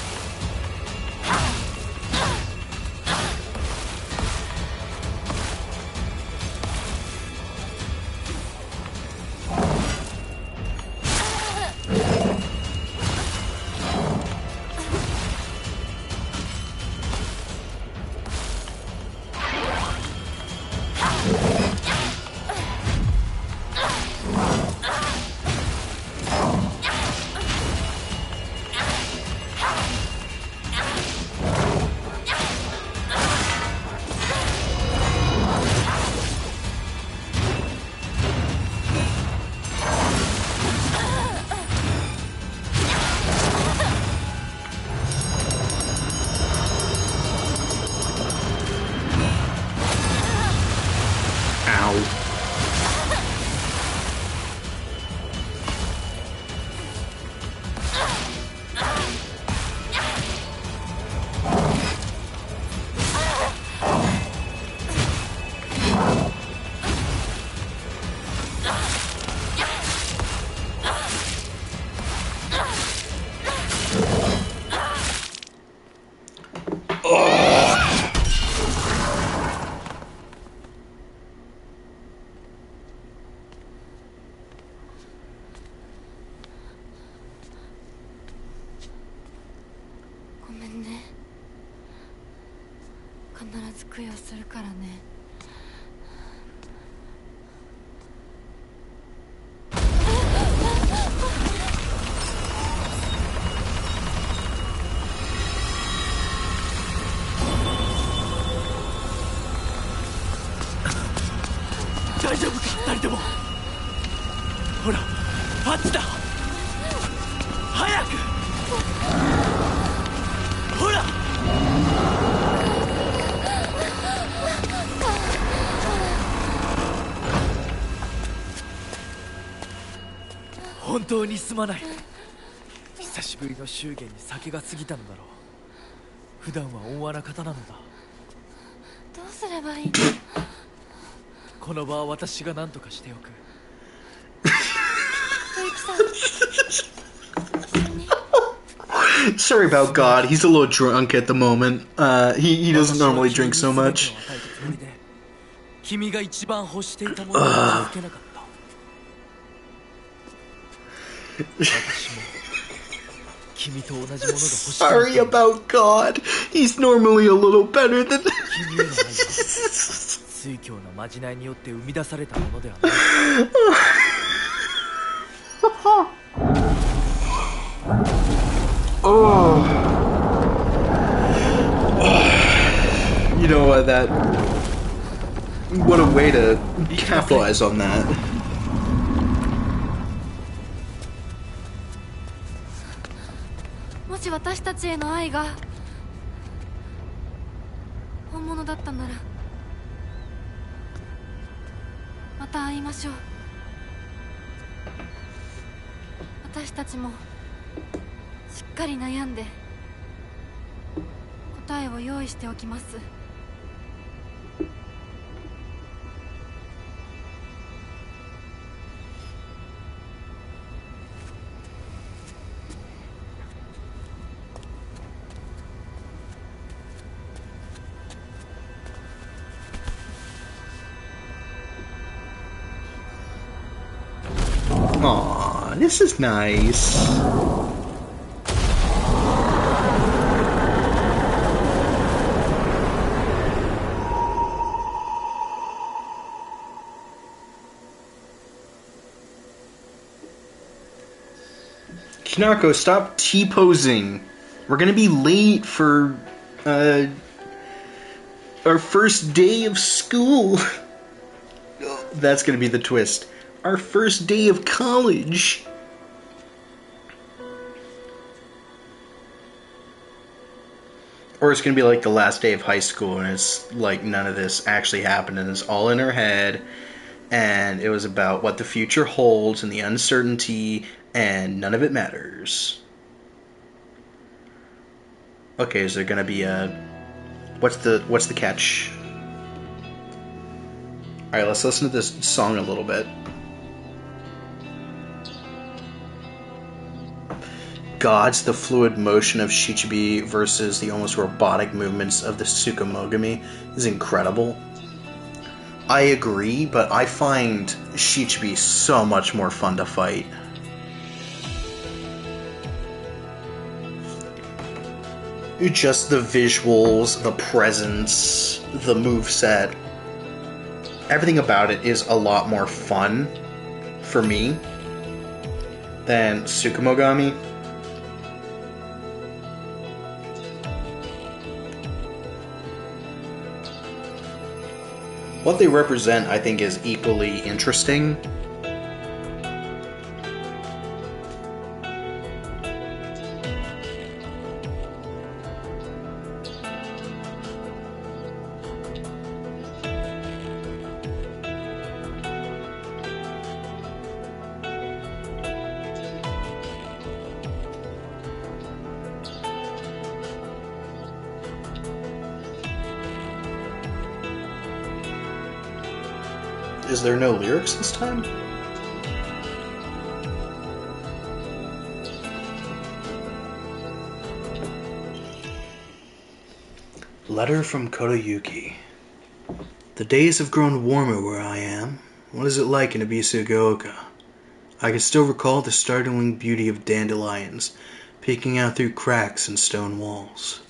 供養するからね。大丈夫か二人とも。ほらあっちだ。早くほら。本当にすまない。久しぶりの祝言に酒が過ぎたのだろう。普段は温和な方なのだ。どうすればいいの？この場は私が何とかしておく。Sorry about God, he's a little drunk at the moment. He doesn't normally drink so much. 君が一番欲していたものを続けなかった。私も君と同じものが欲しかった。Sorry about God, he's normally a little better than 君への愛は酔狂のまじないによって生み出されたものではない。Oh. You know what, what a way to capitalize on that. もし私たちへの愛が本物だったなら、また会いましょう。私たちもしっかり悩んで答えを用意しておきます。Aw, this is nice. Hinako, stop T-posing. We're gonna be late for, our first day of school. That's gonna be the twist. Our first day of college. Or it's gonna be like the last day of high school and it's like none of this actually happened and it's all in her head and it was about what the future holds and the uncertainty and none of it matters. Okay, is there gonna be a... What's the catch? Alright, let's listen to this song a little bit. Gods, the fluid motion of Shichibi versus the almost robotic movements of the Tsukumogami is incredible. I agree, but I find Shichibi so much more fun to fight. Just the visuals, the presence, the moveset, everything about it is a lot more fun for me than Tsukumogami. What they represent, I think, is equally interesting. Is there no lyrics this time? Letter from Kotoyuki. The days have grown warmer where I am. What is it like in Ebisugaoka? I can still recall the startling beauty of dandelions peeking out through cracks in stone walls.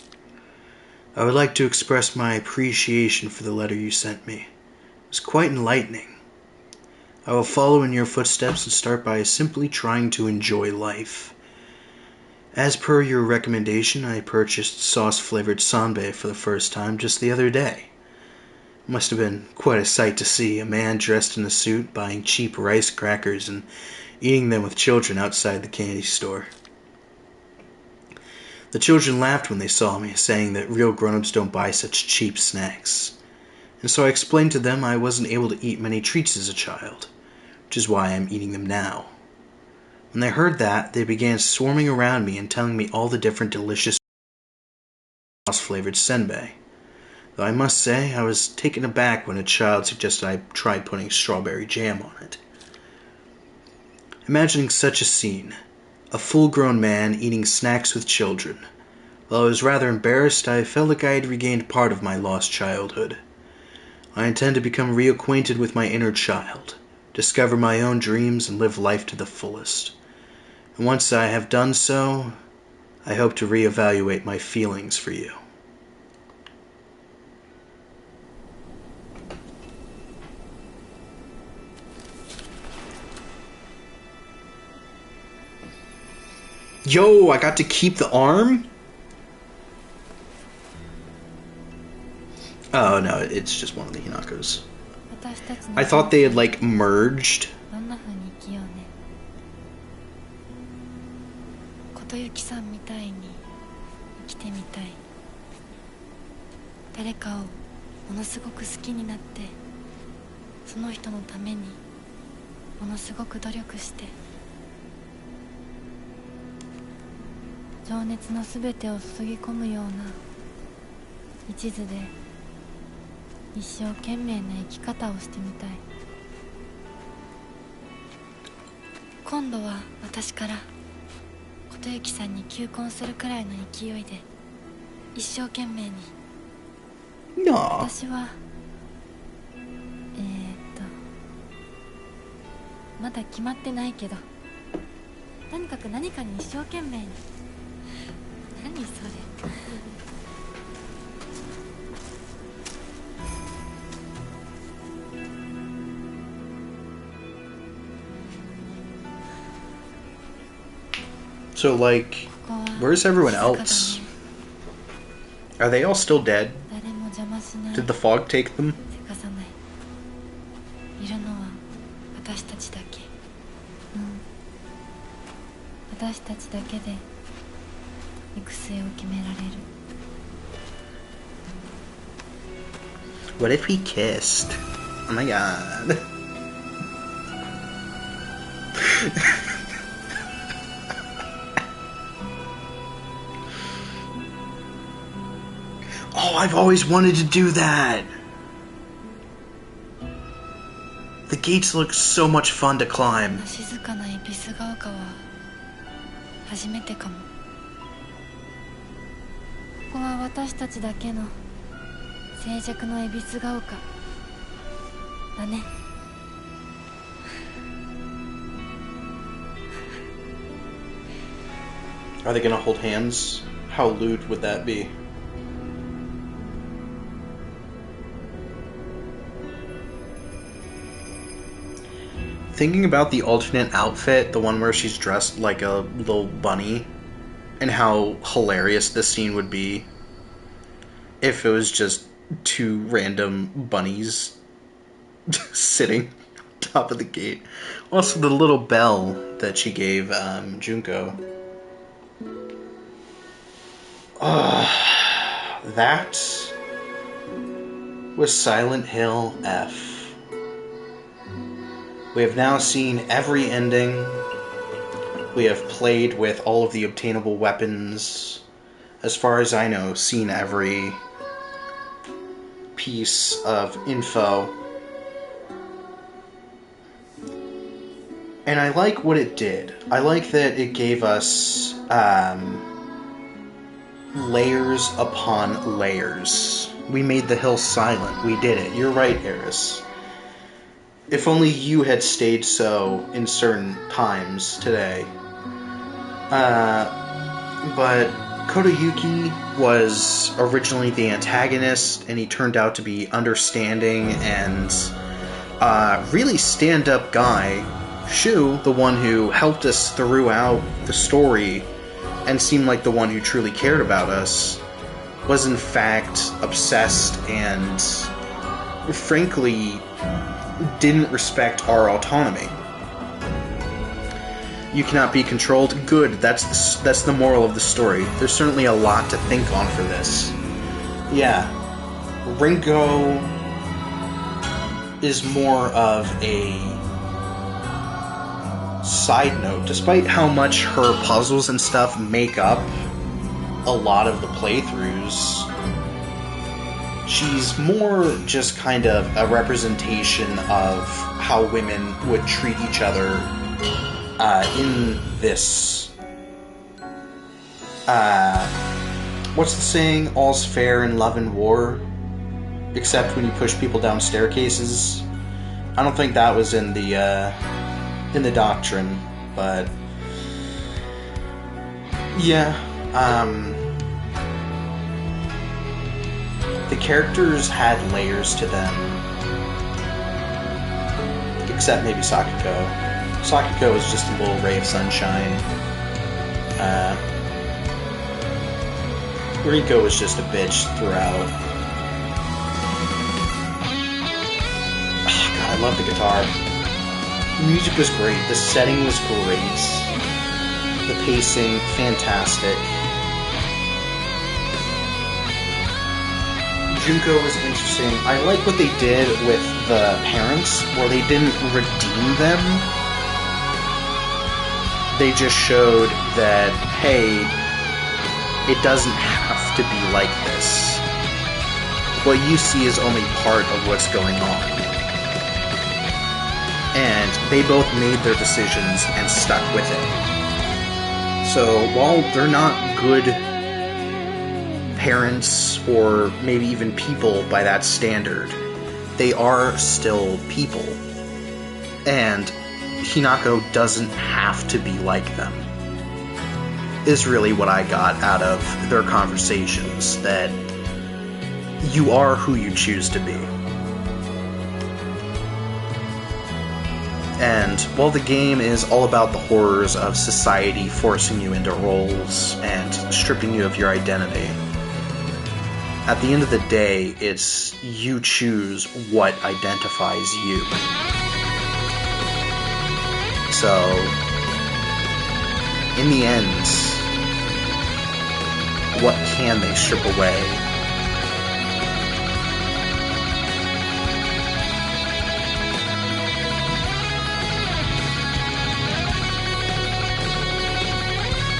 I would like to express my appreciation for the letter you sent me. It was quite enlightening. I will follow in your footsteps and start by simply trying to enjoy life. As per your recommendation, I purchased sauce-flavored sanbei for the first time just the other day. It must have been quite a sight to see a man dressed in a suit buying cheap rice crackers and eating them with children outside the candy store. The children laughed when they saw me, saying that real grown-ups don't buy such cheap snacks. And so I explained to them I wasn't able to eat many treats as a child, which is why I'm eating them now. When they heard that, they began swarming around me and telling me all the different delicious sauce-flavored senbei. Though I must say, I was taken aback when a child suggested I try putting strawberry jam on it. Imagining such a scene, a full-grown man eating snacks with children. While I was rather embarrassed, I felt like I had regained part of my lost childhood. I intend to become reacquainted with my inner child, discover my own dreams, and live life to the fullest. And once I have done so, I hope to reevaluate my feelings for you. Yo, I got to keep the arm? Oh, no, it's just one of the Hinakos. I thought they had, like, merged. 琴雪さんみたいに生きてみたい。誰かをものすごく好きになって、その人のためにものすごく努力して、情熱のすべてを注ぎ込むような一途で一生懸命な生き方をしてみたい。今度は私から琴雪さんに求婚するくらいの勢いで一生懸命に。私はまだ決まってないけど、とにかく何かに一生懸命に。何それ。So, like, where's everyone else? Are they all still dead? Did the fog take them? いるのは私たちだけ。私たちだけで行く末を決められる。What if we kissed? Oh my god. Oh, I've always wanted to do that. The gates look so much fun to climb. 静かな恵比寿ヶ丘は初めてかも。ここは私たちだけの静寂の恵比寿ヶ丘だね。Are they gonna hold hands? How lewd would that be? Thinking about the alternate outfit, the one where she's dressed like a little bunny, and how hilarious this scene would be if it was just two random bunnies sitting on top of the gate. Also, the little bell that she gave Junko. That was Silent Hill F. We have now seen every ending. We have played with all of the obtainable weapons. As far as I know, seen every piece of info. And I like what it did. I like that it gave us layers upon layers. We made the hill silent. We did it. You're right, Eris. If only you had stayed so in certain times today. But Kodayuki was originally the antagonist, and he turned out to be understanding and really stand-up guy. Shu, the one who helped us throughout the story and seemed like the one who truly cared about us, was in fact obsessed and, frankly, didn't respect our autonomy. You cannot be controlled. Good. That's the moral of the story. There's certainly a lot to think on for this. Yeah. Rinko is more of a side note. Despite how much her puzzles and stuff make up a lot of the playthroughs, she's more just kind of a representation of how women would treat each other in this, what's the saying? All's fair in love and war, except when you push people down staircases. I don't think that was in the doctrine, but yeah, the characters had layers to them, except maybe Sakiko. Sakiko is just a little ray of sunshine. Rinko was just a bitch throughout. Oh, God, I love the guitar. The music was great. The setting was great. The pacing, fantastic. Junko was interesting. I like what they did with the parents, where they didn't redeem them. They just showed that, hey, it doesn't have to be like this. What you see is only part of what's going on. And they both made their decisions and stuck with it. So while they're not good parents or maybe even people by that standard, they are still people. And Hinako doesn't have to be like them, is really what I got out of their conversations, that you are who you choose to be. And while the game is all about the horrors of society forcing you into roles and stripping you of your identity, at the end of the day, it's you choose what identifies you. So, in the end, what can they strip away?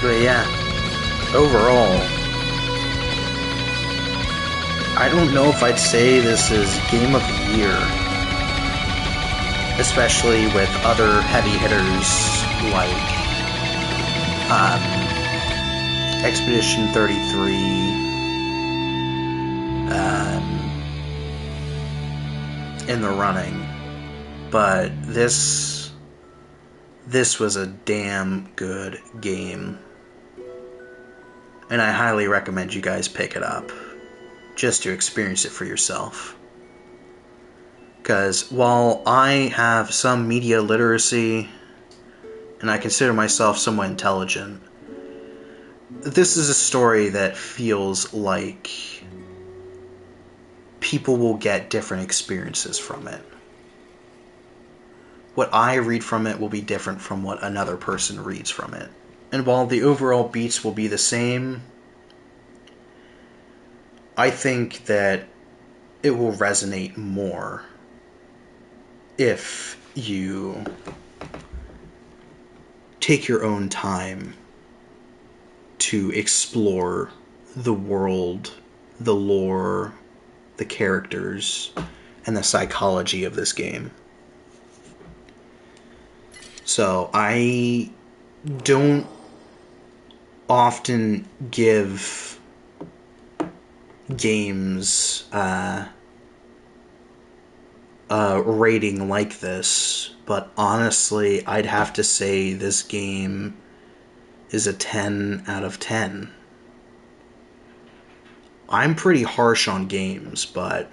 But yeah, overall, I don't know if I'd say this is Game of the Year. Especially with other heavy hitters like Expedition 33, in the running. But this was a damn good game. And I highly recommend you guys pick it up, just to experience it for yourself. Because while I have some media literacy, and I consider myself somewhat intelligent, this is a story that feels like people will get different experiences from it. What I read from it will be different from what another person reads from it. And while the overall beats will be the same, I think that it will resonate more if you take your own time to explore the world, the lore, the characters, and the psychology of this game. So I don't often give games a rating like this, but honestly, I'd have to say this game is a 10 out of 10. I'm pretty harsh on games, but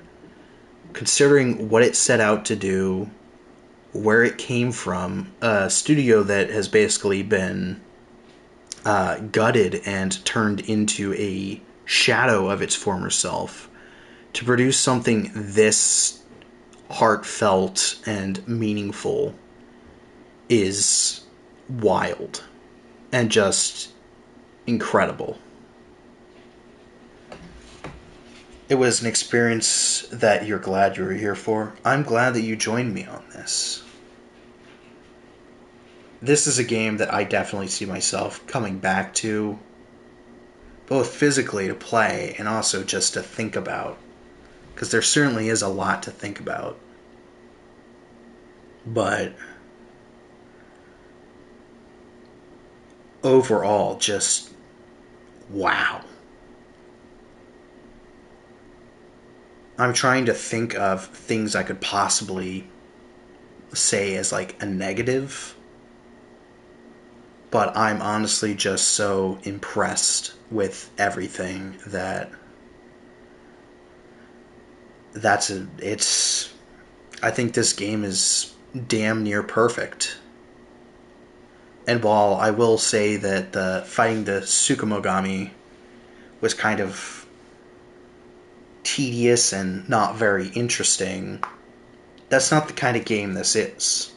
considering what it set out to do, where it came from, a studio that has basically been gutted and turned into a shadow of its former self, to produce something this heartfelt and meaningful is wild and just incredible. It was an experience that you're glad you were here for. I'm glad that you joined me on this. This is a game that I definitely see myself coming back to, both physically to play and also just to think about, because there certainly is a lot to think about. But overall, just wow. I'm trying to think of things I could possibly say as like a negative, but I'm honestly just so impressed with everything that I think this game is damn near perfect. And while I will say that fighting the Tsukumogami was kind of tedious and not very interesting, that's not the kind of game this is.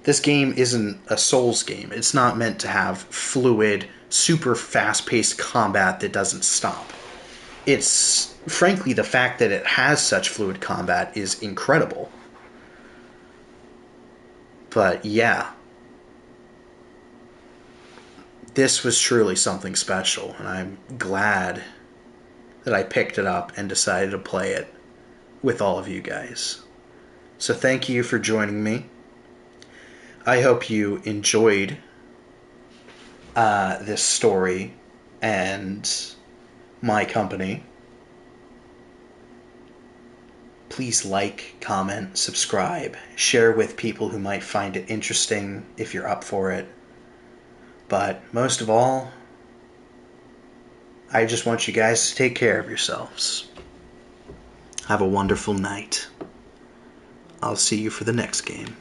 This game isn't a Souls game. It's not meant to have fluid, super fast-paced combat that doesn't stop. It's, frankly, the fact that it has such fluid combat is incredible. But yeah, this was truly something special, and I'm glad that I picked it up and decided to play it with all of you guys. So thank you for joining me. I hope you enjoyed this story and my company. Please like, comment, subscribe, share with people who might find it interesting if you're up for it. But most of all, I just want you guys to take care of yourselves. Have a wonderful night. I'll see you for the next game.